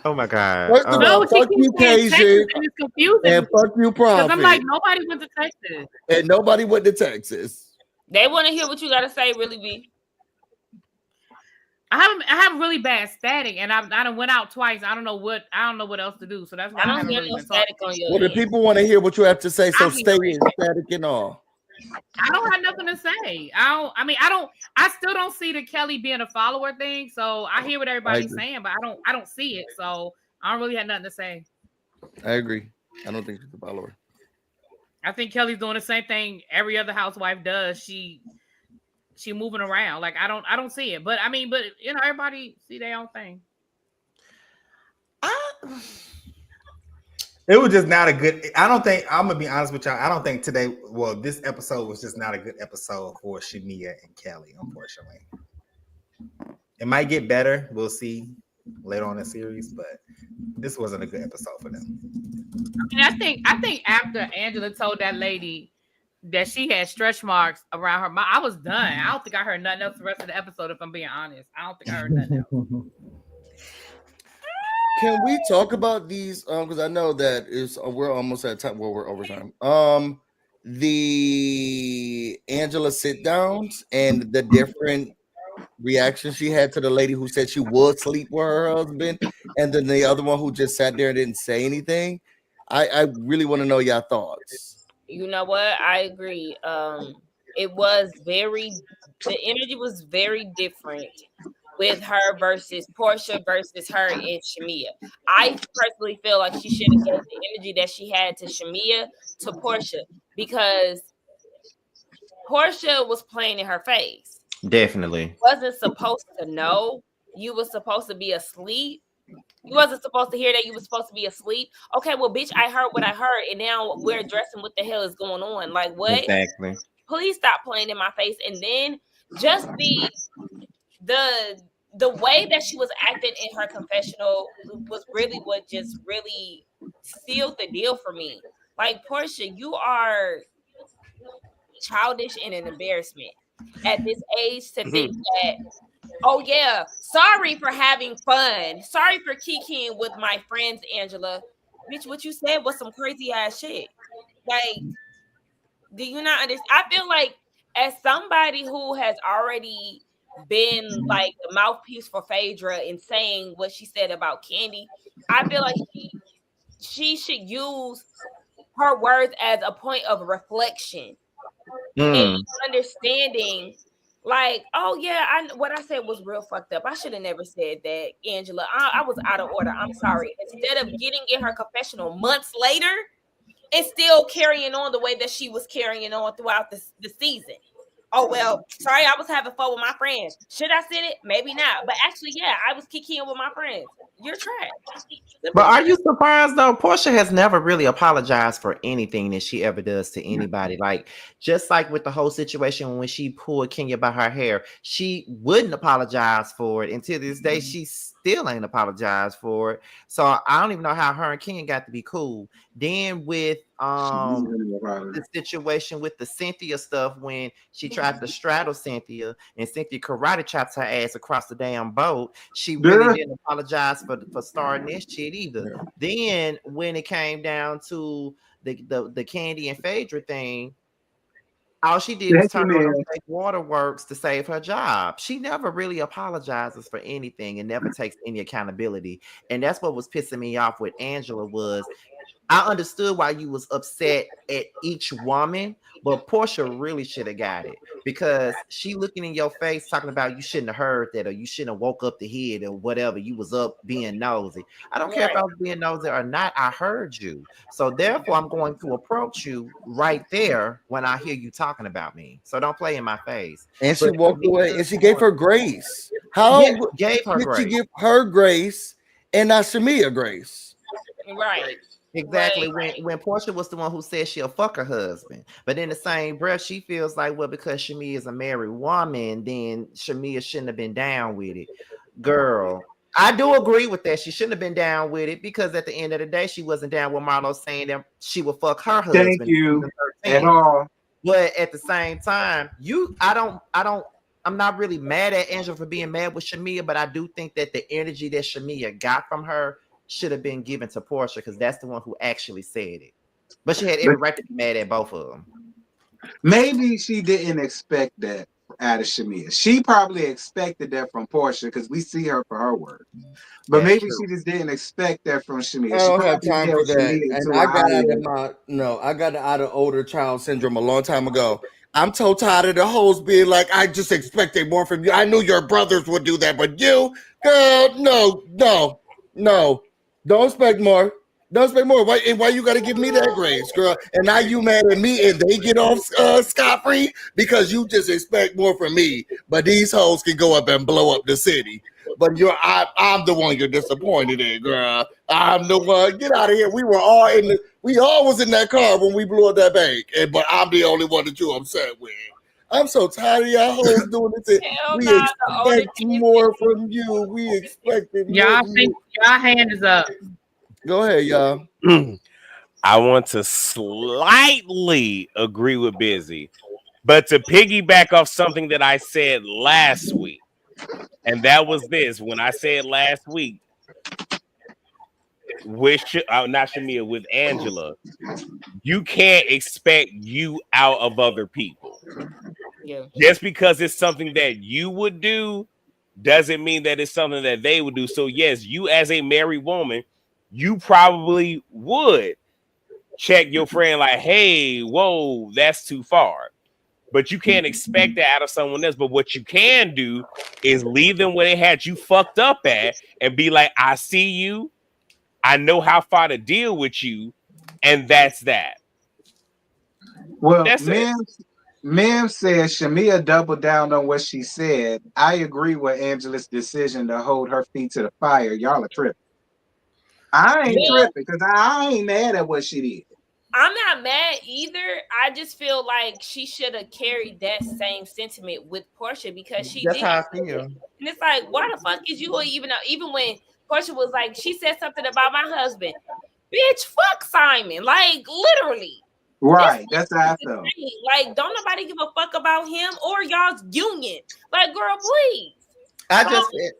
Oh my God. First of all, fuck you, Kasia. It's confusing. And fuck you, Prophet. Because I'm like, nobody went to Texas. And nobody went to Texas. They want to hear what you got to say, really, B. I have really bad static, and I done went out twice. I don't know what else to do. So that's why I don't hear no static on your. Well, the people want to hear what you have to say, so stay in static and all. I don't have nothing to say. I still don't see the Kelly being a follower thing. So I hear what everybody's saying, but I don't see it. So I don't really have nothing to say. I agree. I don't think she's a follower. I think Kelly's doing the same thing every other housewife does. She moving around. Like I don't see it. But everybody see their own thing. It was just not a good. I don't think, I'm gonna be honest with y'all, I don't think today, this episode was just not a good episode for Shamia and Kelly, unfortunately. It might get better. We'll see later on in the series, but this wasn't a good episode for them. I think after Angela told that lady that she had stretch marks around her mouth, I was done. I don't think I heard nothing else the rest of the episode, if I'm being honest. I don't think I heard nothing else. Can we talk about these? Because I know that we're almost at time. Well, we're overtime. The Angela sit downs and the different reactions she had to the lady who said she would sleep with her husband, and then the other one who just sat there and didn't say anything. I really want to know your thoughts. You know what? I agree. It was the energy was very different with her versus Porsha versus her and Shamia. I personally feel like she should have given the energy that she had to Shamia to Porsha, because Porsha was playing in her face. Definitely. Wasn't supposed to know. You was supposed to be asleep. You wasn't supposed to hear that. You was supposed to be asleep. Okay, well, bitch, I heard what I heard, and now we're addressing what the hell is going on. Like, what? Exactly. Please stop playing in my face. And then just the way that she was acting in her confessional was really what just really sealed the deal for me. Like, Porsha, you are childish and an embarrassment at this age to think that, oh yeah, sorry for having fun. Sorry for kikiing with my friends, Angela. Bitch, what you said was some crazy ass shit. Like, do you not understand? I feel like as somebody who has already been like the mouthpiece for Phaedra in saying what she said about Candy, I feel like she should use her words as a point of reflection and understanding. Like, oh yeah, what I said was real fucked up. I should have never said that, Angela. I was out of order. I'm sorry. Instead of getting in her confessional months later and still carrying on the way that she was carrying on throughout the season. Oh, well, sorry, I was having fun with my friends. Should I said it? Maybe not. But actually, yeah, I was kicking with my friends. You're trash. But are you surprised though? Porsha has never really apologized for anything that she ever does to anybody. Like, just like with the whole situation when she pulled Kenya by her hair, she wouldn't apologize for it. Until this day, she still ain't apologized for it. So I don't even know how her and Kenya got to be cool. Then with the situation with the Cynthia stuff, when she tried to straddle Cynthia and Cynthia karate chopped her ass across the damn boat, she really didn't apologize for starting this shit either. Then when it came down to the Candy and Phaedra thing, all she did was turn on those fake waterworks to save her job. She never really apologizes for anything and never takes any accountability. And that's what was pissing me off with Angela was I understood why you was upset at each woman, but Porsha really should have got it because she looking in your face talking about you shouldn't have heard that or you shouldn't have woke up the head or whatever. You was up being nosy. I don't care if I was being nosy or not. I heard you. So therefore, I'm going to approach you right there when I hear you talking about me. So don't play in my face. And she walked away and she gave her grace. How gave her grace? She give her grace and not Shamia grace? Right. Exactly. When Porsha was the one who said she'll fuck her husband, but in the same breath, she feels like, well, because Shamia is a married woman, then Shamia shouldn't have been down with it. Girl, I do agree with that. She shouldn't have been down with it because at the end of the day, she wasn't down with Marlo saying that she would fuck her husband. Thank you at all. But at the same time, I'm not really mad at Angela for being mad with Shamia, but I do think that the energy that Shamia got from her should have been given to Porsha because that's the one who actually said it. But she had every right to be mad at both of them. Maybe she didn't expect that out of Shamia. She probably expected that from Porsha because we see her for her work. But maybe she just didn't expect that from Shamia. I don't have time for that. And I got out of older child syndrome a long time ago. I'm so tired of the hoes being like, I just expected more from you. I knew your brothers would do that, but you, girl, no. Don't expect more. Don't expect more. Why you got to give me that grace, girl? And now you mad at me and they get off scot-free because you just expect more from me. But these hoes can go up and blow up the city. But I'm the one you're disappointed in, girl. I'm the one. Get out of here. We all was in that car when we blew up that bank. But I'm the only one that you're upset with. I'm so tired of y'all hoes doing this. We expect more from you. We expected more. Y'all hand is up. Go ahead, y'all. I want to slightly agree with Busy, but to piggyback off something that I said last week, and that was this. When I said last week, with not Shamia, with Angela, you can't expect you out of other people. Yeah. Just because it's something that you would do doesn't mean that it's something that they would do. So yes, you as a married woman, you probably would check your friend like, hey, whoa, that's too far. But you can't expect that out of someone else. But what you can do is leave them where they had you fucked up at and be like, I see you. I know how far to deal with you. And that's that. Well, that's Mim says Shamia doubled down on what she said. I agree with Angela's decision to hold her feet to the fire. Y'all are tripping. I ain't tripping because I ain't mad at what she did. I'm not mad either. I just feel like she should have carried that same sentiment with Porsha because she That's did. how I feel. And it's like, why the fuck is you even when Porsha was like, she said something about my husband. Bitch, fuck Simon. Like, literally. Right. That's how I felt. Like, don't nobody give a fuck about him or y'all's union. Like, girl, please. I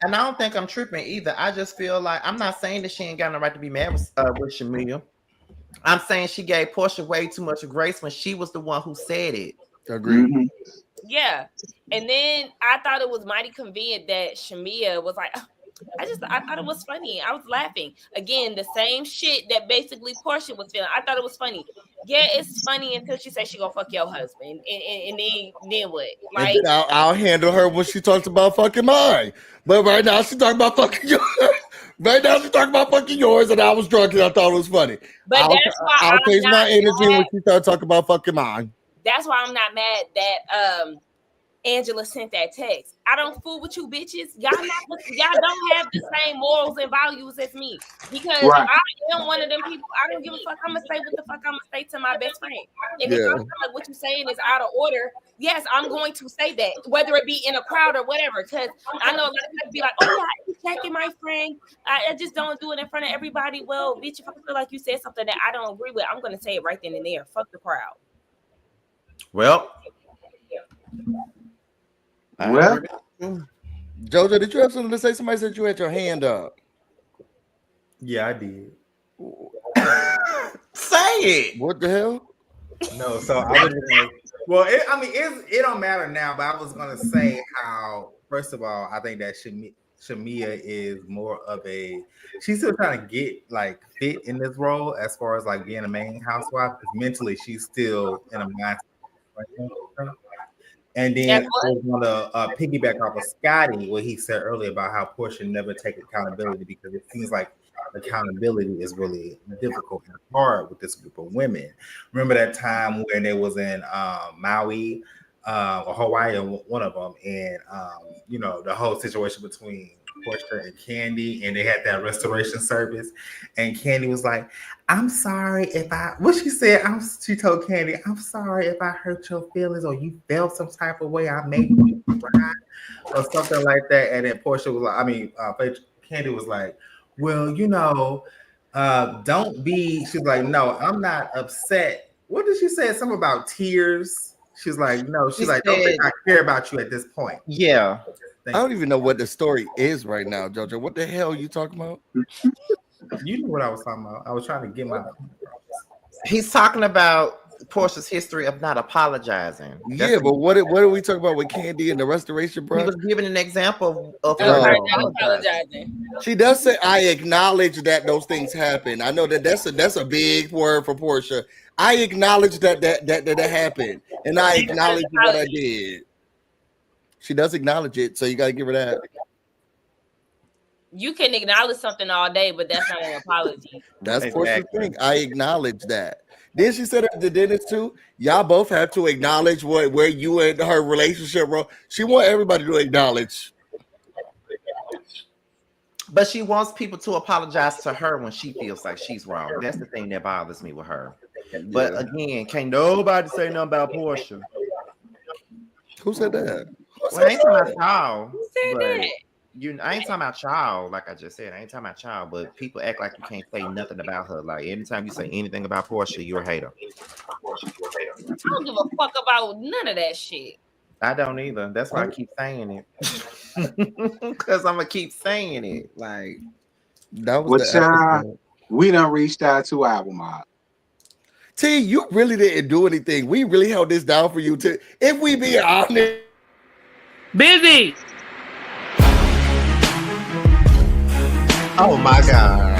don't think I'm tripping either. I just feel like I'm not saying that she ain't got no right to be mad with Shamia. I'm saying she gave Porsha way too much grace when she was the one who said it. Agreed. Mm-hmm. Yeah. And then I thought it was mighty convenient that Shamia was like, I thought it was funny. I was laughing. Again, the same shit that basically Porsha was feeling. I thought it was funny. Yeah, it's funny until she says she gonna fuck your husband. And then what? Like, and I'll handle her when she talks about fucking mine. But right now she's talking about fucking yours. Right now she's talking about fucking yours, and I was drunk and I thought it was funny. But that's why I'll change my energy when she starts talking about fucking mine. That's why I'm not mad that Angela sent that text. I don't fool with you bitches. Y'all don't have the same morals and values as me. Because I am one of them people. I don't give a fuck. I'm gonna say what the fuck I'm gonna say to my best friend. And if I feel like what you're saying is out of order, yes, I'm going to say that, whether it be in a crowd or whatever. Because I know a lot of people be like, oh yeah, I'm checking my friend. I just don't do it in front of everybody. Well, bitch, if I feel like you said something that I don't agree with, I'm gonna say it right then and there. Fuck the crowd. Well, Jojo, did you have something to say? Somebody said you had your hand up. Yeah, I did. Say it. What the hell? No, so I was gonna, well, it don't matter now, but I was gonna say how, first of all, I think that Shamia is more of she's still trying to get like fit in this role as far as like being a main housewife, because mentally she's still in a mindset. And then I was going to piggyback off of Scotty, what he said earlier about how Porsha never take accountability, because it seems like accountability is really difficult and hard with this group of women. Remember that time when they was in Maui or Hawaii, one of them, and the whole situation between Porsha and Candy, and they had that restoration service, and Candy was like, I'm sorry if she told Candy, I'm sorry if I hurt your feelings or you felt some type of way, I made you cry or something like that. And then Porsha was like, Candy was like, well, don't be, she's like, no, I'm not upset. What did she say? Something about tears. She's like, no, she's like, don't think I care about you at this point. Yeah. I don't even know what the story is right now, Jojo. What the hell are you talking about? You know what I was talking about. I was trying to get my. He's talking about Porsha's history of not apologizing. But what are we talking about with Candy and the restoration, bro? He was giving an example of her apologizing. She does say, I acknowledge that those things happen. I know that's a big word for Porsha. I acknowledge that happened, and I acknowledge what I did. She does acknowledge it, so you got to give her that. You can acknowledge something all day, but that's not an apology. That's Porsha's thing. I acknowledge that. Then she said at the dentist too, y'all both have to acknowledge where you and her relationship were. She want everybody to acknowledge. But she wants people to apologize to her when she feels like she's wrong. That's the thing that bothers me with her. But again, can't nobody say nothing about Porsha. Who said that? Well, I ain't talking about y'all. Who said that? I ain't talking about y'all, like I just said. I ain't talking about y'all, but people act like you can't say nothing about her. Like anytime you say anything about Porsha, you're a hater. I don't give a fuck about none of that shit. I don't either. That's why I keep saying it. Because I'm gonna keep saying it. Like that was we done reached out to our mob. T, you really didn't do anything. We really held this down for you too. If we be honest. Busy. Oh my God.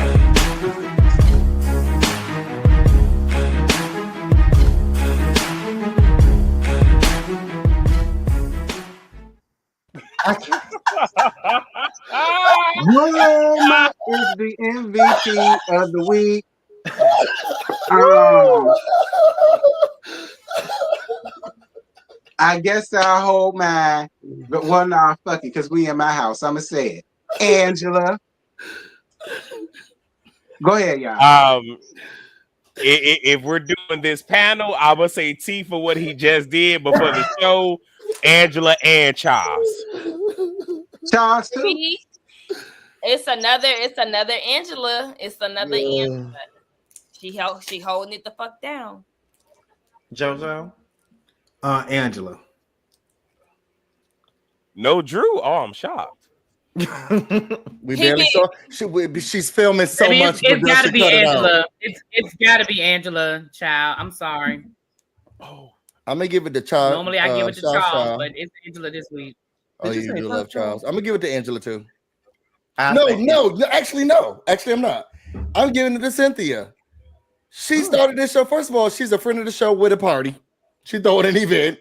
Roma is the MVP of the week. I guess I'll hold mine. But well, nah, fuck it, because we in my house. I'ma say it. Angela. Go ahead, y'all. If we're doing this panel, I would say T for what he just did, but for the show, Angela and Charles. Charles too. It's another Angela. It's another Angela. She holding it the fuck down. JoJo. Angela. No Drew. Oh, I'm shocked. We barely saw. She's filming so much. It's got to be Angela. It's got to be Angela, child. I'm sorry. Oh, I'm gonna give it to Charles. Normally I give it to Charles, but it's Angela this week. Oh, you do love Charles. I'm gonna give it to Angela too. Actually, no. Actually, I'm not. I'm giving it to Cynthia. She started this show. First of all, she's a friend of the show with a party. She throwing an event.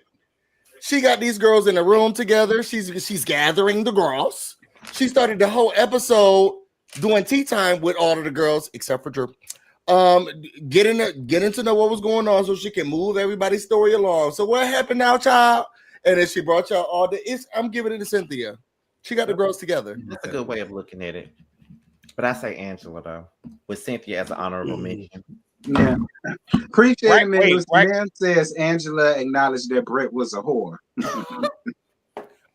She got these girls in a room together. She's gathering the girls. She started the whole episode doing tea time with all of the girls except for Drew. Getting to know what was going on so she can move everybody's story along. So what happened now, child? And then she brought y'all all the. I'm giving it to Cynthia. She got the girls together. That's a good way of looking at it. But I say Angela though, with Cynthia as an honorable mention. Yeah. Appreciate it. Man says Angela acknowledged that Brett was a whore.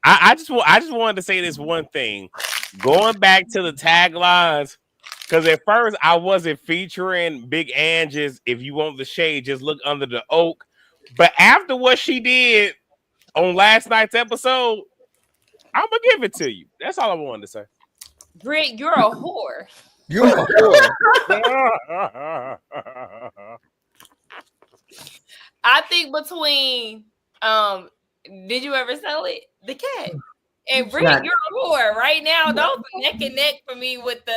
I just wanted to say this one thing. Going back to the taglines, because at first I wasn't featuring Big Angie's "If you want the shade, just look under the oak." But after what she did on last night's episode, I'm gonna give it to you. That's all I wanted to say. Britt, you're a whore. You're a whore. I think between did you ever sell it? The cat. And Britt, you're a whore right now. Those are neck and neck for me with the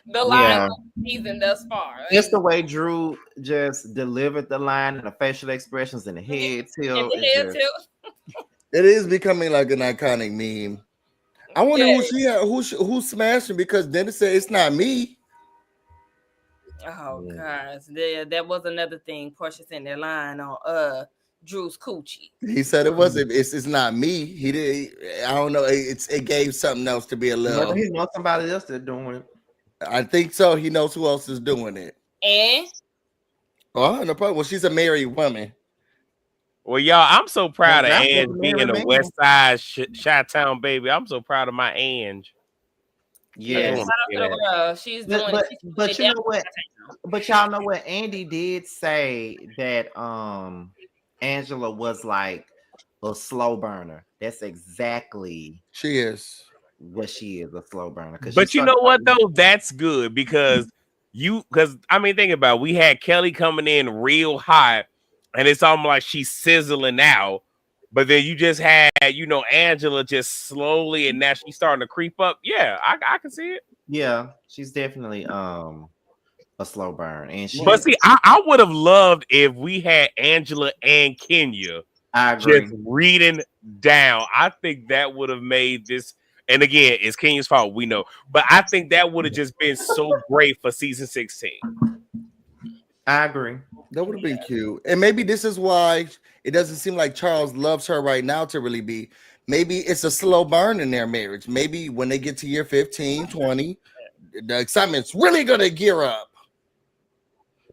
the line of the season thus far. Right? It's the way Drew just delivered the line and the facial expressions and the head tilt. It is becoming like an iconic meme. I wonder who's smashing, because Dennis said it's not me. Oh gosh, that was another thing. Porsha sent their line on Drew's coochie. He said it wasn't. It's not me. He did. I don't know. It gave something else to be a little. He knows somebody else that's doing it. I think so. He knows who else is doing it. And no problem. Well, she's a married woman. Well, y'all, I'm so proud of Ange being a West Side Chi-Town baby. I'm so proud of my Ange. Yeah, she's doing. But you know what? But y'all know what? Andy did say that Angela was like a slow burner. That's exactly she is. What she is, a slow burner. But you know what though? That's good because I mean, think about it. We had Kelly coming in real hot. And it's almost like she's sizzling out, but then you just had, Angela just slowly, and now she's starting to creep up. Yeah, I can see it. Yeah, she's definitely a slow burn. But see, I would have loved if we had Angela and Kenya just reading down. I think that would have made this. And again, it's Kenya's fault, we know, but I think that would have just been so great for season 16. I agree. That would have been cute. And maybe this is why it doesn't seem like Charles loves her right now to really be. Maybe it's a slow burn in their marriage. Maybe when they get to year 15, 20, the excitement's really going to gear up.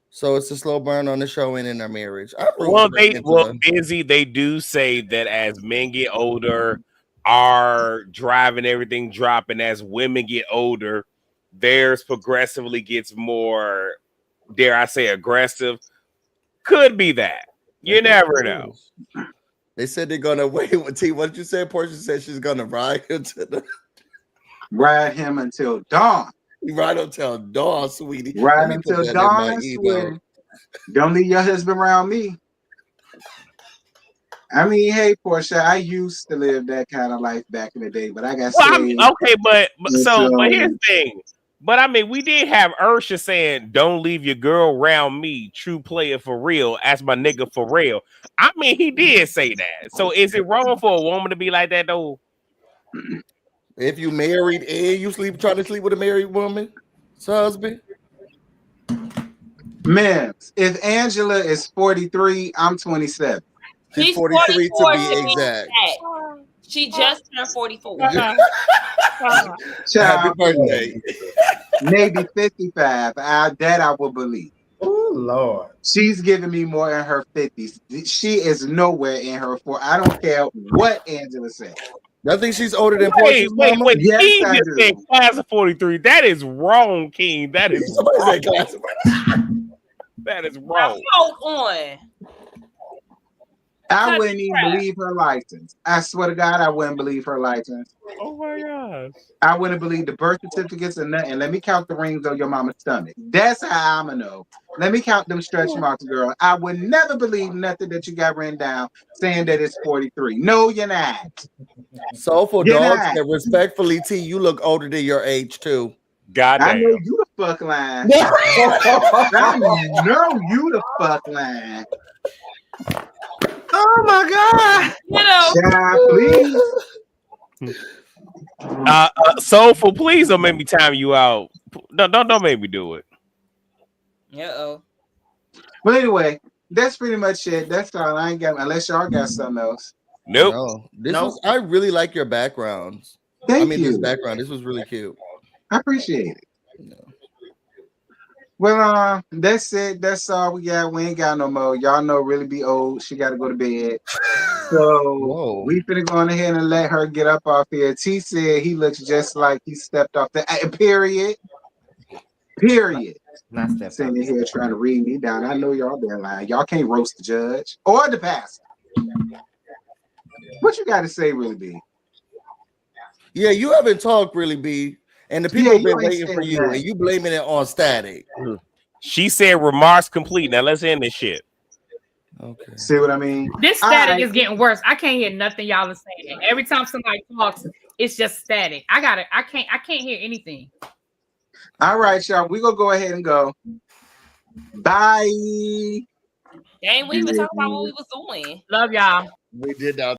So it's a slow burn on the show and in their marriage. Busy, they do say that as men get older, our drive and everything drop. And as women get older, theirs progressively gets more, dare I say, aggressive. Could be that. You never know. They said they're gonna wait. T, what did you say? Porsha said she's gonna ride him until dawn. Ride until dawn, sweetie. Ride until dawn, sweetie. Don't leave your husband around me. I mean, hey, Porsha, I used to live that kind of life back in the day, but I got saved. But here's the thing. But I mean, we did have Ursha saying, "Don't leave your girl around me, true player for real." Ask my nigga for real. I mean, he did say that. So is it wrong for a woman to be like that though? If you married and you trying to sleep with a married woman's husband? Man, if Angela is 43, I'm 27. She's 43 to be exact. She just turned 44. Happy birthday. Maybe 55. That I will believe. Oh Lord. She's giving me more in her 50s. She is nowhere in her 40s. I don't care what Angela said. I think she's older than Porsha's mama. Wait. Yes, King I just do. said class of 43. That is wrong, King. That is Somebody said class of that is wrong. Hold on. I wouldn't even believe her license. I swear to God, I wouldn't believe her license. Oh my gosh. I wouldn't believe the birth certificates and nothing. Let me count the rings on your mama's stomach. That's how I'ma know. Let me count them stretch marks, girl. I would never believe nothing that you got written down saying that it's 43. No, you're not. Soulful You're dogs, not. and respectfully, T, you look older than your age too. God I know damn. you the fuck lying. I know you the fuck lying. Oh my God. You know, Child, please. Soulful, please don't make me time you out. No, don't make me do it. uh-oh. But anyway, that's pretty much it. That's all. I ain't got unless y'all got something else. Nope. No, Nope. I really like your backgrounds. Thank this you. background. This was really cute. I appreciate it. No. Well, that's it. That's all we got. We ain't got no more. Y'all know really be old. She got to go to bed. So we finna go on ahead and let her get up off here. T said he looks just like he stepped off the period. Not stepped Sitting here trying to read me down. I know y'all been lying. Y'all can't roast the judge or the pastor. What you got to say, really, B? Yeah, you haven't talked, really, B. And the people have been waiting for you, and you blaming it on static. She said remarks complete. Now let's end this shit. Okay. See what I mean? This static is getting worse. I can't hear nothing y'all are saying. Every time somebody talks, it's just static. I can't hear anything. All right, y'all. We're gonna go ahead and go. Bye. Dang, we even talked about what we was doing. Love y'all. We did that.